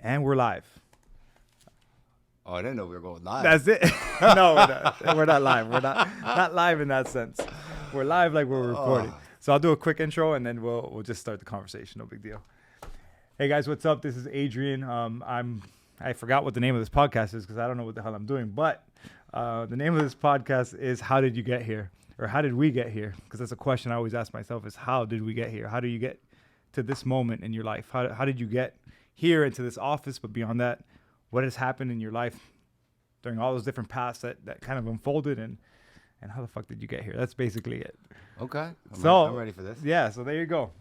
And we're live. Oh, I didn't know we were going live. That's it. No, we're not. We're not live. We're not live in that sense. We're live like we're recording. So I'll do a quick intro and then we'll just start the conversation. No big deal. Hey guys, what's up? This is Adrian. I forgot what the name of this podcast is because I don't know what the hell I'm doing. But the name of this podcast is How Did You Get Here? Or how did we get here? Because that's a question I always ask myself: is how did we get here? How do you get to this moment in your life? How did you get here into this office? But beyond that, what has happened in your life during all those different paths that kind of unfolded, and how the fuck did you get here? That's basically it. Okay. I'm ready for this. Yeah, so there you go.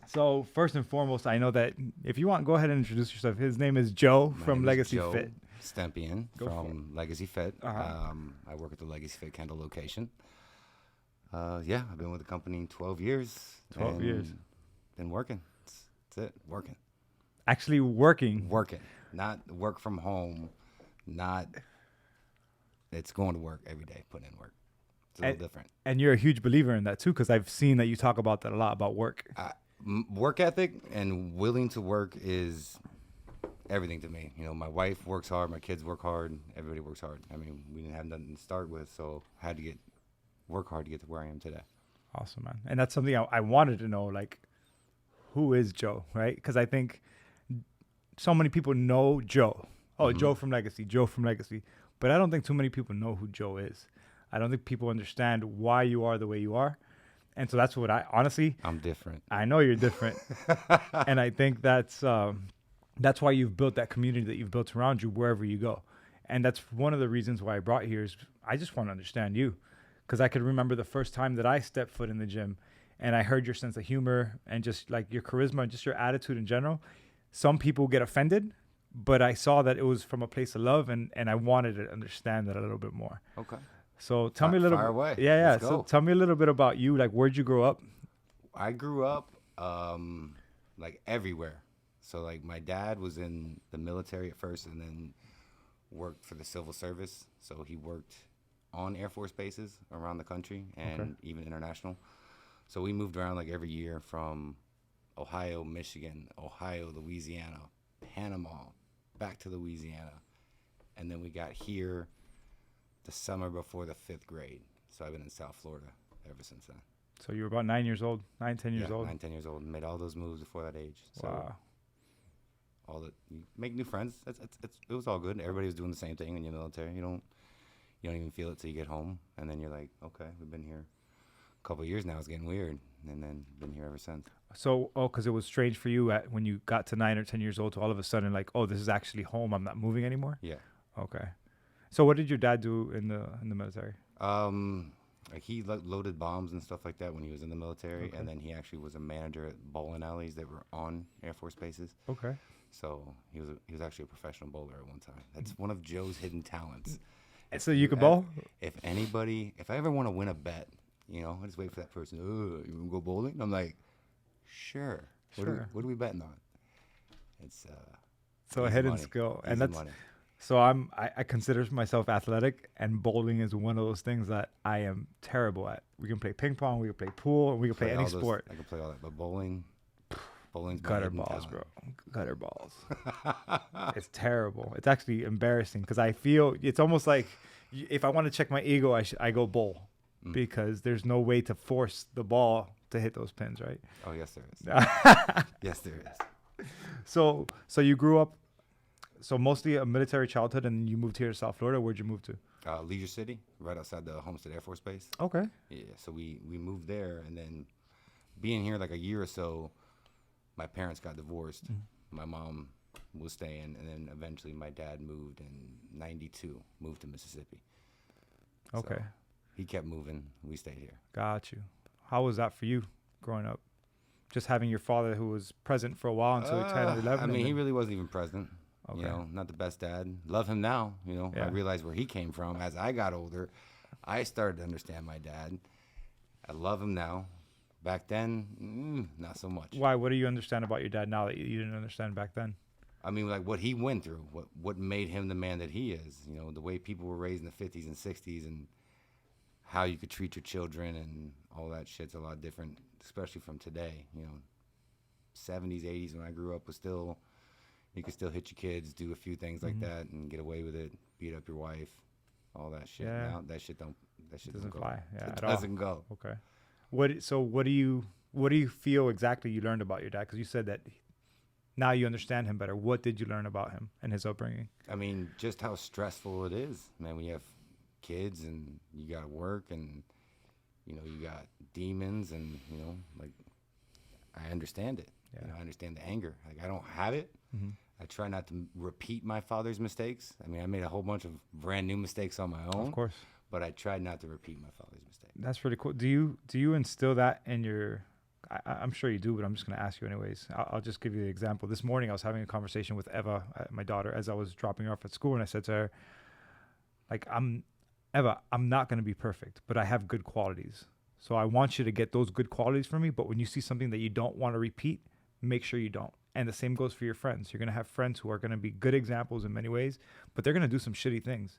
So first and foremost, I know that if you want, go ahead and introduce yourself. His name is Joe from Legacy Fit. Stempien from Legacy Fit. Uh-huh. I work at the Legacy Fit Kendall location. I've been with the company 12 years. 12 years. Been working. That's it. Working. Actually working. Working. Not work from home. It's going to work every day, putting in work. It's a little different. And you're a huge believer in that too, because I've seen that you talk about that a lot, about work. Work ethic and willing to work is everything to me. You know, my wife works hard, my kids work hard, everybody works hard. I mean, we didn't have nothing to start with, so I had to work hard to get to where I am today. Awesome, man. And that's something I wanted to know, like, who is Joe, right? Because I think so many people know Joe. Oh, mm-hmm. Joe from Legacy. But I don't think too many people know who Joe is. I don't think people understand why you are the way you are. And so that's what I'm different. I know you're different. And I think that's why you've built that community that you've built around you wherever you go. And that's one of the reasons why I brought you here is I just want to understand you. Because I could remember the first time that I stepped foot in the gym and I heard your sense of humor and just like your charisma and just your attitude in general. Some people get offended, but I saw that it was from a place of love and I wanted to understand that a little bit more. Okay. So tell me a little bit. Fire away. Yeah. Let's go. So tell me a little bit about you. Like, where'd you grow up? I grew up like everywhere. So like my dad was in the military at first and then worked for the civil service. So he worked on Air Force bases around the country and even international. So we moved around like every year from Ohio, Michigan, Ohio, Louisiana, Panama, back to Louisiana. And then we got here the summer before the 5th grade. So I've been in South Florida ever since then. So you were about 10 years old? 9, 10 years old? 9, 10 years old, and made all those moves before that age. So wow. You make new friends. It was all good. Everybody was doing the same thing in your military. You don't even feel it till you get home, and then you're like, okay, we've been here a couple of years now. It's getting weird, and then been here ever since. So, because it was strange for you when you got to 9 or 10 years old to all of a sudden like, oh, this is actually home. I'm not moving anymore. Yeah. Okay. So, what did your dad do in the military? Like he loaded bombs and stuff like that when he was in the military, and then he actually was a manager at bowling alleys that were on Air Force bases. Okay. So he was actually a professional bowler at one time. That's one of Joe's hidden talents. So you could bowl? If I ever want to win a bet, I just wait for that person. Oh, you want to go bowling? I'm like, sure. What are we betting on? It's so a hidden skill, and that's money. So I consider myself athletic, and bowling is one of those things that I am terrible at. We can play ping pong, we can play pool, and we can play any sport. I can play all that, but bowling's gutter balls, bro. Gutter balls. It's terrible. It's actually embarrassing because I feel it's almost like if I want to check my ego, I go bowl because there's no way to force the ball to hit those pins, right? Oh, yes, there is. Yes, there is. So you grew up, so mostly a military childhood, and you moved here to South Florida. Where'd you move to? Leisure City, right outside the Homestead Air Force Base. Okay. Yeah, so we moved there, and then being here like a year or so, my parents got divorced. My mom was staying, and then eventually my dad moved in 92, moved to Mississippi. Okay. So he kept moving. We stayed here. Got you. How was that for you growing up? Just having your father who was present for a while until 10 or 11? I mean, he really wasn't even present. Okay. Not the best dad. Love him now. Yeah. I realized where he came from. As I got older, I started to understand my dad. I love him now. Back then, not so much. Why? What do you understand about your dad now that you didn't understand back then? I mean, like what he went through, what made him the man that he is. The way people were raised in the 50s and 60s, and how you could treat your children and all that shit's a lot different, especially from today. 70s, 80s when I grew up was still, You can still hit your kids, do a few things like that, and get away with it. Beat up your wife, all that shit. Yeah. Now that shit doesn't go. fly. Yeah, It at all. doesn't go. Okay. What do you feel exactly you learned about your dad? Because you said that now you understand him better. What did you learn about him and his upbringing? I mean, just how stressful it is, man. When you have kids and you got to work and you got demons and like I understand it. Yeah. I understand the anger. Like I don't have it. Mm-hmm. I try not to repeat my father's mistakes. I mean, I made a whole bunch of brand new mistakes on my own. Of course. But I tried not to repeat my father's mistakes. That's really cool. Do you instill that in your? I'm sure you do, but I'm just going to ask you anyways. I'll just give you the example. This morning, I was having a conversation with Eva, my daughter, as I was dropping her off at school, and I said to her, like, Eva, I'm not going to be perfect, but I have good qualities. So I want you to get those good qualities from me. But when you see something that you don't want to repeat, make sure you don't. And the same goes for your friends. You're going to have friends who are going to be good examples in many ways, but they're going to do some shitty things.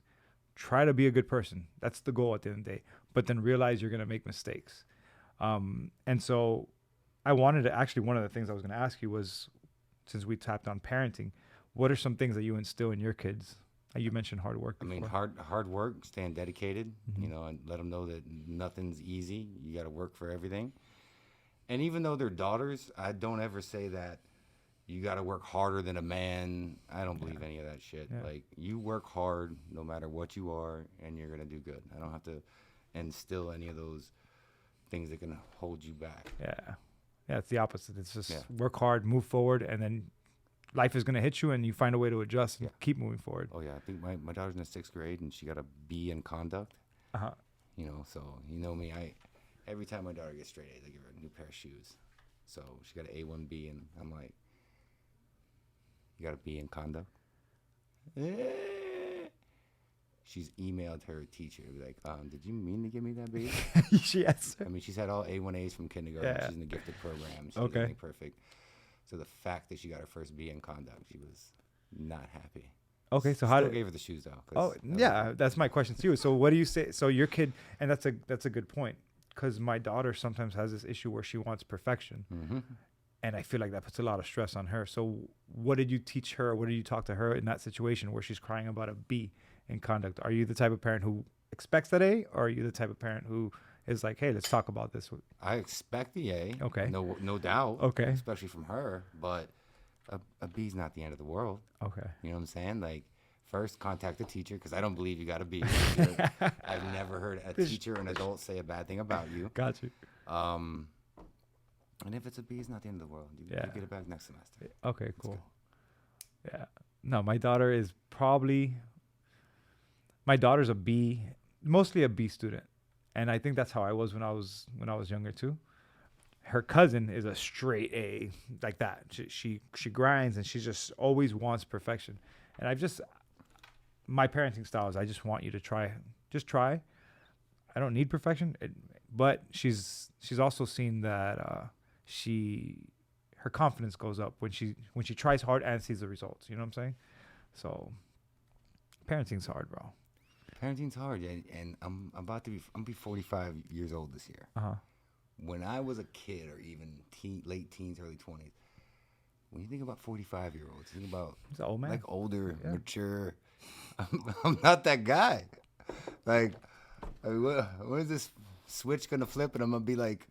Try to be a good person. That's the goal at the end of the day. But then realize you're going to make mistakes. And so I wanted to actually, one of the things I was going to ask you was, since we tapped on parenting, what are some things that you instill in your kids? You mentioned hard work before. I mean, hard work, staying dedicated, Mm-hmm. and let them know that nothing's easy. You got to work for everything. And even though they're daughters, I don't ever say that you got to work harder than a man. I don't believe any of that shit. Yeah. Like, you work hard no matter what you are, and you're going to do good. I don't have to instill any of those things that can hold you back. Yeah. Yeah, it's the opposite. It's just Yeah. work hard, move forward, and then life is going to hit you, and you find a way to adjust and Yeah. keep moving forward. Oh, yeah. I think my daughter's in the 6th grade, and she got a B in conduct. Uh-huh. So you know me. Every time my daughter gets straight A's, I give her a new pair of shoes. So she got an A1B, and I'm like, you got a B in conduct? She's emailed her teacher, like, did you mean to give me that B? Yes. I mean, she's had all A1As from kindergarten. Yeah. She's in the gifted program. She's Okay. everything perfect. So the fact that she got her first B in conduct, she was not happy. Okay, so how Still did? gave her the shoes though. Oh, yeah, that's my question to you. So what do you say? So your kid, and that's a good point, because my daughter sometimes has this issue where she wants perfection, Mm-hmm. and I feel like that puts a lot of stress on her. So what did you teach her? What did you talk to her in that situation where she's crying about a B in conduct? Are you the type of parent who expects that A, or are you the type of parent who is like, hey, let's talk about this? I expect the A. Okay. No doubt. Okay. Especially from her, but a B's not the end of the world. Okay. You know what I'm saying? Like, first contact the teacher, because I don't believe you got a B. I've never heard a teacher or an adult say a bad thing about you. Got you. And if it's a B, it's not the end of the world. You get it back next semester. Okay, cool. Yeah. No, my daughter's a B, mostly a B student. And I think that's how I was when I was younger too. Her cousin is a straight A, like that. She grinds, and she just always wants perfection. And my parenting style is I just want you to try. Just try. I don't need perfection, but she's also seen that her confidence goes up when she tries hard and sees the results. You know what I'm saying? So parenting's hard, bro. Parenting's hard, and I'm be 45 years old this year. Uh-huh. When I was a kid, or even late teens, early 20s, when you think about 45-year-olds, think about He's an old man. like older, Yeah. mature. I'm not that guy. Like, I mean, when is this switch gonna flip, and I'm gonna be like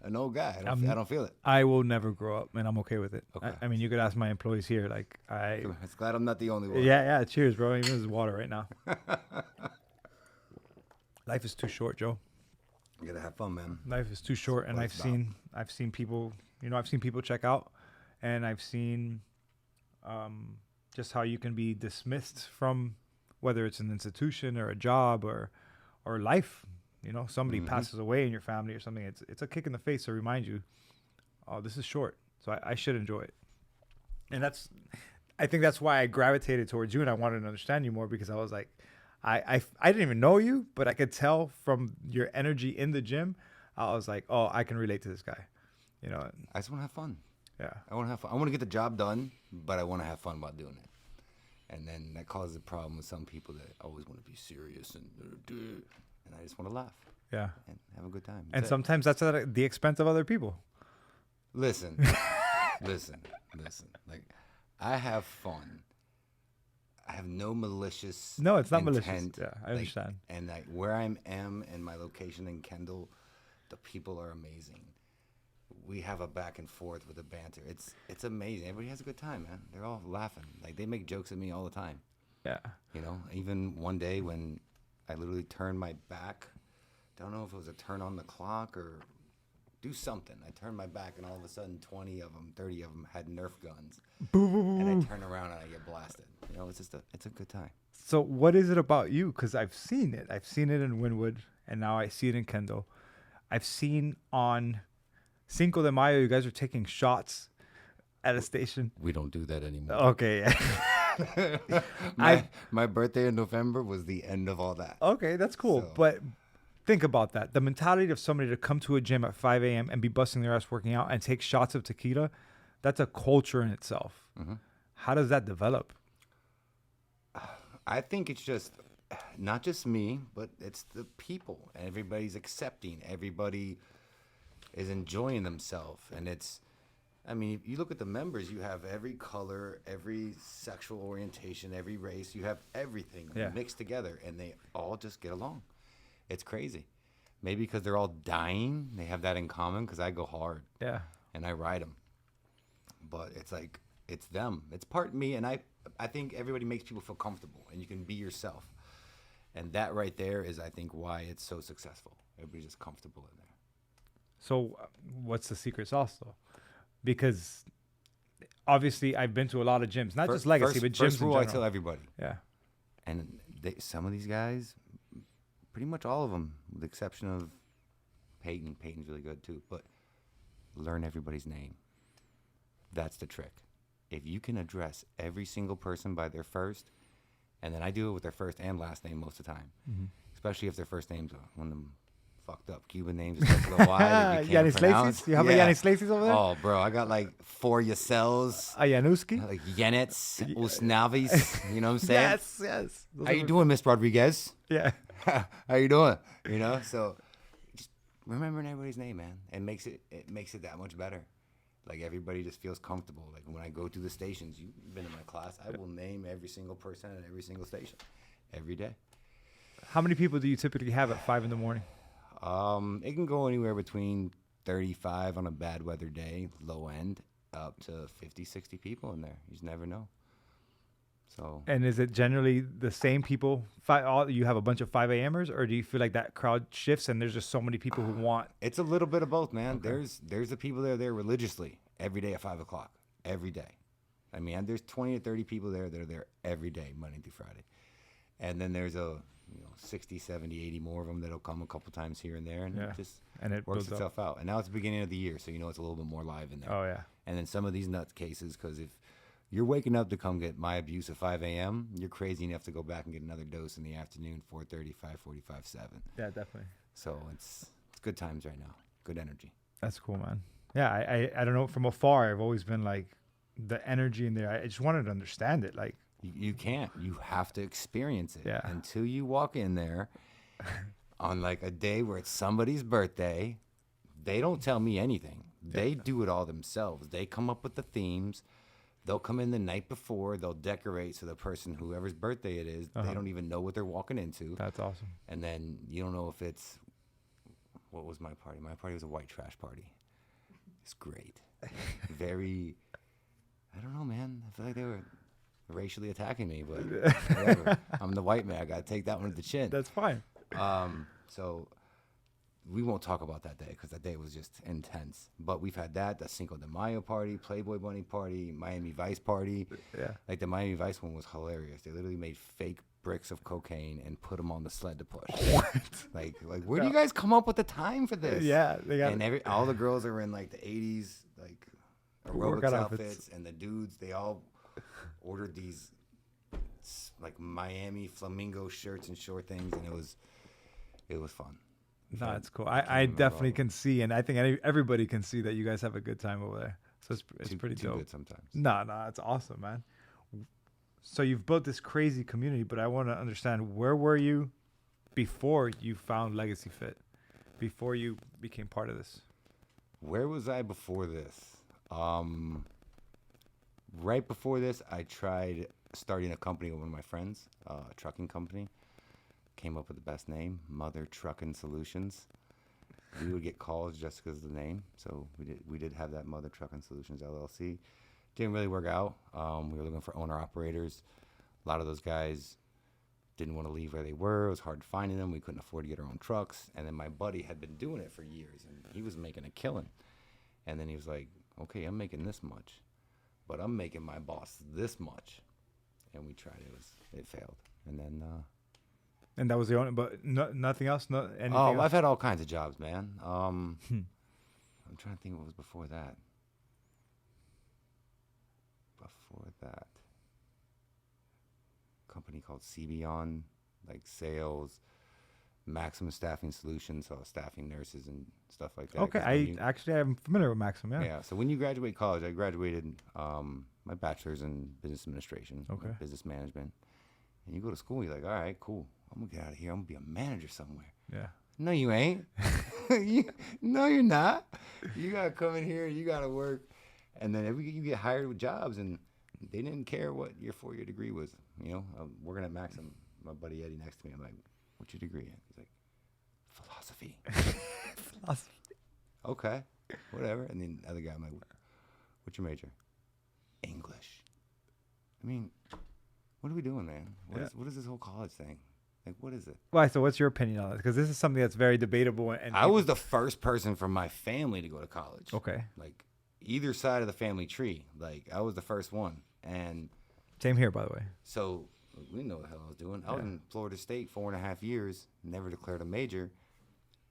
an old guy? I don't feel it. I will never grow up, and I'm okay with it. Okay. I mean, you could ask my employees here. Like, I'm glad I'm not the only one. yeah. Cheers, bro. Even this water right now. Life is too short, Joe. You gotta have fun, man. Life is too short, and what I've it's seen people. I've seen people check out, and I've seen just how you can be dismissed from whether it's an institution or a job or life. Somebody Mhm. passes away in your family or something. It's a kick in the face to remind you, oh, this is short, so I should enjoy it. And I think that's why I gravitated towards you, and I wanted to understand you more, because I was like, I didn't even know you, but I could tell from your energy in the gym. I was like, oh, I can relate to this guy. I just want to have fun. Yeah. I want to have fun. I want to get the job done, but I want to have fun while doing it. And then that causes a problem with some people that always want to be serious and I just want to laugh Yeah. and have a good time. And That's it. sometimes that's at the expense of other people. Listen. Like, I have fun. I have no malicious. No, it's not intent. malicious. Yeah, I understand. And like where I am and my location in Kendall, the people are amazing. We have a back and forth with the banter. It's amazing. Everybody has a good time, man. They're all laughing. Like they make jokes at me all the time. Yeah. You know, even one day when I literally turned my back, don't know if it was a turn on the clock or do something. I turned my back and all of a sudden 20 of them, 30 of them had Nerf guns. And I turn around and I get blasted. You know, it's a good time. So what is it about you? Because I've seen it. I've seen it in Wynwood, and now I see it in Kendall. I've seen on Cinco de Mayo, you guys are taking shots at a station. We don't do that anymore. Okay. My birthday in November was the end of all that. Okay, that's cool. So. But think about that. The mentality of somebody to come to a gym at 5 a.m. and be busting their ass working out and take shots of tequila, that's a culture in itself. Mm-hmm. How does that develop? I think it's just not just me, but it's the people. Everybody's accepting. Everybody is enjoying themselves. And it's, I mean, if you look at the members, you have every color, every sexual orientation, every race. You have everything mixed together, and they all just get along. It's crazy. Maybe because they're all dying, they have that in common, because I go hard. Yeah. And I ride them. But it's like, it's them. It's part me, and I think everybody makes people feel comfortable, and you can be yourself. And that right there is, I think, why it's so successful. Everybody's just comfortable in there. So what's the secret sauce, though? Because obviously I've been to a lot of gyms, not just Legacy, but gyms first rule in general. I tell everybody. Yeah. And some of these guys, pretty much all of them, with the exception of Peyton. Peyton's really good, too. But learn everybody's name. That's the trick. If you can address every single person by their first, and then I do it with their first and last name most of the time, especially if their first name's one of them fucked up Cuban names, it starts with a Y that you can't pronounce. You have any Yannis Lacey's over there? Oh, bro, I got like 4 Yasels. Januski? Like Yenets, Usnavis, you know what I'm saying? Yes. How you doing, Miss Rodriguez? Yeah. How you doing? You know, so just remembering everybody's name, man. It makes it that much better. Like everybody just feels comfortable. Like when I go to the stations, you've been in my class, I will name every single person at every single station every day. How many people do you typically have at 5 in the morning? It can go anywhere between 35 on a bad weather day, low end, up to 50, 60 people in there. You just never know. So. And is it generally the same people? You have a bunch of 5 a.m.ers, or do you feel like that crowd shifts and there's just so many people who want? It's a little bit of both, man. Okay. There's the people that are there religiously every day at 5 o'clock, every day. I mean, there's 20 to 30 people there that are there every day, Monday through Friday. And then there's 60, 70, 80 more of them that'll come a couple times here and there, and it works itself out. And now it's the beginning of the year, so it's a little bit more live in there. Oh, yeah. And then some of these nut cases, because if you're waking up to come get my abuse at 5 a.m., you're crazy enough to go back and get another dose in the afternoon, 4:30, 5:45, 7. Yeah, definitely. So it's good times right now. Good energy. That's cool, man. Yeah, I don't know. From afar, I've always been like the energy in there. I just wanted to understand it. Like you can't. You have to experience it. Yeah. Until you walk in there on like a day where it's somebody's birthday, they don't tell me anything. They do it all themselves. They come up with the themes. They'll come in the night before. They'll decorate so the person, whoever's birthday it is, they don't even know what they're walking into. That's awesome. And then you don't know if it's, what was my party? My party was a white trash party. It's great. Very, I don't know, man. I feel like they were racially attacking me, but whatever. I'm the white man. I got to take that one to the chin. That's fine. So we won't talk about that day because that day was just intense. But we've had the Cinco de Mayo party, Playboy Bunny party, Miami Vice party. Yeah. Like the Miami Vice one was hilarious. They literally made fake bricks of cocaine and put them on the sled to push. What? Like where do you guys come up with the time for this? Yeah, they got. And all the girls are in like the 80s, like aerobics Workout outfits, and the dudes, they all ordered these like Miami flamingo shirts and short things, and it was fun. No, it's cool. I definitely can see, and I think everybody can see that you guys have a good time over there. So it's pretty dope. Good sometimes. No, it's awesome, man. So you've built this crazy community, but I want to understand, where were you before you found Legacy Fit? Before you became part of this? Where was I before this? right before this, I tried starting a company with one of my friends, a trucking company. Came up with the best name, Mother Trucking Solutions. We would get calls just because of the name, so we did have that Mother Trucking Solutions LLC. Didn't really work out. We were looking for owner operators. A lot of those guys didn't want to leave where they were. It was hard finding them. We couldn't afford to get our own trucks. And then my buddy had been doing it for years, and he was making a killing. And then he was like, okay, I'm making this much, but I'm making my boss this much. And we tried it. It failed. And then... and that was the only, but nothing else? Anything else? I've had all kinds of jobs, man. I'm trying to think what was before that. Company called CBON, like sales, Maximum Staffing Solutions, so staffing nurses and stuff like that. Okay, I'm familiar with Maxim, yeah. Yeah, so when you graduate college, I graduated my bachelor's in business administration, business management. And you go to school, you're like, all right, cool. I'm going to get out of here. I'm going to be a manager somewhere. Yeah. No, you ain't. No, you're not. You got to come in here. You got to work. And then you get hired with jobs, and they didn't care what your 4-year degree was. You know, I'm working at Maxim. My buddy Eddie next to me. I'm like, what's your degree in? He's like, philosophy. Philosophy. Okay, whatever. And then the other guy, I'm like, what's your major? English. I mean, what are we doing, man? What is this whole college thing? Like, what is it? Why? So what's your opinion on this? Because this is something that's very debatable. And I was the first person from my family to go to college. Okay. Like, either side of the family tree. Like, I was the first one. And same here, by the way. So we didn't know what the hell I was doing. I was in Florida State 4.5 years, never declared a major,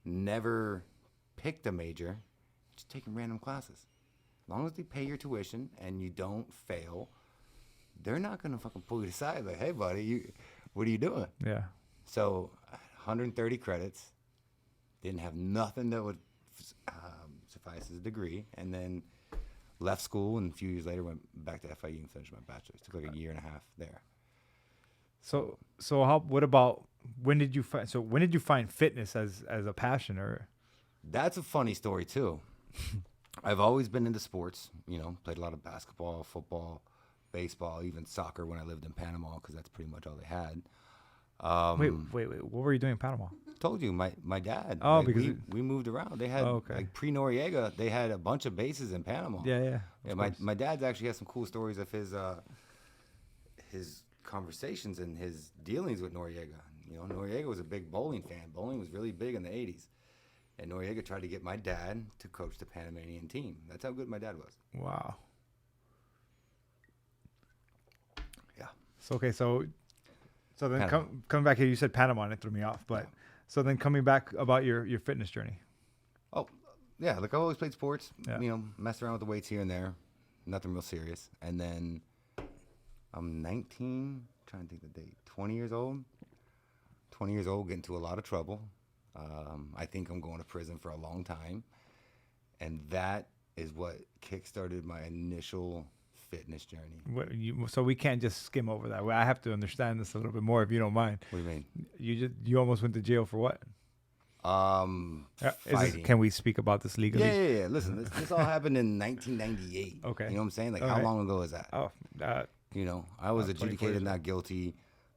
never picked a major, just taking random classes. As long as they pay your tuition and you don't fail, they're not going to fucking pull you aside like, hey, buddy, what are you doing? Yeah. So 130 credits, didn't have nothing that would suffice as a degree, and then left school, and a few years later went back to FIU and finished my bachelor's. Took like a year and a half there. So when did you find fitness as a passion? Or that's a funny story too. I've always been into sports, you know, played a lot of basketball, football, baseball, even soccer when I lived in Panama, because that's pretty much all they had. Wait, what were you doing in Panama? Told you, my dad. Oh, like, because we moved around. They had like pre-Noriega, they had a bunch of bases in Panama. Yeah. My dad's actually has some cool stories of his conversations and his dealings with Noriega. You know, Noriega was a big bowling fan. Bowling was really big in the 80s. And Noriega tried to get my dad to coach the Panamanian team. That's how good my dad was. Wow. Yeah. So then coming back here, you said Panama, and it threw me off. But so then coming back about your fitness journey. Oh, yeah. Like I always played sports. Yeah. You know, messed around with the weights here and there. Nothing real serious. And then I'm 19, trying to think the date, 20 years old. 20 years old, getting into a lot of trouble. I think I'm going to prison for a long time. And that is what kickstarted my initial fitness journey. So we can't just skim over that. I have to understand this a little bit more, if you don't mind. What do you mean? You almost went to jail for what? Can we speak about this legally? Yeah. Listen, this all happened in 1998. Okay. You know what I'm saying? Like, all how right. long ago is that? Oh, you know, I was 24 adjudicated years not guilty,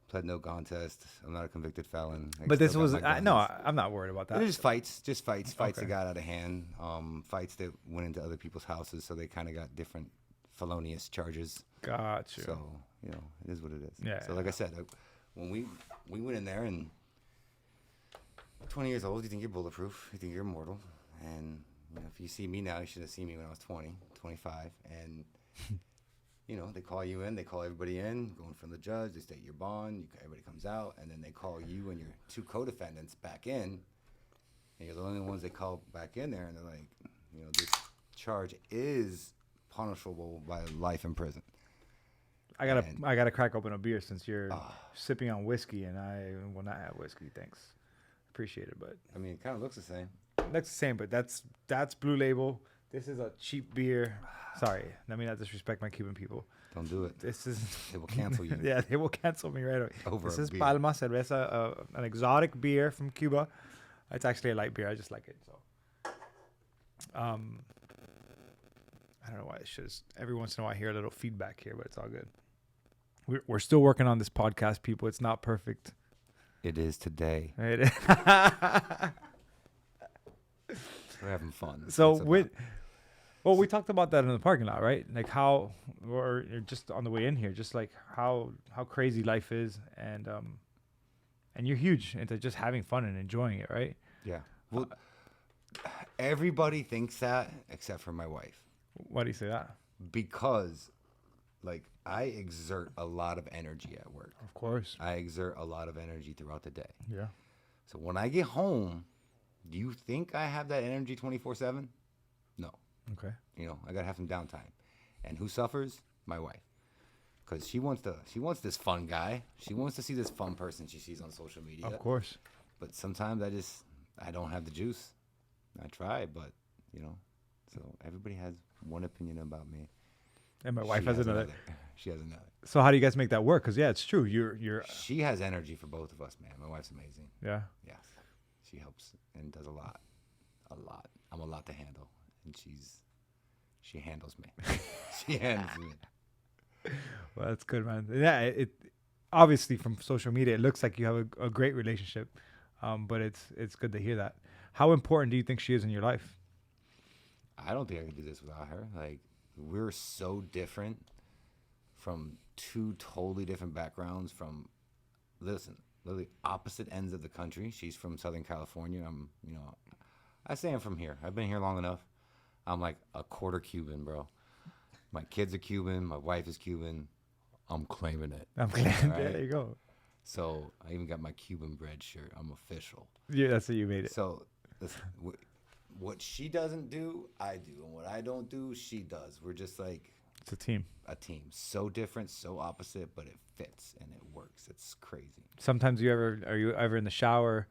pled no contest. I'm not a convicted felon. but this was I'm not worried about that. They're just fights that got out of hand. Fights that went into other people's houses, so they kind of got different felonious charges. Gotcha. So, you know, it is what it is. Yeah. So, like I said, when we went in there, and 20 years old, you think you're bulletproof, you think you're immortal, and you know, if you see me now, you should have seen me when I was 20, 25, and you know, they call you in, they call everybody in, go in front of the judge, they state your bond, everybody comes out, and then they call you and your two co-defendants back in, and you're the only ones they call back in there, and they're like, you know, this charge is punishable by life in prison. I gotta crack open a beer since you're sipping on whiskey, and I will not have whiskey. Thanks, appreciate it, but I mean, it kind of looks the same. Looks the same, but that's Blue Label. This is a cheap beer. Sorry, let me not disrespect my Cuban people. Don't do it. This is They will cancel you. yeah, they will cancel me right away. Over this a is beer. Palma Cerveza, an exotic beer from Cuba. It's actually a light beer. I just like it. So, I don't know why it's just every once in a while I hear a little feedback here, but it's all good. We're still working on this podcast, people. It's not perfect. It is today. Right? We're having fun. So we talked about that in the parking lot, right? Like how, or just on the way in here, just like how crazy life is, and you're huge into just having fun and enjoying it, right? Yeah. Well, everybody thinks that except for my wife. Why do you say that? Because, like, I exert a lot of energy at work. Of course. I exert a lot of energy throughout the day. Yeah. So when I get home, do you think I have that energy 24/7? No. Okay. You know, I gotta have some downtime. And who suffers? My wife. Because she wants this fun guy. She wants to see this fun person she sees on social media. Of course. But sometimes I don't have the juice. I try, but, you know. So everybody has one opinion about me. And my wife has another. She has another. So how do you guys make that work? Because yeah, it's true. You're. She has energy for both of us, man. My wife's amazing. Yeah. Yes. She helps and does a lot. I'm a lot to handle, and she handles me. She handles me. Well, that's good, man. Yeah. It obviously from social media, it looks like you have a great relationship, but it's good to hear that. How important do you think she is in your life? I don't think I could do this without her. Like, we're so different from two totally different backgrounds from, literally opposite ends of the country. She's from Southern California. I say I'm from here. I've been here long enough. I'm like a quarter Cuban, bro. My kids are Cuban. My wife is Cuban. I'm claiming it. I'm glad. Right? There you go. So I even got my Cuban bread shirt. I'm official. Yeah, that's how you made it. So listen, what she doesn't do, I do. And what I don't do, she does. We're just like... It's a team. So different, so opposite, but it fits and it works. It's crazy. Sometimes are you ever in the shower?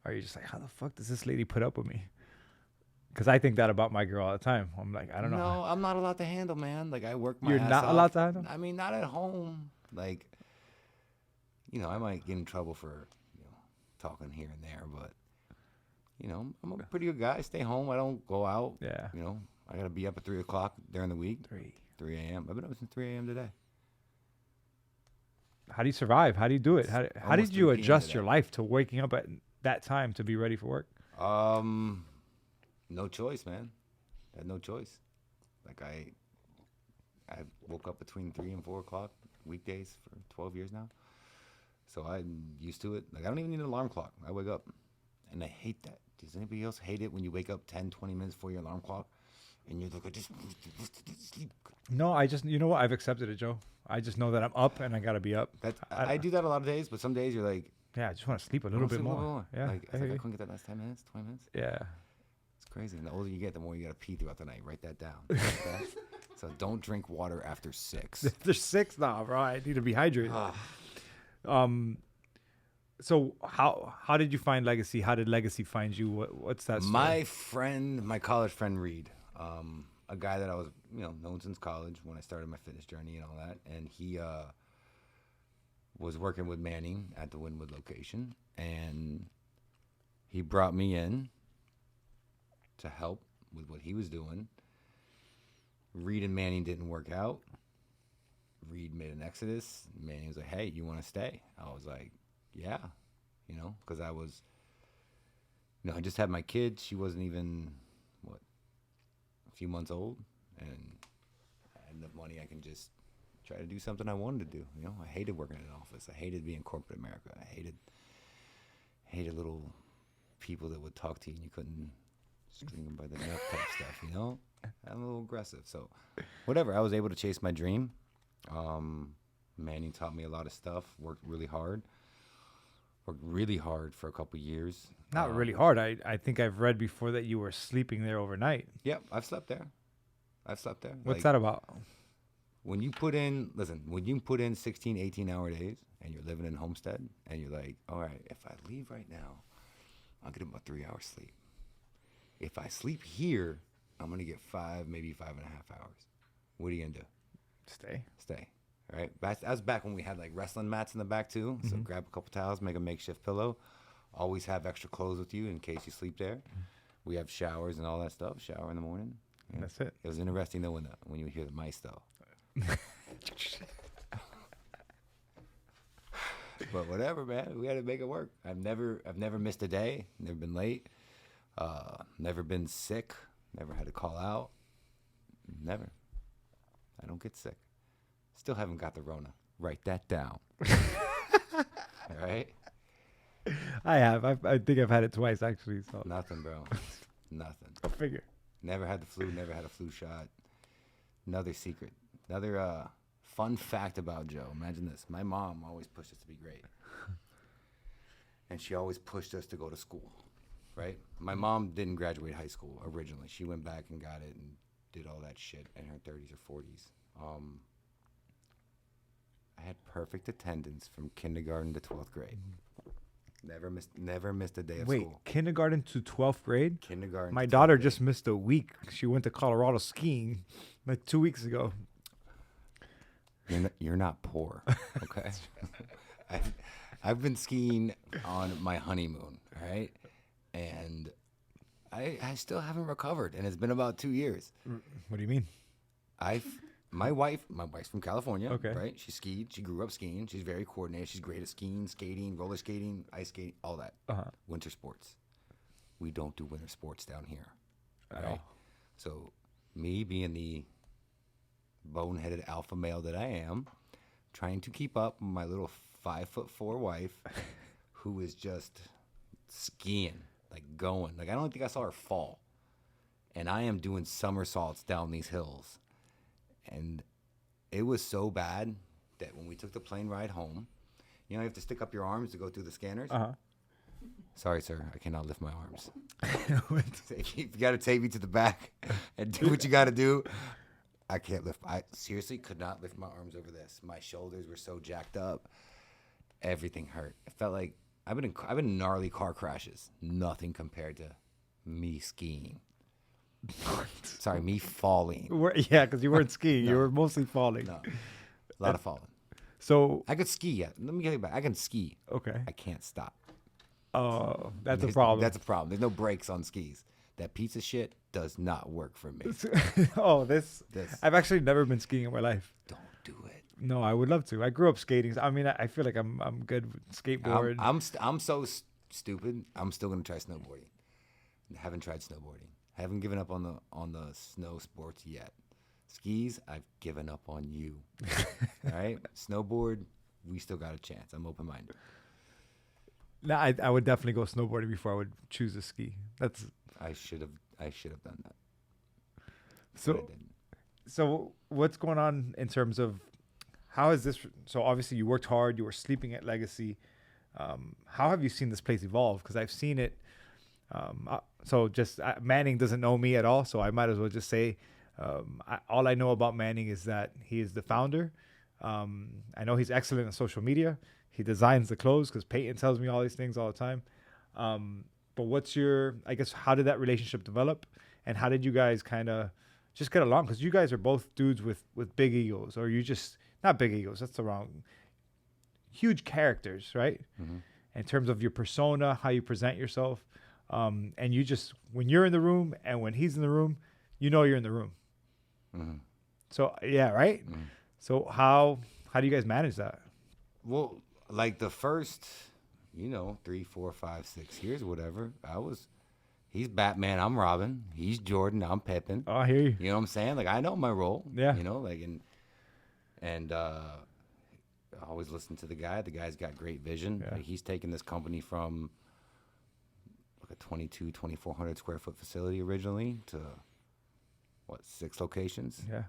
Are you just like, how the fuck does this lady put up with me? Because I think that about my girl all the time. I'm like, I don't know. No, I'm not allowed to handle, man. Like, I work my You're ass not off. allowed to handle? I mean, not at home. Like, you know, I might get in trouble for, talking here and there, but... I'm a pretty good guy. I stay home. I don't go out. Yeah. I got to be up at 3 o'clock during the week. 3 a.m. I've been up since 3 a.m. today. How do you survive? How do you do it? How did you adjust your today. life to waking up at that time to be ready for work? No choice, man. I had no choice. Like, I woke up between 3 and 4 o'clock weekdays for 12 years now. So I'm used to it. Like, I don't even need an alarm clock. I wake up. And I hate that. Does anybody else hate it when you wake up 10, 20 minutes before your alarm clock and you're like, just sleep? No, you know what? I've accepted it, Joe. I just know that I'm up and I got to be up. I do that a lot of days, but some days you're like, yeah, I just want to sleep a little bit more. Yeah. Like, I couldn't get that last 10 minutes, 20 minutes. Yeah. It's crazy. And the older you get, the more you got to pee throughout the night. Write that down. Okay? So don't drink water after 6. After 6 now, bro. I need to be hydrated. So how did you find Legacy? How did Legacy find you? What's that story? My college friend Reed, a guy that I was known since college when I started my fitness journey and all that, and he was working with Manning at the Wynwood location, and he brought me in to help with what he was doing. Reed and Manning didn't work out. Reed made an exodus. Manning was like, "Hey, you want to stay?" I was like, yeah, because I was, I just had my kid. She wasn't even, a few months old. And I had enough money I can just try to do something I wanted to do. I hated working in an office. I hated being corporate America. I hated little people that would talk to you and you couldn't string them by the neck type stuff, I'm a little aggressive. So whatever, I was able to chase my dream. Manning taught me a lot of stuff, worked really hard for a couple years. Not really hard. I think I've read before that you were sleeping there overnight. Yep, I've slept there. What's that about? When you put in 16, 18-hour days and you're living in Homestead and you're like, all right, if I leave right now, I'll get about 3 hours sleep. If I sleep here, I'm going to get 5, maybe 5.5 hours. What are you going to do? Stay. All right. That was back when we had like wrestling mats in the back too. So grab a couple towels, make a makeshift pillow. Always have extra clothes with you in case you sleep there. We have showers and all that stuff. Shower in the morning, And that's it. It was interesting though when you hear the mice though. But whatever, man. We had to make it work. I've never missed a day. Never been late. Never been sick. Never had to call out. Never. I don't get sick. Still haven't got the Rona. Write that down. All right? I have. I think I've had it twice, actually. So Nothing, bro. Nothing. I'll figure. Never had the flu. Never had a flu shot. Another secret. Another fun fact about Joe. Imagine this. My mom always pushed us to be great. And she always pushed us to go to school, right? My mom didn't graduate high school originally. She went back and got it and did all that shit in her 30s or 40s. I had perfect attendance from kindergarten to 12th grade. Never missed a day of Wait, school. kindergarten to 12th grade? Kindergarten. My to 12th daughter grade. just missed a week. She went to Colorado skiing like 2 weeks ago. You're not poor, okay? I've been skiing on my honeymoon, all right? And I still haven't recovered, and it's been about 2 years. What do you mean? My wife's from California, Okay. right? She skied. She grew up skiing. She's very coordinated. She's great at skiing, skating, roller skating, ice skating, all that. Winter sports. We don't do winter sports down here, At right? all. So me being the boneheaded alpha male that I am, trying to keep up with my little 5'4" wife, who is just skiing, like going. Like I don't think I saw her fall, and I am doing somersaults down these hills. And it was so bad that when we took the plane ride home, you have to stick up your arms to go through the scanners. Sorry, sir, I cannot lift my arms. If you got to take me to the back and do what you got to do, I can't lift. I seriously could not lift my arms over this. My shoulders were so jacked up. Everything hurt. It felt like I've been in gnarly car crashes. Nothing compared to me skiing. Sorry, me falling. Yeah, because you weren't skiing. No. You were mostly falling. No, a lot of falling. So, I could ski. Yeah. Let me get you back. I can ski. okay. I can't stop. Oh, that's a problem. That's a problem. There's no brakes on skis. That piece of shit does not work for me. This. I've actually never been skiing in my life. Don't do it. No, I would love to. I grew up skating. I mean, I feel like I'm good with skateboard. I'm so stupid. I'm still gonna try snowboarding. Haven't tried snowboarding. Haven't given up on the snow sports yet. Skis, I've given up on you. All right, snowboard, we still got a chance. I'm open minded. No, I would definitely go snowboarding before I would choose a ski. I should have done that. So. But I didn't. So what's going on in terms of how is this? So obviously you worked hard. You were sleeping at Legacy. How have you seen this place evolve? Because I've seen it. Manning doesn't know me at all, so I might as well just say all I know about Manning is that he is the founder. I know he's excellent on social media. He designs the clothes because Peyton tells me all these things all the time. But how did that relationship develop? And how did you guys kind of just get along? Because you guys are both dudes with big egos, or you just, not big egos, that's the wrong, huge characters, right? Mm-hmm. In terms of your persona, how you present yourself. And you just, when you're in the room and when he's in the room, you're in the room. Mm-hmm. So, yeah, right? Mm-hmm. So how do you guys manage that? Well, like the first, 3, 4, 5, 6 years, whatever, he's Batman, I'm Robin. He's Jordan, I'm Pippin. Oh, I hear you. You know what I'm saying? Like, I know my role. Yeah. And I always listen to the guy. The guy's got great vision. Yeah. Like, he's taken this company from like a 2,400 square foot facility originally to 6 locations? Yeah.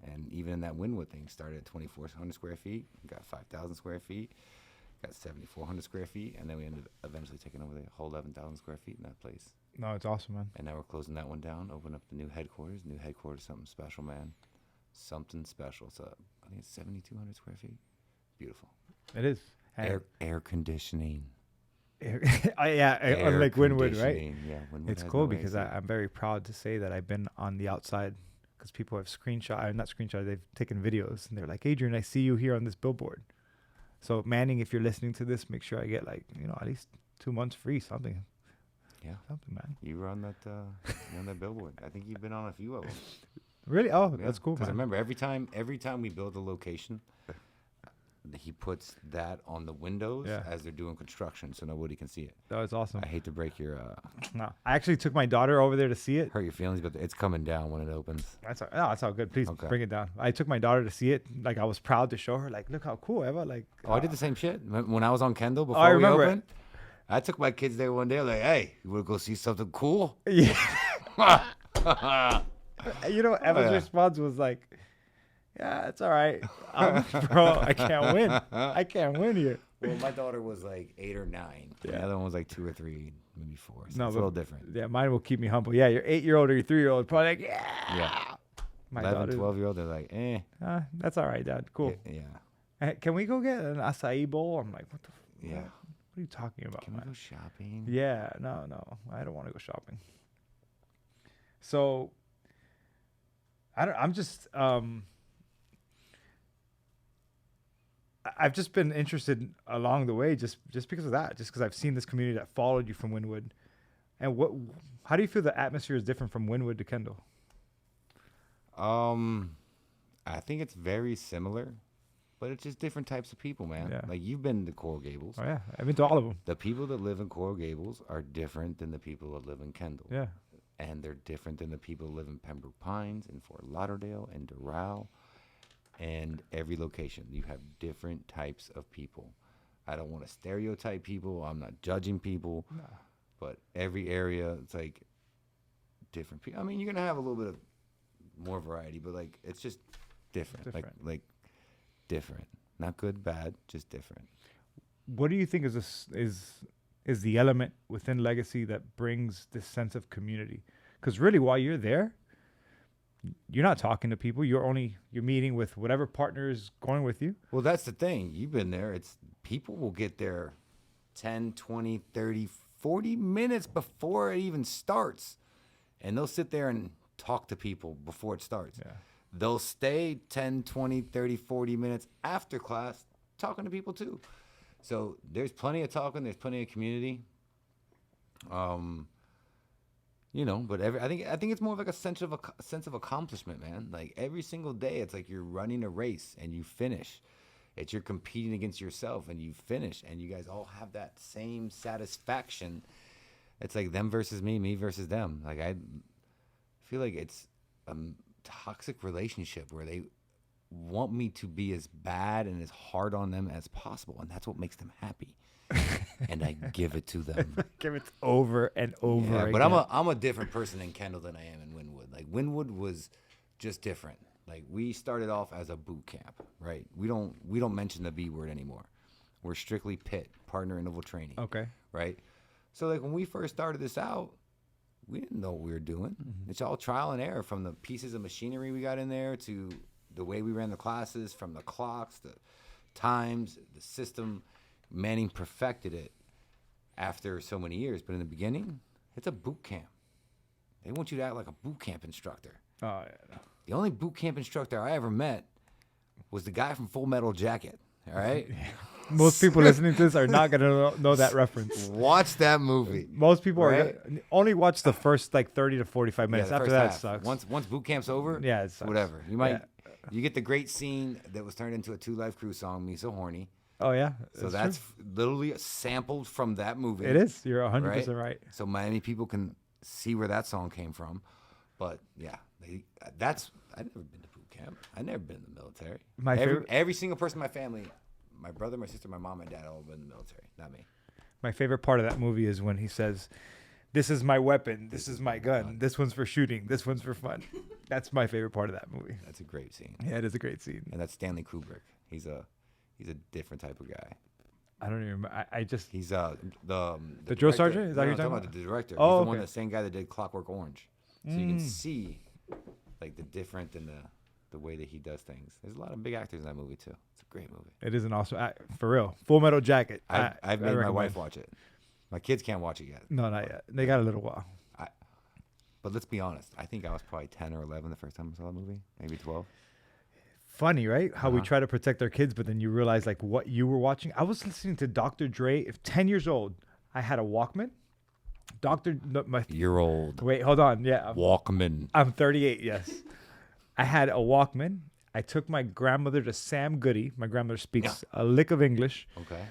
And even in that Wynwood thing, started at 2,400 square feet, got 5,000 square feet, got 7,400 square feet, and then we ended up eventually taking over the whole 11,000 square feet in that place. No, it's awesome, man. And now we're closing that one down, open up the new headquarters. Something special, man. Something special. So I think it's 7,200 square feet. Beautiful. It is. Air conditioning. Unlike Wynwood, right? Yeah, Wynwood It's has cool no because AC. I'm very proud to say that I've been on the outside because people have they've taken videos and they're like, Adrian, I see you here on this billboard. So Manning, if you're listening to this, make sure I get at least 2 months free, something. Yeah. Something, man. You were on that billboard. I think you've been on a few of them. Really? Oh, Yeah. that's cool, Because man. remember, every time we build a location, he puts that on the windows as they're doing construction, so nobody can see it. That was awesome. I hate to break your No, I actually took my daughter over there to see it. hurt your feelings, but it's coming down when it opens. That's all good. Please Okay. bring it down. I took my daughter to see it. Like, I was proud to show her. Like, look how cool, Eva. Like, Oh, I did the same shit when I was on Kendall before I we remember opened. I took my kids there one day. Like, hey, you want to go see something cool? Yeah. You know, Eva's yeah. response was like, "Yeah, it's all right, bro. I can't win. I can't win here." Well, my daughter was like 8 or 9. Yeah. The other one was like 2 or 3, maybe 4. So No, it's a little different. Yeah, mine will keep me humble. Yeah, your 8-year-old or your 3-year-old probably like, yeah. Yeah. My 11, daughter, 12-year-old, they're like, eh. That's all right, Dad. Cool. Yeah. Can we go get an acai bowl? I'm like, what the? Yeah. What are you talking about? Can we man? go shopping? Yeah, no, I don't want to go shopping. So, I'm just, I've just been interested along the way, just because of that, just because I've seen this community that followed you from Wynwood, and how do you feel the atmosphere is different from Wynwood to Kendall? I think it's very similar, but it's just different types of people, man. Yeah. Like, you've been to Coral Gables. Oh yeah, I've been to all of them. The people that live in Coral Gables are different than the people that live in Kendall. Yeah, And they're different than the people that live in Pembroke Pines, in Fort Lauderdale, and Doral. And every location, you have different types of people. I don't want to stereotype people. I'm not judging people. no. But every area, it's like different people. I mean, you're going to have a little bit of more variety, but like, it's just different. Different. Like different. Not good, bad, just different. What do you think is the element within Legacy that brings this sense of community? Because really, while you're there, you're not talking to people. You're meeting with whatever partner is going with you. Well, that's the thing. You've been there. It's people will get there 10, 20, 30, 40 minutes before it even starts. And they'll sit there and talk to people before it starts. Yeah. They'll stay 10, 20, 30, 40 minutes after class talking to people too. So there's plenty of talking. There's plenty of community. You know, but I think it's more of like a sense of accomplishment, man. Like every single day, it's like you're running a race and you finish. It's you're competing against yourself and you finish, and you guys all have that same satisfaction. It's like them versus me versus them. Like I feel like it's a toxic relationship where they want me to be as bad and as hard on them as possible, and that's what makes them happy. And I give it to them. Give it over and over again. But I'm a different person in Kendall than I am in Wynwood. Like Wynwood was just different. Like we started off as a boot camp, right? We don't mention the B word anymore. We're strictly PIT, partner interval training. Okay. Right? So like when we first started this out, we didn't know what we were doing. Mm-hmm. It's all trial and error, from the pieces of machinery we got in there to the way we ran the classes, from the clocks, the times, the system. Manning perfected it after so many years, but in the beginning, it's a boot camp. They want you to act like a boot camp instructor. Oh yeah. No. The only boot camp instructor I ever met was the guy from Full Metal Jacket. All right. Most people listening to this are not gonna know that reference. Watch that movie. Most people right? are only watch the first like 30 to 45 minutes. Yeah, After that, half. It sucks. Once boot camp's over, yeah, it sucks. whatever. You might you get the great scene that was turned into a 2 Live Crew song, "Me So Horny." Oh yeah. So that's literally sampled from that movie. It is. You're 100% right. So Miami people can see where that song came from. But yeah, I've never been to boot camp. I've never been in the military. Every single person in my family, my brother, my sister, my mom, my dad, all been in the military. Not me. My favorite part of that movie is when he says, "This is my weapon. This is my gun. This one's for shooting. This one's for fun." That's my favorite part of that movie. That's a great scene. Yeah, it is a great scene. And that's Stanley Kubrick. He's a different type of guy. I don't even remember. I just... He's the drill sergeant? Is that what you're talking about? The director. Oh, He's the same guy that did Clockwork Orange. So you can see like the different in the way that he does things. There's a lot of big actors in that movie too. It's a great movie. It is an awesome... for real. Full Metal Jacket. I've made my wife watch it. My kids can't watch it yet. No, not yet. They got a little while. But let's be honest. I think I was probably 10 or 11 the first time I saw the movie. Maybe 12. Funny, right? How we try to protect our kids, but then you realize like what you were watching. I was listening to Dr. Dre. If 10 years old, I had a Walkman, Dr. No, my You're old. wait, hold on. Yeah, Walkman. I'm 38. Yes, I had a Walkman. I took my grandmother to Sam Goody. My grandmother speaks a lick of English. Okay.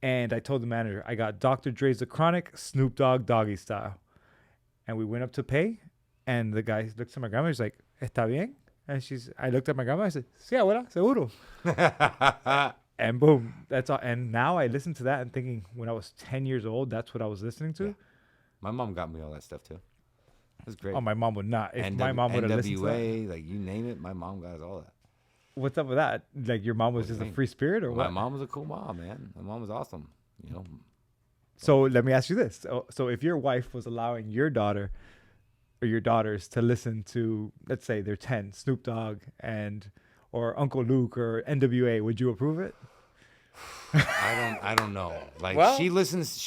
And I told the manager, I got Dr. Dre's The Chronic, Snoop Dogg, Doggy Style. And we went up to pay. And the guy looks at my grandma. He's like, ¿Está bien? And I looked at my grandma. I said, sí, abuela, seguro. And boom, that's all. And now I listen to that and thinking when I was 10 years old, that's what I was listening to. Yeah. My mom got me all that stuff too. It was great. Oh, my mom would not. If my mom would have listened to that. like you name it, my mom got us all that. What's up with that? Like your mom was just a free spirit or what? My mom was a cool mom, man. My mom was awesome. You know. So let me ask you this. So if your wife was allowing your daughter or your daughters to listen to, let's say they're 10, Snoop Dogg or Uncle Luke or NWA, would you approve it? I don't know. Like she listens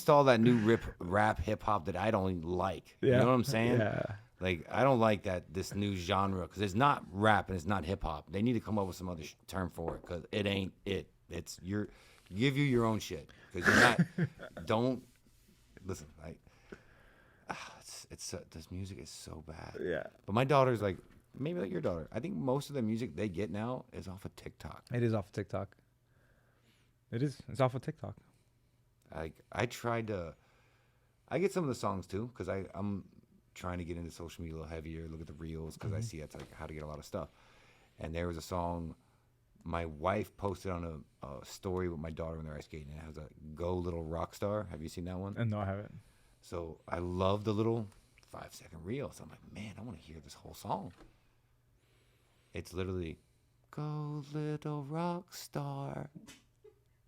to all that new rap hip hop that I don't like. Yeah. You know what I'm saying? Yeah. Like I don't like this new genre because it's not rap and it's not hip hop. They need to come up with some other term for it because it ain't it. It's give you your own shit because you're not. Don't listen. Like this music is so bad. Yeah. But my daughter's like maybe like your daughter. I think most of the music they get now is off of TikTok. It is off of TikTok. It is. It's off of TikTok. I tried to. I get some of the songs too because I'm trying to get into social media a little heavier, look at the reels because I see that's like how to get a lot of stuff. And there was a song my wife posted on a story with my daughter when they're ice skating. It has a "Go Little Rock Star." Have you seen that one? No, I haven't. So I love the little 5-second reel. So I'm like, man, I want to hear this whole song. It's literally "Go Little Rock Star."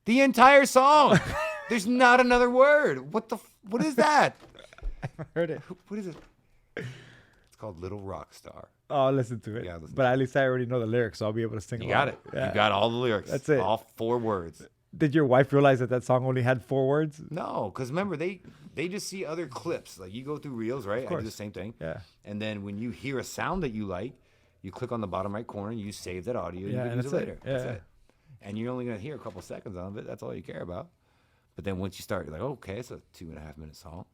The entire song. There's not another word. What is that? I heard it. What is it? It's called Little Rock Star. Oh, I'll listen to it. Yeah, listen but at least I already know the lyrics, so I'll be able to sing You along. got it. Yeah. You got all the lyrics. That's it. All 4 words. Did your wife realize that song only had 4 words? No, because remember, they just see other clips. Like you go through reels, right? I do the same thing. Yeah. And then when you hear a sound that you like, you click on the bottom right corner, you save that audio, Yeah, you can and use it that's it. later. Yeah. That's it. And you're only going to hear a couple seconds of it. That's all you care about. But then once you start, you're like, okay, it's a 2.5-minute song.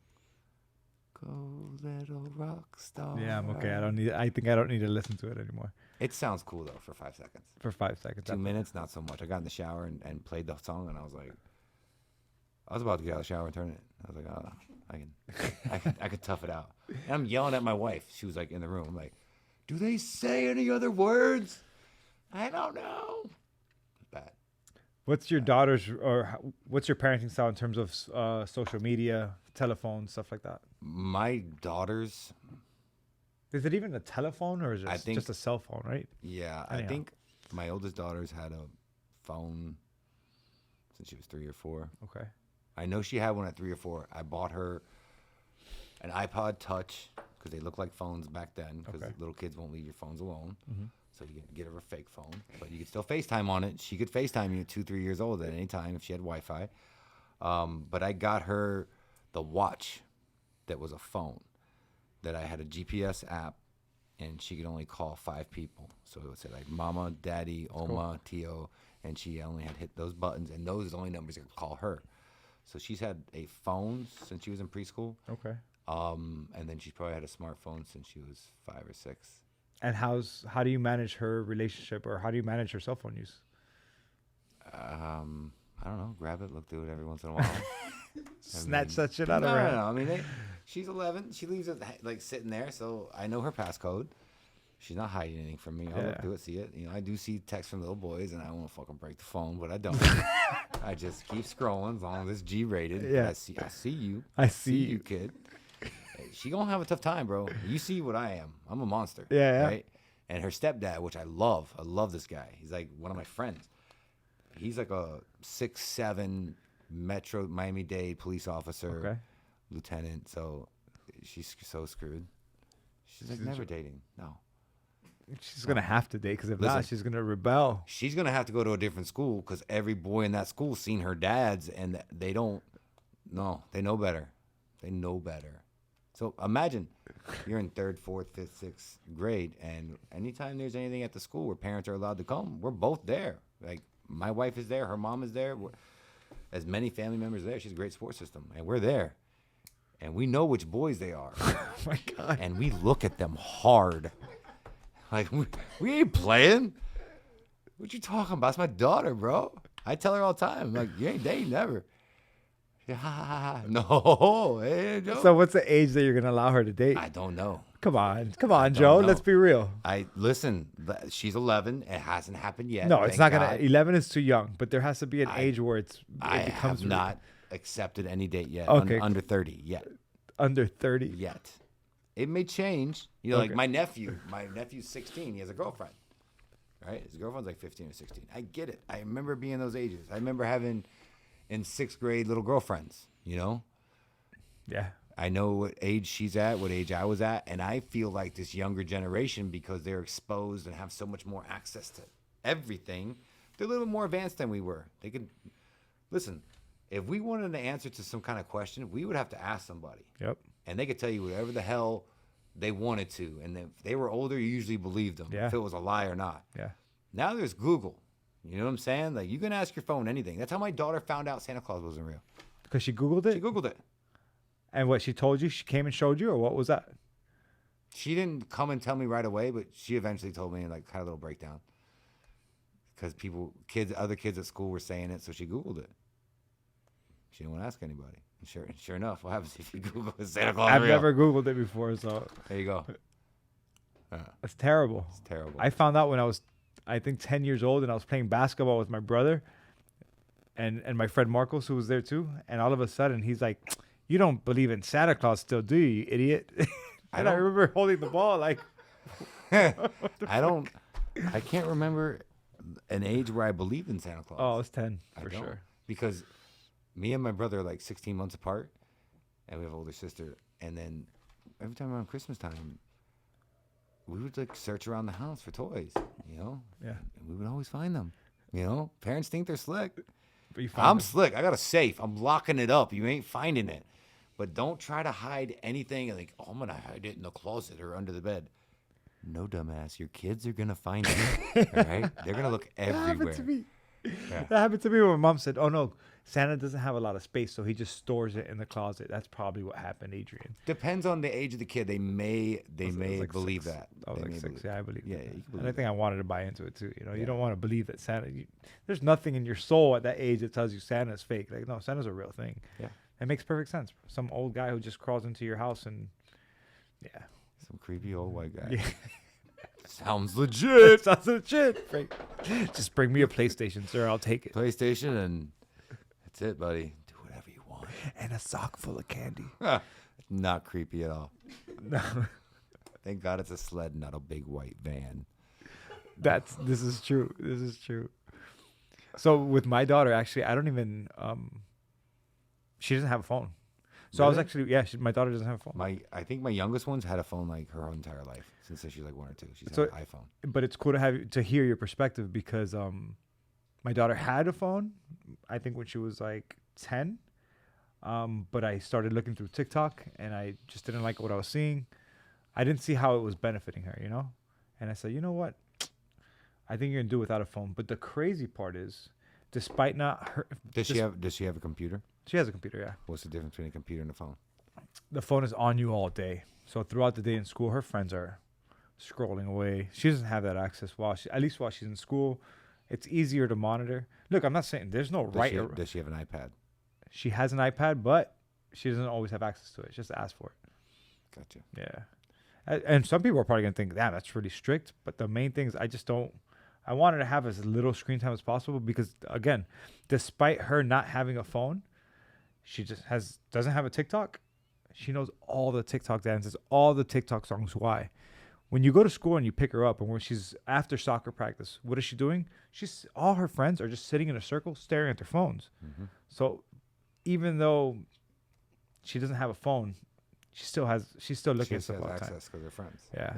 Go little rock star. Yeah, I'm okay. I think I don't need to listen to it anymore. It sounds cool though for 5 seconds. For 5 seconds. 2 minutes, not so much. I got in the shower and played the song, and I was like, I was about to get out of the shower and turn it. I was like, oh, I could tough it out. And I'm yelling at my wife. She was like in the room. I'm like, do they say any other words? I don't know. Bad. What's your daughter's or what's your parenting style in terms of social media, telephone, stuff like that? My daughter's. Is it even a telephone or is it just a cell phone, right? Yeah, Anyhow. I think my oldest daughter's had a phone since she was 3 or 4. Okay. I know she had one at 3 or 4. I bought her an iPod Touch because they look like phones back then because little kids won't leave your phones alone. Mm-hmm. So you get her a fake phone, but you could still FaceTime on it. She could FaceTime you 2-3 years old at any time if she had Wi-Fi. But I got her the watch that was a phone that I had a GPS app, and she could only call 5 people. So it would say like Mama, Daddy, Oma, Tio, and she only had hit those buttons, and those are the only numbers that could call her. So she's had a phone since she was in preschool. Okay. And then she's probably had a smartphone since she was 5 or 6. And how do you manage her relationship, or how do you manage her cell phone use? I don't know. Grab it, look through it every once in a while. Snatch that shit out of her. No. I mean, she's 11. She leaves it like sitting there, so I know her passcode. She's not hiding anything from me. I'll look through it, see it. You know, I do see texts from little boys, and I won't fucking break the phone, but I don't. I just keep scrolling as long as it's G-rated. Yeah. I see you. I see you, kid. Hey, she gonna have a tough time, bro. You see what I am. I'm a monster. Yeah. Right? And her stepdad, which I love this guy. He's like one of my friends. He's like a 6'7" Metro Miami-Dade police officer, lieutenant. So she's so screwed. She's like never dating. No. She's going to have to date because if not, she's going to rebel. She's going to have to go to a different school because every boy in that school seen her dads, and they don't. No, they know better. They know better. So imagine you're in 3rd, 4th, 5th, 6th grade, and anytime there's anything at the school where parents are allowed to come, we're both there. Like my wife is there, her mom is there. As many family members there. She's a great support system, and we're there. and we know which boys they are. Oh my God. And we look at them hard. Like, we ain't playing. What you talking about? It's my daughter, bro. I tell her all the time. I'm like, you ain't dating never. Yeah, no. Hey, Joe. So what's the age that you're going to allow her to date? I don't know. Come on, don't Joe. know. Let's be real. Listen, she's 11. It hasn't happened yet. No, it's not thank going God. to. 11 is too young, but there has to be an age where it I becomes have not accepted any date yet. Okay. Under 30 yet. under 30. Yet. It may change. You know, Okay. like my nephew's 16. He has a girlfriend. Right? His girlfriend's like 15 or 16. I get it. I remember being those ages. I remember having in 6th grade little girlfriends, you know? Yeah. I know what age she's at, what age I was at, and I feel like this younger generation, because they're exposed and have so much more access to everything, they're a little more advanced than we were. They can listen. If we wanted an answer to some kind of question, we would have to ask somebody. Yep. And they could tell you whatever the hell they wanted to. And if they were older, you usually believed them, Yeah. if it was a lie or not. Yeah. Now there's Google. You know what I'm saying? Like, you can ask your phone anything. That's how my daughter found out Santa Claus wasn't real. Because she Googled it? She Googled it. And what she told you? She came and showed you, or what was that? She didn't come and tell me right away, but she eventually told me, like, kind of a little breakdown. Because other kids at school were saying it, so she Googled it. She didn't want to ask anybody. And sure enough, what happens if you Google Santa Claus I've real? never Googled it before, so There you go. that's terrible. It's terrible. I found out when I was, I think, 10 years old, and I was playing basketball with my brother and my friend Marcos, who was there too. And all of a sudden, he's like, "You don't believe in Santa Claus still, do you, you idiot?" And I don't. remember holding the ball like, I can't remember an age where I believed in Santa Claus. "Oh, it's 10 I for don't. sure." Because me and my brother are like 16 months apart, and we have an older sister. And then every time around Christmas time, we would like search around the house for toys, you know? Yeah. And we would always find them, you know? Parents think they're slick. But you found I'm it. slick. I got a safe. I'm locking it up. You ain't finding it. But don't try to hide anything and like, oh, I'm going to hide it in the closet or under the bed. No, dumbass. Your kids are going to find it. All right? They're going to look That happened everywhere. to me. Yeah. That happened to me when my mom said, "Oh no, Santa doesn't have a lot of space, so he just stores it in the closet." That's probably what happened, Adrian. Depends on the age of the kid. They may I was believe like 6. that. I was They like may 6. believe Yeah, it. I believe Yeah, it. you can And believe I think I wanted to buy into it too. You know, you Yeah. don't want to believe that Santa. There's nothing in your soul at that age that tells you Santa's fake. Like, no, Santa's a real thing. Yeah. It makes perfect sense. Some old guy who just crawls into your house and, yeah. Some creepy old white guy. Yeah. Sounds legit. Sounds legit. Just bring me a PlayStation, sir. I'll take it. PlayStation, and that's it, buddy. Do whatever you want. And a sock full of candy. Not creepy at all. No. Thank God it's a sled, not a big white van. This is true. This is true. So with my daughter, actually, I don't even, she doesn't have a phone. So I was Really? actually, yeah, my daughter doesn't have a phone. I think my youngest one's had a phone like her whole entire life since she's like 1 or 2. She's So- had an iPhone. But it's cool to hear your perspective because my daughter had a phone, I think when she was like 10. But I started looking through TikTok and I just didn't like what I was seeing. I didn't see how it was benefiting her, you know? And I said, you know what? I think you're gonna do without a phone. But the crazy part is, despite not her, Does she have a computer? she has a computer, yeah. What's the difference between a computer and a phone? The phone is on you all day. So throughout the day in school, her friends are scrolling away. She doesn't have that access at least while she's in school. It's easier to monitor. Look, I'm not saying there's no right. Does she have an iPad? She has an iPad, but she doesn't always have access to it. Just ask for it. Gotcha. Yeah. And some people are probably going to think, damn, that's really strict. But the main thing is I want her to have as little screen time as possible because, again, despite her not having a phone, she just doesn't have a TikTok. She knows all the TikTok dances, all the TikTok songs. Why? When you go to school and you pick her up and when she's after soccer practice, what is she doing? All her friends are just sitting in a circle staring at their phones. Mm-hmm. So even though she doesn't have a phone, she's still looking She at stuff has all the time. access because they're friends. Yeah.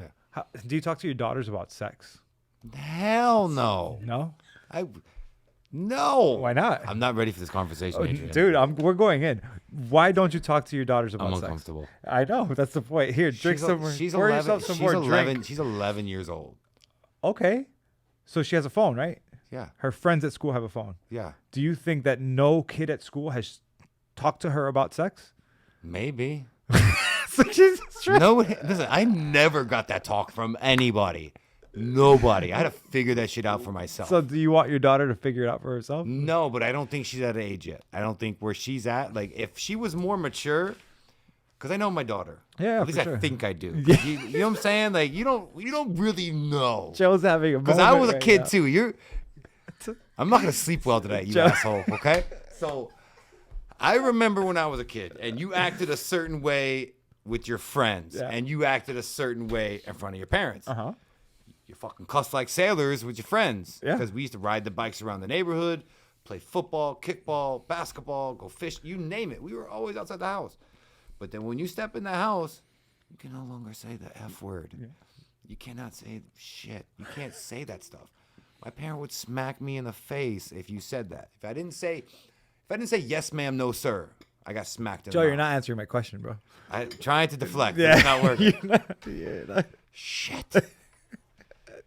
Do you talk to your daughters about sex? Hell no. No? No. Why not? I'm not ready for this conversation, Adrian. Dude, we're going in. Why don't you talk to your daughters about I'm sex? uncomfortable. I know. That's the point. Here, drink some more. Pour yourself some more drink. She's 11 years old. Okay. So she has a phone, right? Yeah. Her friends at school have a phone. Yeah. Do you think that no kid at school has talked to her about sex? Maybe. So she's stressed. No, listen, I never got that talk from anybody. Nobody. I had to figure that shit out for myself. So do you want your daughter to figure it out for herself? No, but I don't think she's at an age yet. I don't think where she's at. Like, if she was more mature, because I know my daughter. Yeah, at least for I sure. think I do. Yeah. You know what I'm saying? Like, you don't really know. Joe's having a Because I moment was a right kid now. too. I'm not gonna sleep well tonight, you Joe. asshole. Okay. So, I remember when I was a kid, and you acted a certain way with your friends, Yeah. and you acted a certain way in front of your parents. Uh-huh. You fucking cuss like sailors with your friends. Yeah. Because we used to ride the bikes around the neighborhood, play football, kickball, basketball, go fish, you name it. We were always outside the house. But then when you step in the house, you can no longer say the F word. Yeah. You cannot say shit. You can't say that stuff. My parent would smack me in the face if you said that. If I didn't say yes, ma'am, no, sir, I got smacked in Joe, the you're mouth. not answering my question, bro. I'm trying to deflect. Yeah. But it's not working. You're not. Shit.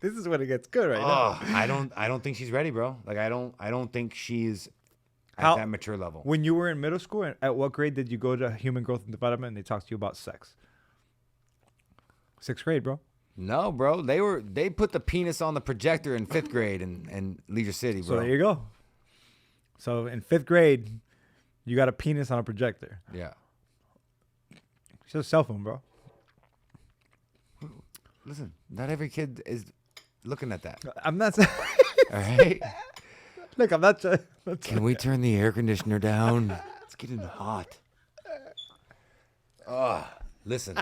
This is when it gets good right now. Oh, I don't think she's ready, bro. Like, I don't think she's at How- that mature level. When you were in middle school, at what grade did you go to human growth and development and they talked to you about sex? 6th grade, bro. No, bro. They put the penis on the projector in 5th grade in Leisure City, bro. So there you go. So in 5th grade, you got a penis on a projector. Yeah. It's just a cell phone, bro. Listen, not every kid is looking at that. I'm not saying. All right. Look, I'm not. Can we turn the air conditioner down? It's getting hot. Listen.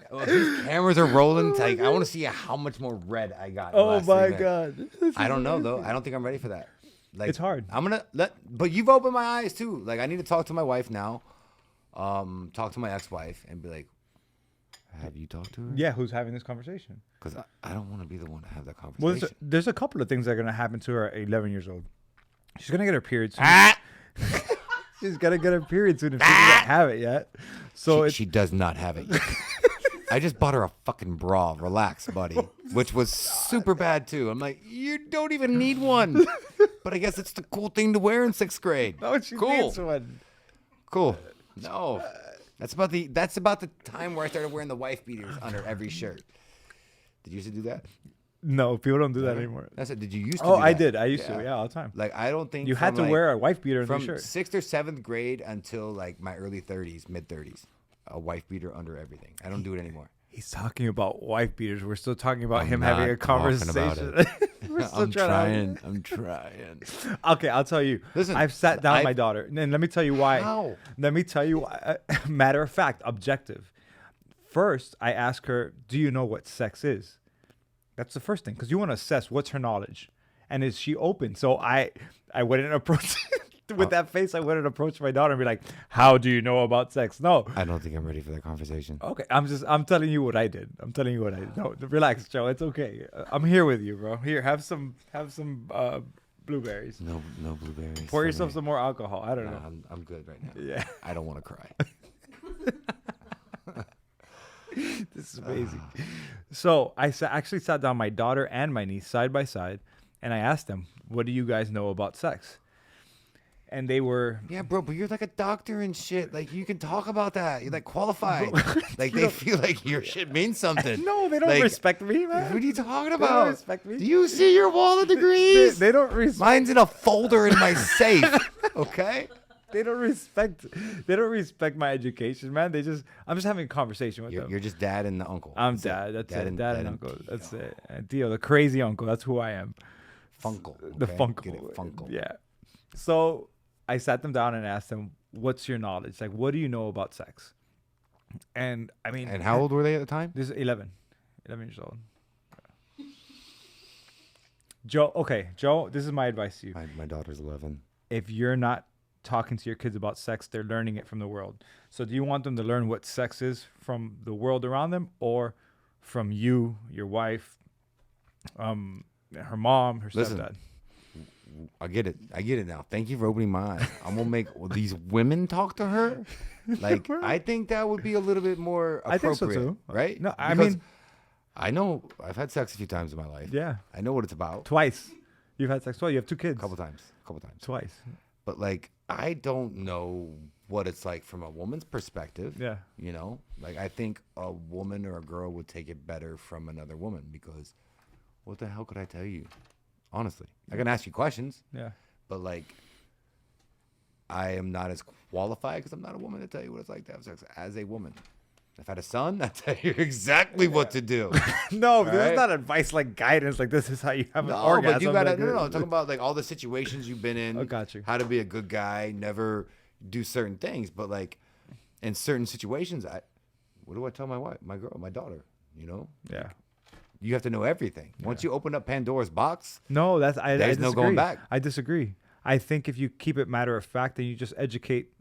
Well, if these cameras are rolling, like, I want to see how much more red I got. in the Oh last my 3 minutes. god. I don't know though. I don't think I'm ready for that. Like, It's hard. I'm gonna but you've opened my eyes too. Like, I need to talk to my wife now. Talk to my ex-wife and be like, have you talked to her? Yeah, who's having this conversation? Because I don't want to be the one to have that Well, conversation. there's a couple of things that are gonna happen to her at 11 years old. She's gonna get her period soon. She's gonna get her period soon if she doesn't have it yet. So she does not have it yet. I just bought her a fucking bra. Relax, buddy. Which was super bad too. I'm like, you don't even need one. But I guess it's the cool thing to wear in 6th grade. no, she cool. needs one. Cool. No. That's about the time where I started wearing the wife beaters under every shirt. Did you used to do that? No, people don't do that anymore. That's it. Did you used to Oh, do I that? did. I used to. Yeah, all the time. Like, I don't think You had to from, wear a wife beater in from the shirt. 6th or 7th grade until like my early 30s, mid 30s. A wife beater under everything. I don't do it anymore. He's talking about wife beaters. We're still talking about I'm him having not a talking about conversation. We're still I'm trying. I'm trying. Okay, I'll tell you. Listen, I've sat down my daughter, and let me tell you why. How? Let me tell you why. Matter of fact, objective. First, I ask her, "Do you know what sex is?" That's the first thing, because you want to assess what's her knowledge, and is she open? So I wouldn't approach with that face. I wouldn't approach my daughter and be like, "How do you know about sex?" No. I don't think I'm ready for that conversation. Okay, I'm telling you what I did. I'm telling you what I did. No, relax, Joe. It's okay. I'm here with you, bro. Here, have some blueberries. No blueberries. Pour for yourself me. some more alcohol. I don't No, know. I'm good right now. Yeah, I don't want to cry. this is amazing. So I actually sat down my daughter and my niece side by side, and I asked them, "What do you guys know about sex?" And they were Yeah, bro, but you're like a doctor and shit. Like, you can talk about that. You're like qualified. Like, they feel like your shit means something. no, they don't Like, respect me, man. What are you talking They don't about? respect me. Do you see your wall of degrees? They don't respect. Mine's in a folder in my safe. Okay. They don't respect. They don't respect my education, man. I'm just having a conversation with them. You're just dad and the uncle. I'm That's it. dad. That's it. and- Dad and uncle. That's it. And Dio, the crazy uncle. That's who I am. Funkle. The okay? Funkle. Get it, Funkle. Yeah. So I sat them down and asked them, "What's your knowledge? Like, what do you know about sex?" And I mean, And how old were they at the time? This is 11 years old. Joe. Okay, Joe. This is my advice to you. My daughter's 11. If you're not talking to your kids about sex, they're learning it from the world. So do you want them to learn what sex is from the world around them, or from you, your wife, her mom, her Listen. stepdad? I get it now. Thank you for opening my eyes. I'm gonna make these women talk to her. Like, I think that would be a little bit more appropriate, I think so too. right? No, I Because mean, I know I've had sex a few times in my life. yeah, I know what it's about. twice. You've had sex twice. You have 2 kids. A couple times. Twice. But like, I don't know what it's like from a woman's perspective. Yeah. You know, like I think a woman or a girl would take it better from another woman because what the hell could I tell you? Honestly, I can ask you questions. Yeah. But like, I am not as qualified because I'm not a woman to tell you what it's like to have sex as a woman. If I had a son, I'd tell you exactly what to do. No, because Right? it's not advice like guidance. Like this is how you have an No, orgasm. but you gotta like, no. I'm talking about like all the situations you've been in. I got you. How to be a good guy, never do certain things. But like in certain situations, what do I tell my wife, my girl, my daughter? You know, Yeah. you have to know everything. Once you open up Pandora's box, No, there's I no disagree. going back. I disagree. I think if you keep it matter of fact, then you just educate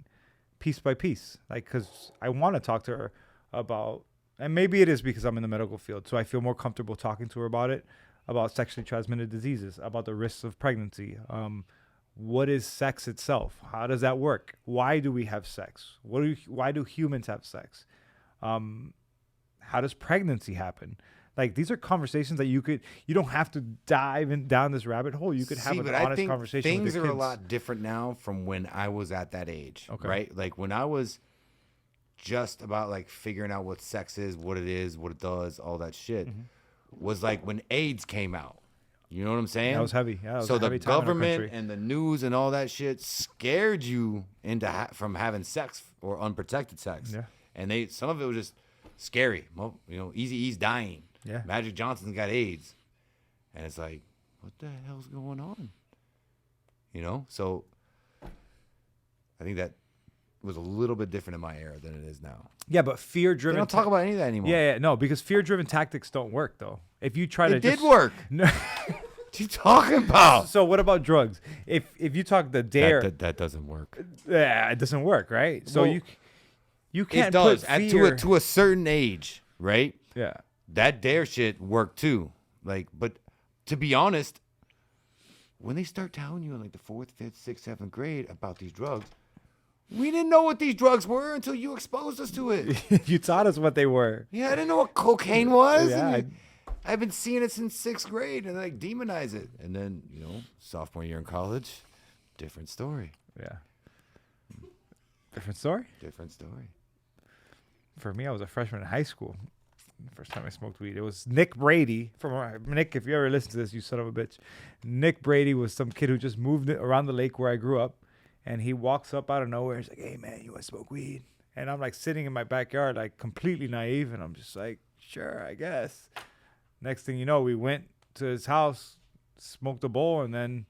piece by piece. Like, because I want to talk to her about, and maybe it is because I'm in the medical field, so I feel more comfortable talking to her about it, about sexually transmitted diseases, about the risks of pregnancy. What is sex itself? How does that work? Why do we have sex? Why do humans have sex? How does pregnancy happen? Like, these are conversations that you don't have to dive down this rabbit hole. You could have an honest conversation with your kids. Things are a lot different now from when I was at that age, right? Like when I was just about like figuring out what sex is, what it does, all that shit was like when AIDS came out. You know what I'm saying? That was heavy. Yeah, so the government and the news and all that shit scared you into from having sex or unprotected sex. Yeah. And some of it was just scary. Well, you know, Eazy-E's dying. Yeah. Magic Johnson's got AIDS. And it's like, what the hell's going on? You know? So I think that was a little bit different in my era than it is now. Yeah, but They fear-driven. don't talk about any of that anymore. Yeah, no, because fear-driven tactics don't work though. If you try to, It did work. No. What you talking about? So what about drugs? If you talk the dare, That doesn't work. yeah, it doesn't work, right? So Well, you can't It does. put fear. To a certain age, right? Yeah. That dare shit worked too. Like, but to be honest, when they start telling you in like the 4th, 5th, 6th, 7th grade about these drugs, we didn't know what these drugs were until you exposed us to it. You taught us what they were. Yeah, I didn't know what cocaine was. Yeah, and I've been seeing it since 6th grade and like demonize it. And then, you know, sophomore year in college, different story. Yeah. Different story. Different story. For me, I was a freshman in high school. First time I smoked weed. It was Nick Brady. Nick, if you ever listen to this, you son of a bitch. Nick Brady was some kid who just moved around the lake where I grew up. And he walks up out of nowhere. He's like, hey, man, you want to smoke weed? And I'm like sitting in my backyard, like completely naive. And I'm just like, sure, I guess. Next thing you know, we went to his house, smoked a bowl. And then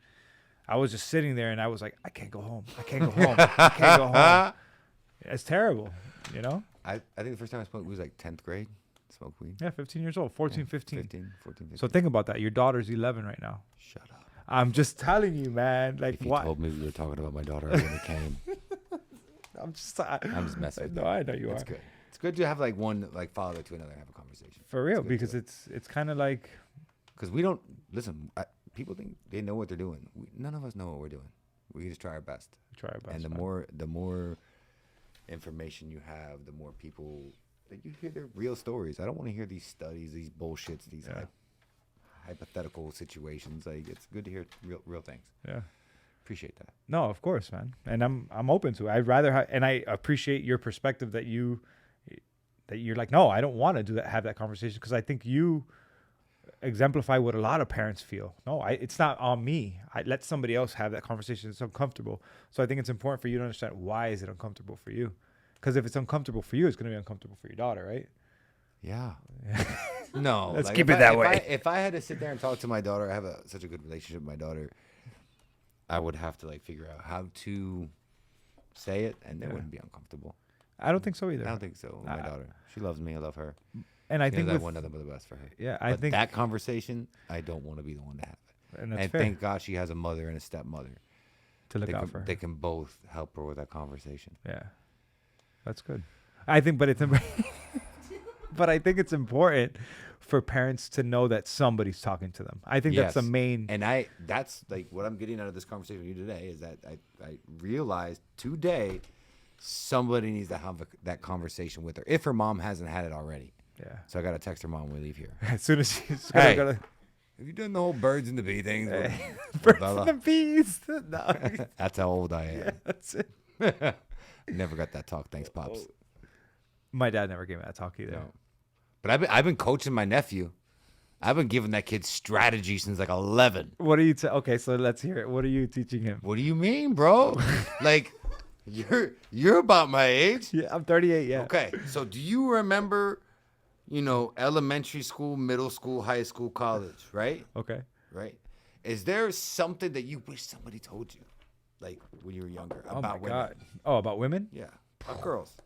I was just sitting there and I was like, I can't go home. I can't go home. I can't go home. It's terrible, you know? I think the first time I smoked was like 10th grade. Smoked weed. Yeah, 15 years old, 14, 15. 14, 15. So think about that. Your daughter's 11 right now. Shut up. I'm just telling you, man. Like, If you what? told me we were talking about my daughter, I wouldn't have came. I'm just messing with No, you. I know you It's are. good. It's good to have like one like father to another and have a conversation. For real, good because to it's kind of like, Because we don't listen. People think they know what they're doing. None of us know what we're doing. We just try our best. try our best. And man. the more information you have, the more people that you hear their real stories. I don't want to hear these studies, these bullshits, these hypothetical situations. Like, it's good to hear real things. Yeah. Appreciate that. No, of course, man. And I'm open to it. I'd rather and I appreciate your perspective that you're like, no, I don't want to have that conversation, because I think you exemplify what a lot of parents feel. No, it's not on me. I let somebody else have that conversation. It's uncomfortable. So I think it's important for you to understand, why is it uncomfortable for you? Because if it's uncomfortable for you, it's going to be uncomfortable for your daughter, right? Yeah. No. Let's keep it that way. If I had to sit there and talk to my daughter, I have such a good relationship with my daughter. I would have to like figure out how to say it, and it wouldn't be uncomfortable. I don't think so either. I don't think so. My daughter, she loves me. I love her. And I think I want nothing but the best for her. Yeah, I think that conversation, I don't want to be the one to have it. And that's and fair. Thank God she has a mother and a stepmother To look out for her. They can both help her with that conversation. Yeah, that's good. I think, but but I think it's important for parents to know that somebody's talking to them. I think that's the main. And that's like what I'm getting out of this conversation with you today, is that I realized today somebody needs to have that conversation with her if her mom hasn't had it already. Yeah. So I got to text her mom when we leave here. As soon as she's Hey, gonna have you done the whole birds and the bee thing? birds and the bees. No. That's how old I am. Yeah, that's it. Never got that talk. Thanks, pops. My dad never gave me that talk either. No. But I've been coaching my nephew. I've been giving that kid strategy since like 11. What are you? Okay, so let's hear it. What are you teaching him? What do you mean, bro? Like, you're about my age. Yeah, I'm 38. Yeah. Okay, so do you remember, elementary school, middle school, high school, college, right? Okay. Right. Is there something that you wish somebody told you, like when you were younger, about women? God. Oh, about women? Yeah, about girls.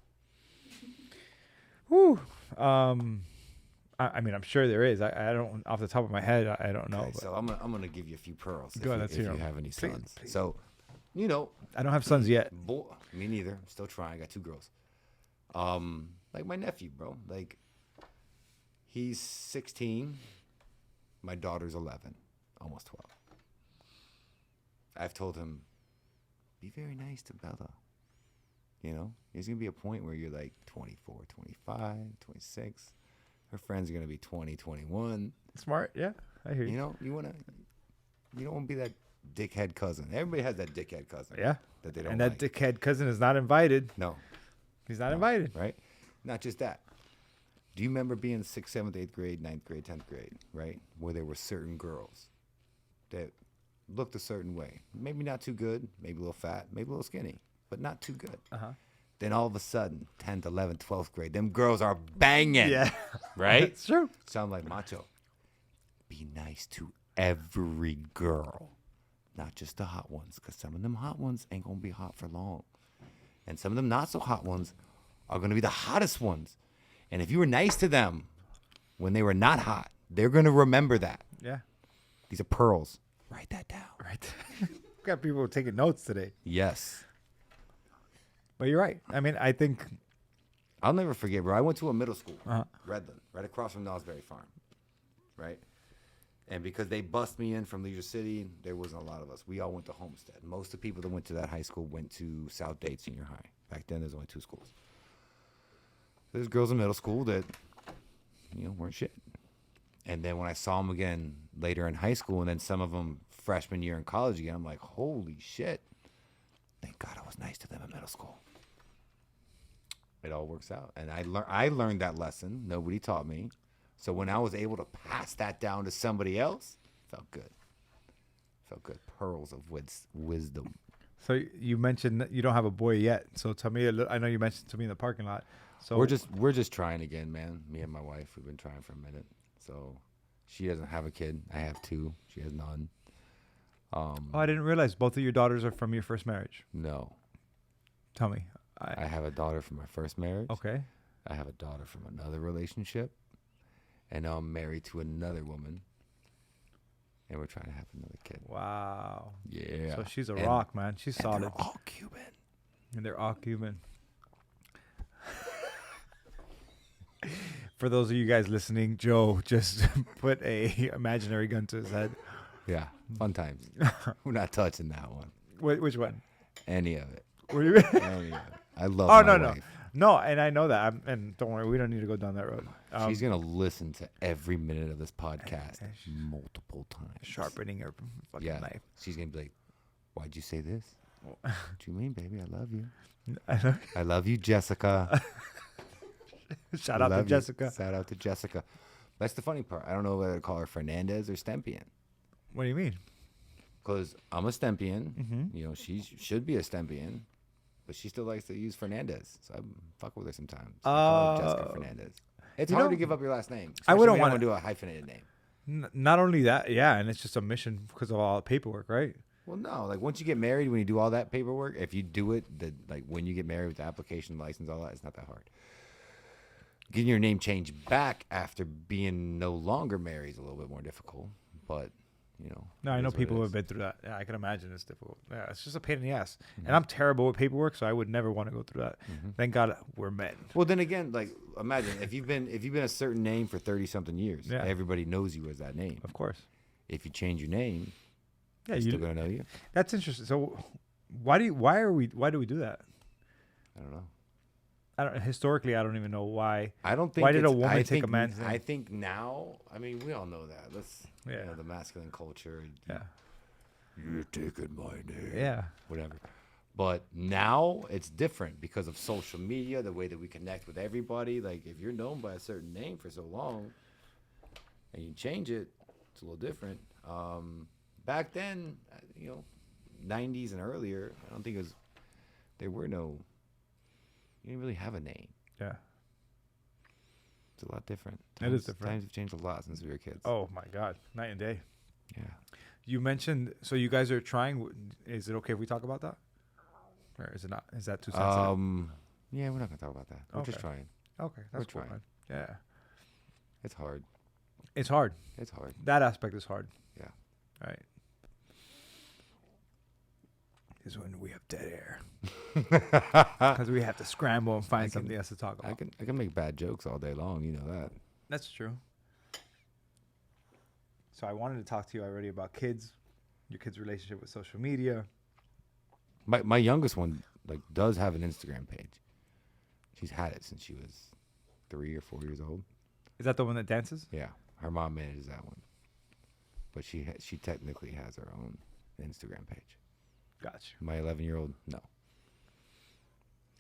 Whew. I mean, I'm sure there is. I don't, off the top of my head, I don't know. Okay, But so I'm gonna give you a few pearls if, Go ahead, you, let's if hear you 'em. have any Please, sons. please. So, I don't have sons yet. me neither. I'm still trying. I got 2 girls. Like my nephew, bro. Like, he's 16. My daughter's 11, almost 12. I've told him, be very nice to Bella. There's going to be a point where you're like 24, 25, 26. Her friends are going to be 20, 21. Smart. Yeah. I hear you. You don't want to be that dickhead cousin. Everybody has that dickhead cousin. Yeah. That they don't And that like. dickhead cousin is not invited. No. He's not invited. Right? Not just that. Do you remember being in 6th, 7th, 8th grade, 9th grade, 10th grade, right? Where there were certain girls that looked a certain way. Maybe not too good, maybe a little fat, maybe a little skinny, but not too good. Uh-huh. Then all of a sudden, 10th, 11th, 12th grade, them girls are banging. Yeah. Right? It's true. Sound like macho. Be nice to every girl, not just the hot ones, because some of them hot ones ain't going to be hot for long. And some of them not so hot ones are going to be the hottest ones. And if you were nice to them when they were not hot, they're going to remember that. Yeah. These are pearls. Write that down. Right. Got people taking notes today. Yes. But you're right. I mean, I think. I'll never forget, bro. I went to a middle school, Uh-huh. Redland, right across from Nosberry Farm. Right? And because they bussed me in from Leisure City, there wasn't a lot of us. We all went to Homestead. Most of the people that went to that high school went to South Dade Senior High. Back then, there's only 2 schools. There's girls in middle school that, weren't shit. And then when I saw them again later in high school, and then some of them freshman year in college again, I'm like, holy shit. Thank God I was nice to them in middle school. It all works out. And I learned that lesson. Nobody taught me. So when I was able to pass that down to somebody else, felt good. Felt good. Pearls of wisdom. So you mentioned that you don't have a boy yet. So tell me a little. I know you mentioned to me in the parking lot. So We're just trying again, man. Me and my wife, we've been trying for a minute. So she doesn't have a kid. I have 2. She has none. Oh, I didn't realize both of your daughters are from your first marriage. No. Tell me. I have a daughter from my first marriage. Okay. I have a daughter from another relationship. And now I'm married to another woman. And we're trying to have another kid. Wow. Yeah. So she's a rock, man. She's and solid. They're all Cuban. And they're all Cuban. For those of you guys listening, Joe just put a imaginary gun to his head. Yeah. Fun times. We're not touching that one. Which one? Any of it. What do you mean? Any of it. I love Oh, my no. wife. No, and I know that. And don't worry, we don't need to go down that road. She's going to listen to every minute of this podcast multiple times. Sharpening her fucking knife. She's going to be like, why'd you say this? What do you mean, baby? I love you. I know. I love you, Jessica. Shout out to Jessica. Shout out to Jessica. That's the funny part. I don't know whether to call her Fernandez or Stempien. What do you mean? Because I'm a Stempien. Mm-hmm. She should be a Stempien. But she still likes to use Fernandez. So I fuck with her sometimes. I call her Jessica Fernandez. It's hard to give up your last name. I wouldn't want to do a hyphenated name. Not only that, yeah, and it's just a mission because of all the paperwork, right? Well, no. Like, once you get married, when you do all that paperwork, if you do it, when you get married with the application, license, all that, it's not that hard. Getting your name changed back after being no longer married is a little bit more difficult. But, No, I know people who have been through that. Yeah, I can imagine it's difficult. Yeah, it's just a pain in the ass. Mm-hmm. And I'm terrible with paperwork, so I would never want to go through that. Mm-hmm. Thank God we're men. Well, then again, like, imagine if you've been a certain name for 30-something years, everybody knows you as that name. Of course. If you change your name, they're still gonna know you. That's interesting. So, why do we do that? I don't know. Historically, I don't even know why. I don't think. Why did a woman take a man's name? I think now. I mean, we all know that. The masculine culture. Yeah. You're taking my name. Yeah. Whatever. But now it's different because of social media, the way that we connect with everybody. Like, if you're known by a certain name for so long and you change it, it's a little different. Back then, 90s and earlier, I don't think you didn't really have a name. Yeah. It's a lot different. It is different. Times have changed a lot since we were kids. Oh my God, night and day. Yeah. You mentioned, so you guys are trying. Is it okay if we talk about that, or is it not? Is that too sensitive? Yeah, we're not gonna talk about that. We're just trying. Okay, that's cool, trying. man. Yeah, It's hard. it's hard. It's hard. That aspect is hard. Yeah. Right. Is when we have dead air because we have to scramble and find something else to talk about. I can make bad jokes all day long. You know that. That's true. So I wanted to talk to you already about kids, your kids' relationship with social media. My youngest one does have an Instagram page. She's had it since she was 3 or 4 years old. Is that the one that dances? Yeah, her mom manages that one, but she technically has her own Instagram page. Gotcha. My 11-year-old, no.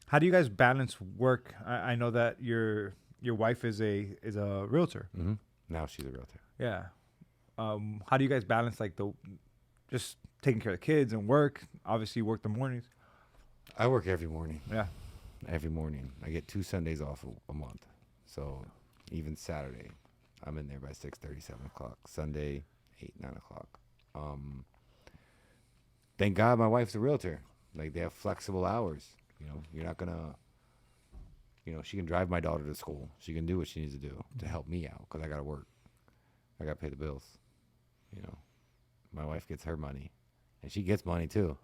How do you guys balance work? I know that your wife is a realtor. Mm-hmm. Now she's a realtor. Yeah. How do you guys balance just taking care of the kids and work? Obviously, you work the mornings. I work every morning. Yeah. Every morning. I get 2 Sundays off a month. So even Saturday, I'm in there by 6:30, 7 o'clock. Sunday, 8, 9 o'clock. Thank God my wife's a realtor. Like, they have flexible hours. You're not going to, she can drive my daughter to school. She can do what she needs to do to help me out because I got to work. I got to pay the bills. My wife gets her money, and she gets money too.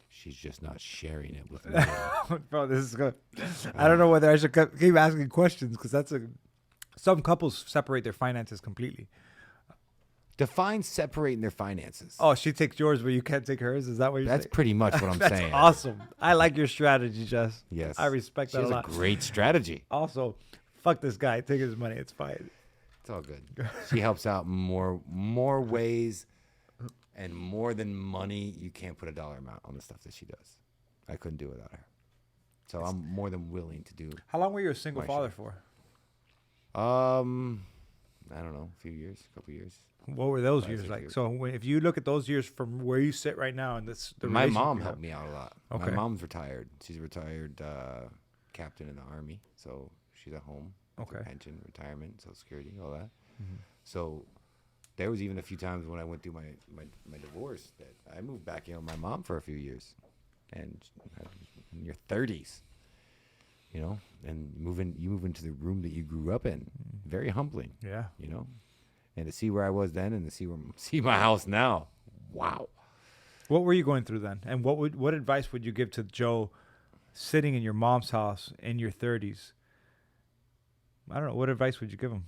She's just not sharing it with me. Bro, this is good. I don't know whether I should keep asking questions because some couples separate their finances completely. Define separating their finances. Oh, she takes yours, but you can't take hers. Is that what you're saying? That's pretty much what I'm That's saying. Awesome. I like your strategy, Jess. Yes. I respect that a lot. She has a great strategy. Also, fuck this guy. Take his money. It's fine. It's all good. She helps out more ways, and more than money. You can't put a dollar amount on the stuff that she does. I couldn't do it without her. So I'm more than willing to do. How long were you a single father for? I don't know, a couple years. What were those years like? So if you look at those years from where you sit right now, and my mom helped me out a lot. Okay. My mom's retired. She's a retired captain in the Army, so she's at home. Okay. Pension, retirement, Social Security, all that. Mm-hmm. So there was even a few times when I went through my divorce that I moved back in with my mom for a few years, and in your 30s, and you move into the room that you grew up in. Very humbling. Yeah. And to see where I was then and to see my house now. Wow. What were you going through then? And what advice would you give to Joe sitting in your mom's house in your 30s? I don't know. What advice would you give him?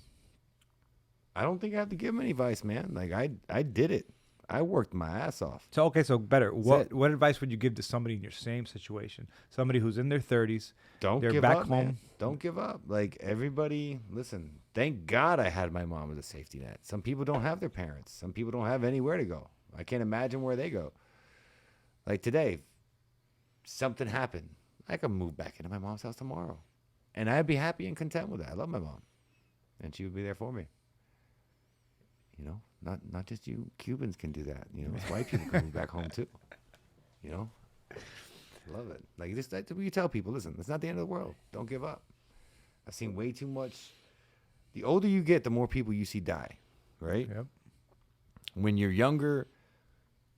I don't think I have to give him any advice, man. Like, I did it. I worked my ass off. So better. What advice would you give to somebody in your same situation? Somebody who's in their 30s. They're give back up, home. Man. Don't give up. Like, everybody, listen, thank God I had my mom as a safety net. Some people don't have their parents. Some people don't have anywhere to go. I can't imagine where they go. Like today, something happened. I could move back into my mom's house tomorrow. And I'd be happy and content with that. I love my mom. And she would be there for me. Not just you Cubans can do that. White people can move back home too. Love it. Like, just we tell people, listen, it's not the end of the world. Don't give up. I've seen way too much. The older you get, the more people you see die, right? Yep. When you're younger,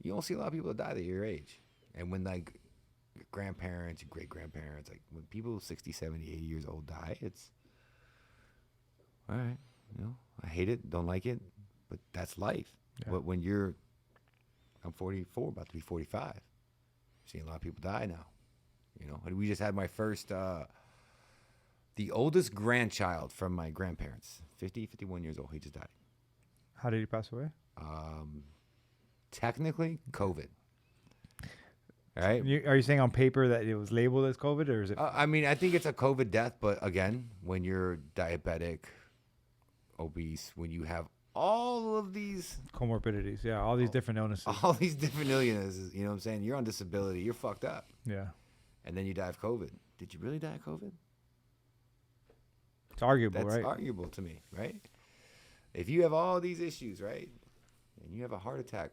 you don't see a lot of people that die at your age. And when like your grandparents, your great grandparents, like when people 60, 70, 80 years old die, it's all right. I hate it, don't like it, but that's life. Yeah. But when I'm 44, about to be 45. Seeing a lot of people die now. We just had my first, the oldest grandchild from my grandparents, 51 years old. He just died. How did he pass away? Technically, COVID. All right. Are you saying on paper that it was labeled as COVID, or is it? I think it's a COVID death, but again, when you're diabetic, obese, when you have all of these Comorbidities. Yeah. All these different illnesses. all these different illnesses, you know what I'm saying? You're on disability. You're fucked up. Yeah. And then you die of COVID. Did you really die of COVID? It's arguable, That's right? arguable to me, right? If you have all these issues, right, and you have a heart attack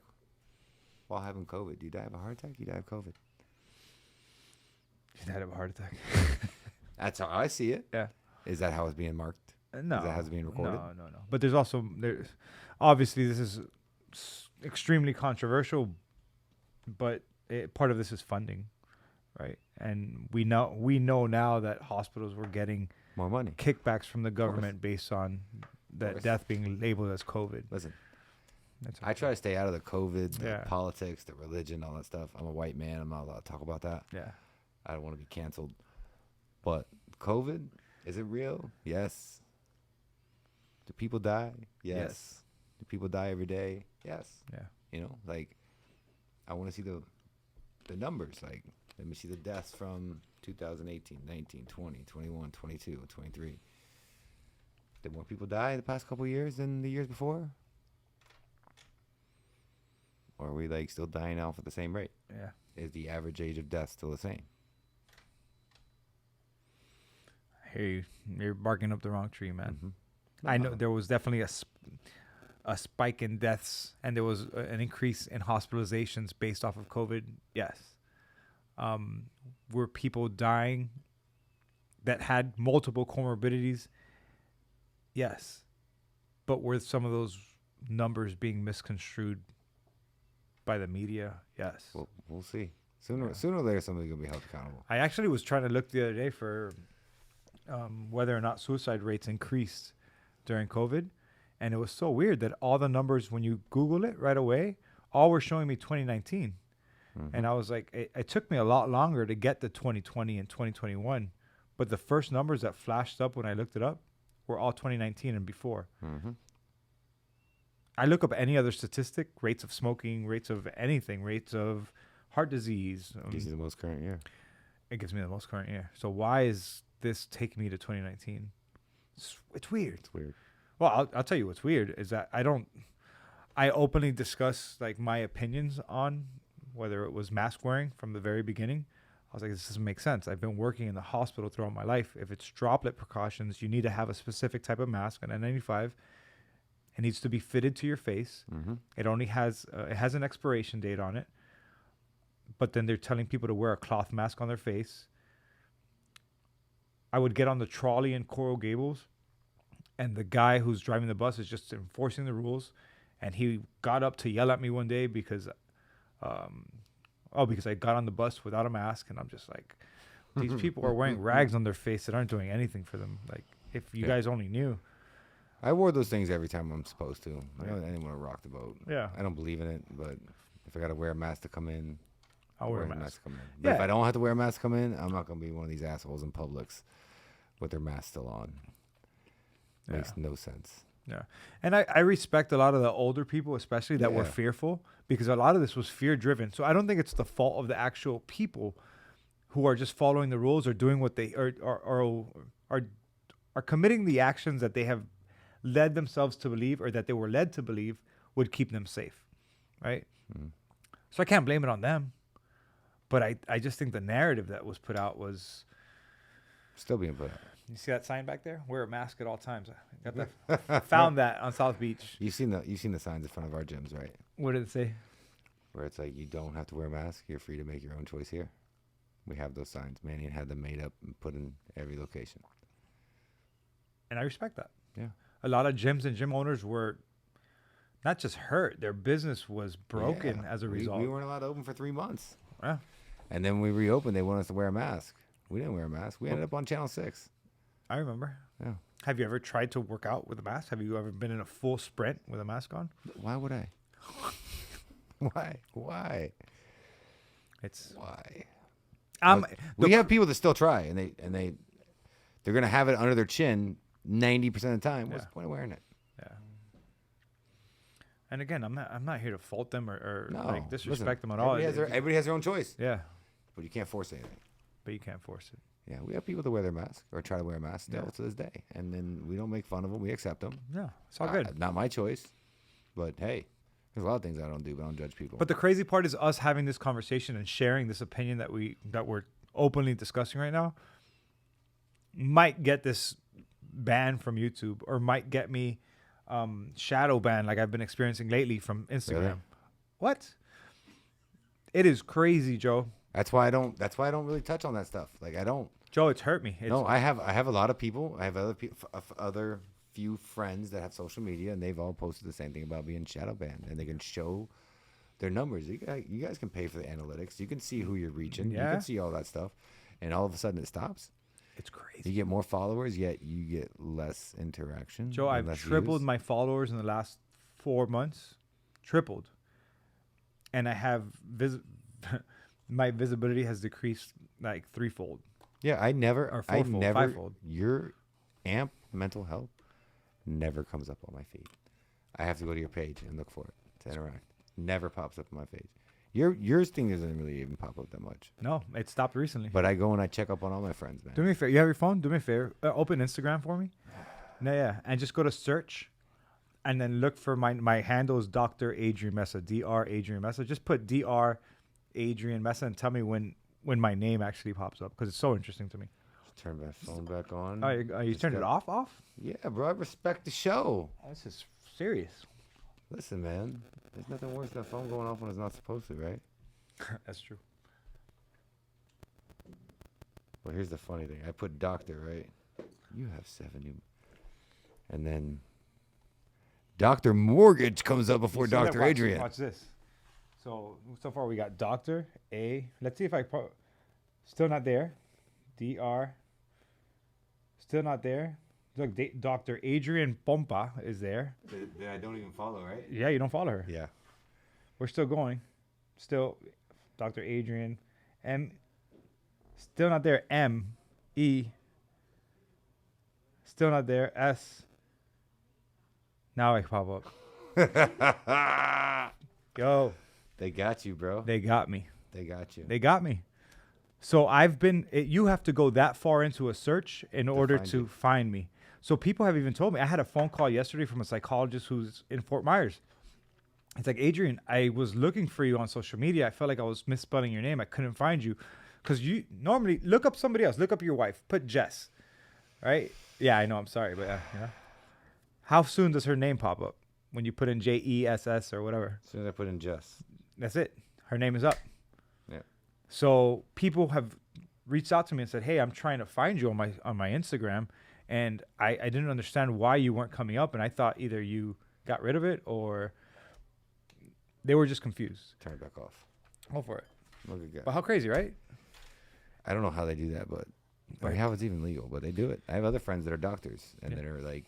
while having COVID, do you die of a heart attack? You die of COVID. You died of a heart attack. That's how I see it. Yeah. Is that how it's being marked? No. Is that how it's being recorded? No. But there's also obviously this is extremely controversial, but part of this is funding, right? And we know now that hospitals were getting More money. kickbacks from the government based on that death being labeled as COVID. Listen, That's I try to stay out of the COVID, the Yeah. politics, the religion, all that stuff. I'm a white man. I'm not allowed to talk about that. Yeah. I don't want to be canceled. But COVID, is it real? Yes. Do people die? Yes. Do people die every day? Yes. Yeah. You know, like, I want to see the numbers. Like, let me see the deaths from 2018, 19, 20, 21, 22, 23. Did more people die the past couple of years than the years before? Or are we, like, still dying off at the same rate? Yeah. Is the average age of death still the same? Hey, you're barking up the wrong tree, man. Mm-hmm. I know there was definitely a spike in deaths, and there was an increase in hospitalizations based off of COVID. Yes. Were people dying that had multiple comorbidities? Yes. But were some of those numbers being misconstrued by the media? Yes. Well, we'll see. Sooner or later, somebody's going to be held accountable. I actually was trying to look the other day for whether or not suicide rates increased during COVID. And it was so weird that all the numbers, when you Google it right away, all were showing me 2019. Mm-hmm. And I was like, it took me a lot longer to get to 2020 and 2021. But the first numbers that flashed up when I looked it up were all 2019 and before. Mm-hmm. I look up any other statistic, rates of smoking, rates of anything, rates of heart disease. Gives you the most current year. It gives me the most current year. So why is this taking me to 2019? It's weird. It's weird. Well, I'll tell you what's weird is that I openly discuss like my opinions on whether it was mask wearing from the very beginning. I was like, this doesn't make sense. I've been working in the hospital throughout my life. If it's droplet precautions, you need to have a specific type of mask, an N95. It needs to be fitted to your face. Mm-hmm. It only has an expiration date on it. But then they're telling people to wear a cloth mask on their face. I would get on the trolley in Coral Gables, and the guy who's driving the bus is just enforcing the rules. And he got up to yell at me one day because I got on the bus without a mask. And I'm just like, these people are wearing rags on their face that aren't doing anything for them. Like, if you guys only knew. I wore those things every time I'm supposed to. I didn't want to rock the boat. Yeah. I don't believe in it, but if I got to wear a mask to come in, I'll wear a mask. to come in. But if I don't have to wear a mask to come in, I'm not going to be one of these assholes in Publix with their mask still on. Makes no sense. Yeah. And I respect a lot of the older people, especially that were fearful, because a lot of this was fear driven. So I don't think it's the fault of the actual people who are just following the rules or doing what they are committing the actions that they have led themselves to believe or that they were led to believe would keep them safe. Right. Mm. So I can't blame it on them. But I just think the narrative that was put out was still being put out. You see that sign back there? Wear a mask at all times. I got that. Found that on South Beach. You've seen the signs in front of our gyms, right? What did it say? Where it's like, you don't have to wear a mask. You're free to make your own choice here. We have those signs. Manny had them made up and put in every location. And I respect that. Yeah. A lot of gyms and gym owners were not just hurt. Their business was broken as a result. We weren't allowed to open for 3 months. Yeah. And then when we reopened, they wanted us to wear a mask. We didn't wear a mask. We ended up on Channel 6. I remember. Yeah. Have you ever tried to work out with a mask? Have you ever been in a full sprint with a mask on? Why would I? Why? It's why? We have people that still try, and they're gonna have it under their chin 90% of the time. What's the point of wearing it? Yeah. And again, I'm not here to fault them or like disrespect them at all. all. Everybody has their own choice. Yeah. But you can't force anything. But you can't force it. Yeah, we have people that wear their mask or try to wear a mask still to this day, and then we don't make fun of them. We accept them. Yeah, it's all good. Not my choice. But hey, there's a lot of things I don't do, but I don't judge people. But the crazy part is us having this conversation and sharing this opinion that we're openly discussing right now might get this banned from YouTube, or might get me shadow banned like I've been experiencing lately from Instagram. Really? What? It is crazy, Joe. That's why I don't really touch on that stuff. Like I don't. Joe, it's hurt me. No, I have a lot of people. I have other few friends that have social media, and they've all posted the same thing about being shadow banned, and they can show their numbers. You guys can pay for the analytics. You can see who you're reaching. Yeah. You can see all that stuff, and all of a sudden it stops. It's crazy. You get more followers, yet you get less interaction. Joe, I've tripled my followers in the last 4 months. Tripled. And I have my visibility has decreased like threefold. Yeah, I never, fivefold. Your AMP mental health never comes up on my feed. I have to go to your page and look for it to interact. Never pops up on my page. Yours thing doesn't really even pop up that much. No, it stopped recently. But I go and I check up on all my friends, man. Do me a favor. You have your phone? Do me a favor. Open Instagram for me. No, yeah. And just go to search and then look for my handle is Dr. Adrian Mesa, Dr. Adrian Mesa. Just put Dr. Adrian Mesa and tell me when my name actually pops up, because it's so interesting to me. Turn my phone back on. Oh, you turned it off? Yeah, bro. I respect the show. Oh, this is serious. Listen, man. There's nothing worse than a phone going off when it's not supposed to, right? That's true. Well, here's the funny thing. I put doctor, right? You have 7 new. And then Dr. Mortgage comes up before Dr. Adrian. Watch this. So far we got Dr. A. Let's see if I put. Still not there. Dr. Still not there. Look, Dr. Adrian Pompa is there. That I don't even follow, right? Yeah, you don't follow her. Yeah. We're still going. Still, Dr. Adrian. M. Still not there. M. E. Still not there. S. Now I pop up. Yo. They got you, bro. They got me. They got you. They got me. So you have to go that far into a search in order to find me. So people have even told me, I had a phone call yesterday from a psychologist who's in Fort Myers. It's like, Adrian, I was looking for you on social media. I felt like I was misspelling your name. I couldn't find you. Because you normally look up somebody else. Look up your wife. Put Jess. Right? Yeah, I know. I'm sorry. But how soon does her name pop up? When you put in JESS or whatever? As soon as I put in Jess. That's it. Her name is up. Yeah. So people have reached out to me and said, hey, I'm trying to find you on my Instagram. And I didn't understand why you weren't coming up. And I thought either you got rid of it or they were just confused. Turn it back off. Go for it. Look at God. But how crazy, right? I don't know how they do that, but or how it's even legal, but they do it. I have other friends that are doctors and that are like,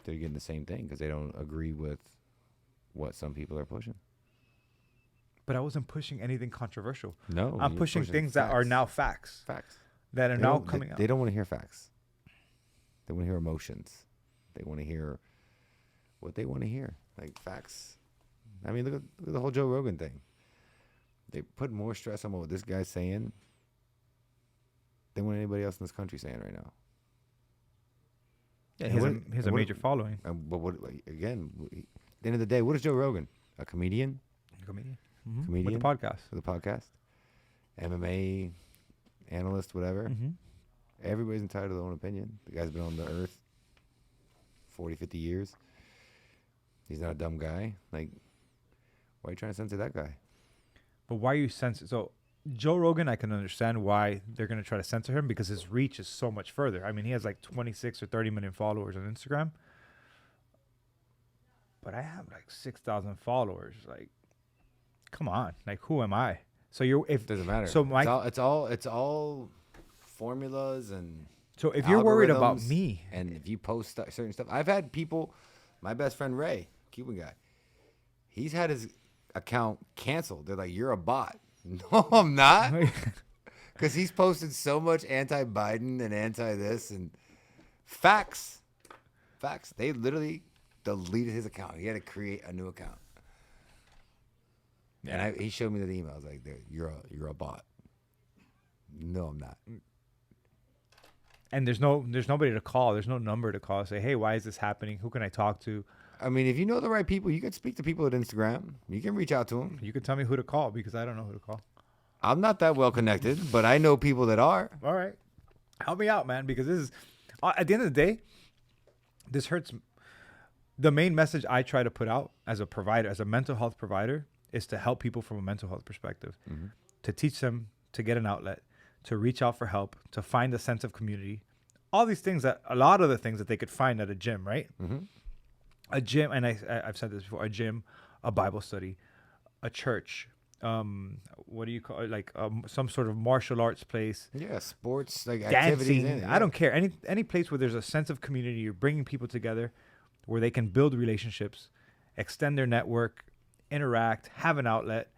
they're getting the same thing because they don't agree with what some people are pushing. But I wasn't pushing anything controversial. No. I'm pushing things that are now facts. Facts. That are now coming out. They don't want to hear facts. They want to hear emotions. They want to hear what they want to hear. Like facts. I mean, look at the whole Joe Rogan thing. They put more stress on what this guy's saying than what anybody else in this country saying right now. Yeah, he has a major following. But again, at the end of the day, what is Joe Rogan? A comedian? Comedian. Mm-hmm. Comedian? With a podcast. With a podcast? MMA analyst, whatever. Mm-hmm. Everybody's entitled to their own opinion. The guy's been on the earth 40, 50 years. He's not a dumb guy. Like, why are you trying to censor that guy? But why are you censoring? So Joe Rogan, I can understand why they're going to try to censor him because his reach is so much further. I mean, he has like 26 or 30 million followers on Instagram. But I have like 6,000 followers. Like, come on. Like, who am I? So it doesn't matter. So it's all formulas and so if you're worried about algorithms, me and if you post certain stuff, I've had people. My best friend Ray, Cuban guy, he's had his account canceled. They're like, "You're a bot." No, I'm not, because he's posted so much anti-Biden and anti-this and facts. They literally deleted his account. He had to create a new account. Yeah. And he showed me the email. I was like, "You're a bot." No, I'm not. And there's nobody to call. There's no number to call. Say, hey, why is this happening? Who can I talk to? I mean, if you know the right people, you can speak to people at Instagram. You can reach out to them. You can tell me who to call because I don't know who to call. I'm not that well connected, but I know people that are. All right. Help me out, man, because this is, at the end of the day, this hurts. The main message I try to put out as a provider, as a mental health provider, is to help people from a mental health perspective, to teach them to get an outlet, to reach out for help, to find a sense of community. All these things a lot of the things that they could find at a gym, right? A gym, and I've said this before, a gym, a Bible study, a church, what do you call it? Like some sort of martial arts place. Yeah, sports, like activities. Dancing. I don't care. Any place where there's a sense of community, you're bringing people together, where they can build relationships, extend their network, interact, have an outlet,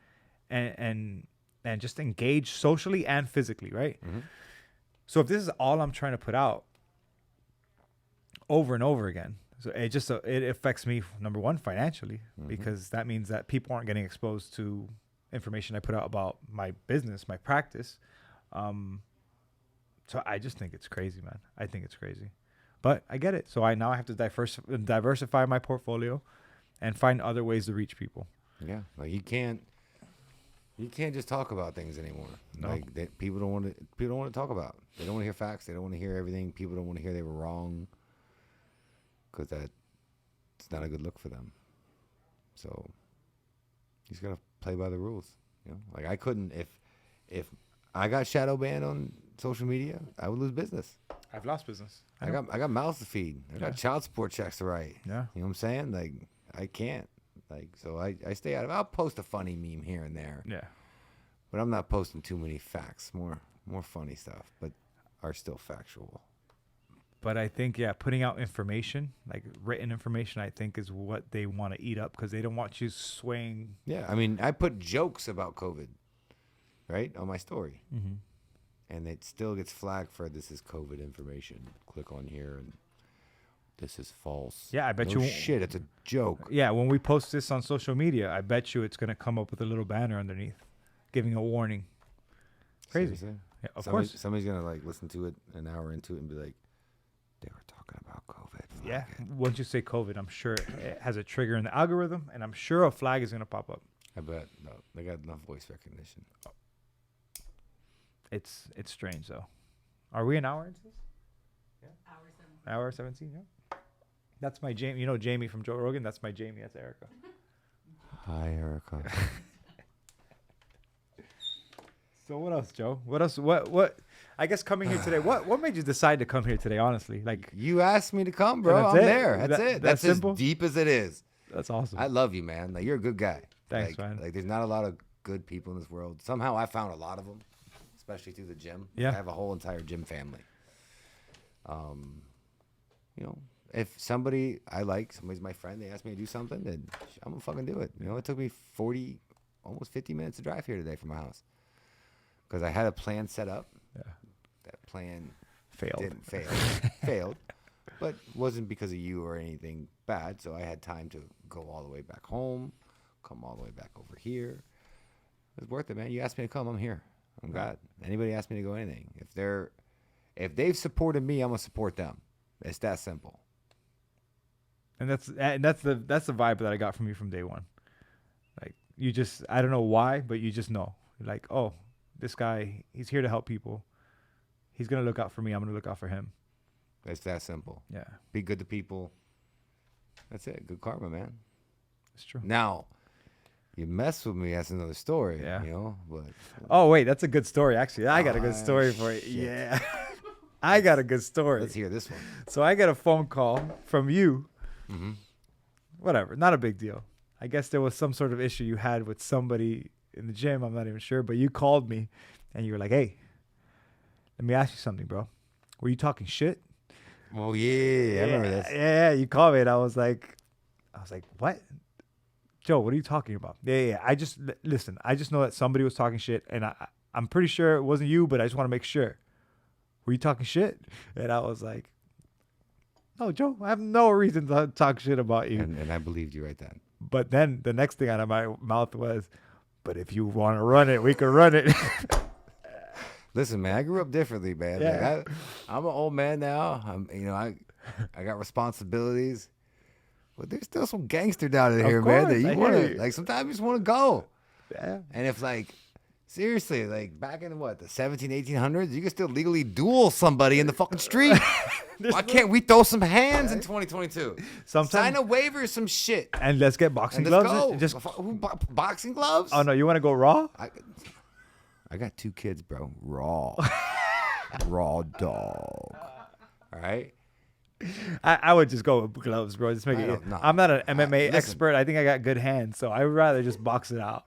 and just engage socially and physically, right? So if this is all I'm trying to put out over and over again, so it affects me, number one, financially, because that means that people aren't getting exposed to information I put out about my business, my practice. So I just think it's crazy, man. I think it's crazy, but I get it. So now I have to diversify my portfolio and find other ways to reach people. Yeah, like you can't just talk about things anymore. No. Like people don't want to talk about. They don't want to hear facts. They don't want to hear everything. People don't want to hear they were wrong, because it's not a good look for them. So you just gotta play by the rules. You know, like I couldn't if I got shadow banned on social media, I would lose business. I've lost business. I got mouths to feed. I got child support checks to write. Yeah. You know what I'm saying? Like I can't. Like, so I stay out of it. I'll post a funny meme here and there. Yeah. But I'm not posting too many facts. More funny stuff, but are still factual. But I think, putting out information, like written information, I think is what they want to eat up, because they don't want you swaying. Yeah, I mean, I put jokes about COVID, right, on my story. And it still gets flagged for this is COVID information. Click on here and this is false. Yeah, I bet no you. Shit, it's a joke. Yeah, when we post this on social media, I bet you it's going to come up with a little banner underneath giving a warning. Crazy. Seriously? Yeah, of course. Somebody's going to like listen to it an hour into it and be like, they were talking about COVID. Yeah. Once you say COVID, I'm sure it has a trigger in the algorithm, and I'm sure a flag is going to pop up. I bet. No, they got enough voice recognition. It's strange, though. Are we an hour into this? Hour 17. Hour 17, yeah. That's my Jamie. You know Jamie from Joe Rogan? That's my Jamie. That's Erica. Hi, Erica. So what else, Joe? What else? What? I guess coming here today. What made you decide to come here today? Honestly, like you asked me to come, bro. I'm there. That's it. That's simple? as deep as it is. That's awesome. I love you, man. Like you're a good guy. Thanks, man. Like there's not a lot of good people in this world. Somehow I found a lot of them, especially through the gym. Yeah. I have a whole entire gym family. You know, if somebody's my friend, they ask me to do something, then I'm gonna fucking do it. You know, it took me 40, almost 50 minutes to drive here today from my house because I had a plan set up. Yeah. That plan Failed. failed, but wasn't because of you or anything bad. So I had time to go all the way back home, come all the way back over here. It was worth it, man. You asked me to come, I'm here. I'm glad. Anybody asked me to go anything. If they've supported me, I'm gonna support them. It's that simple. And that's the vibe that I got from you from day one. Like you just, I don't know why, but you just know. You're like, oh, this guy, he's here to help people. He's gonna look out for me. I'm gonna look out for him. It's that simple. Yeah, Be good to people. That's it. Good karma, man. it's true. Now, you mess with me, that's another story. Yeah. You know, but Oh wait, that's a good story. Actually, I got a good story for you. Shit. Yeah, I got a good story. let's hear this one. So I get a phone call from you. Mm-hmm. Whatever, not a big deal. I guess there was some sort of issue you had with somebody in the gym. I'm not even sure, but you called me and you were like, "Hey, let me ask you something, bro. Were you talking shit?" Oh yeah, I remember this. Yeah, you called me and I was like, "What? Joe, what are you talking about?" Yeah. I just listen. I just know that somebody was talking shit, and I'm pretty sure it wasn't you, but I just want to make sure. Were you talking shit? And I was like, "No, Joe, I have no reason to talk shit about you." And I believed you right then. But then the next thing out of my mouth was, "But if you want to run it, we can run it." Listen, man, I grew up differently, man. Yeah. Like I'm an old man now. I got responsibilities. But there's still some gangster down in Of here, man. That course, I you hear want to you. like. Sometimes you just want to go. Yeah. And if like seriously, like back in what the 1800s, you can still legally duel somebody in the fucking street. Why can't we throw some hands in 2022? Sometimes- Sign a waiver, some shit. And let's get boxing And let's gloves. go. And just Boxing gloves? oh no, you want to go raw? I got 2 kids, bro. Raw. Raw dog. All right? I would just go with gloves, bro. Just make it. I'm not an MMA expert. I think I got good hands, so I would rather just box it out.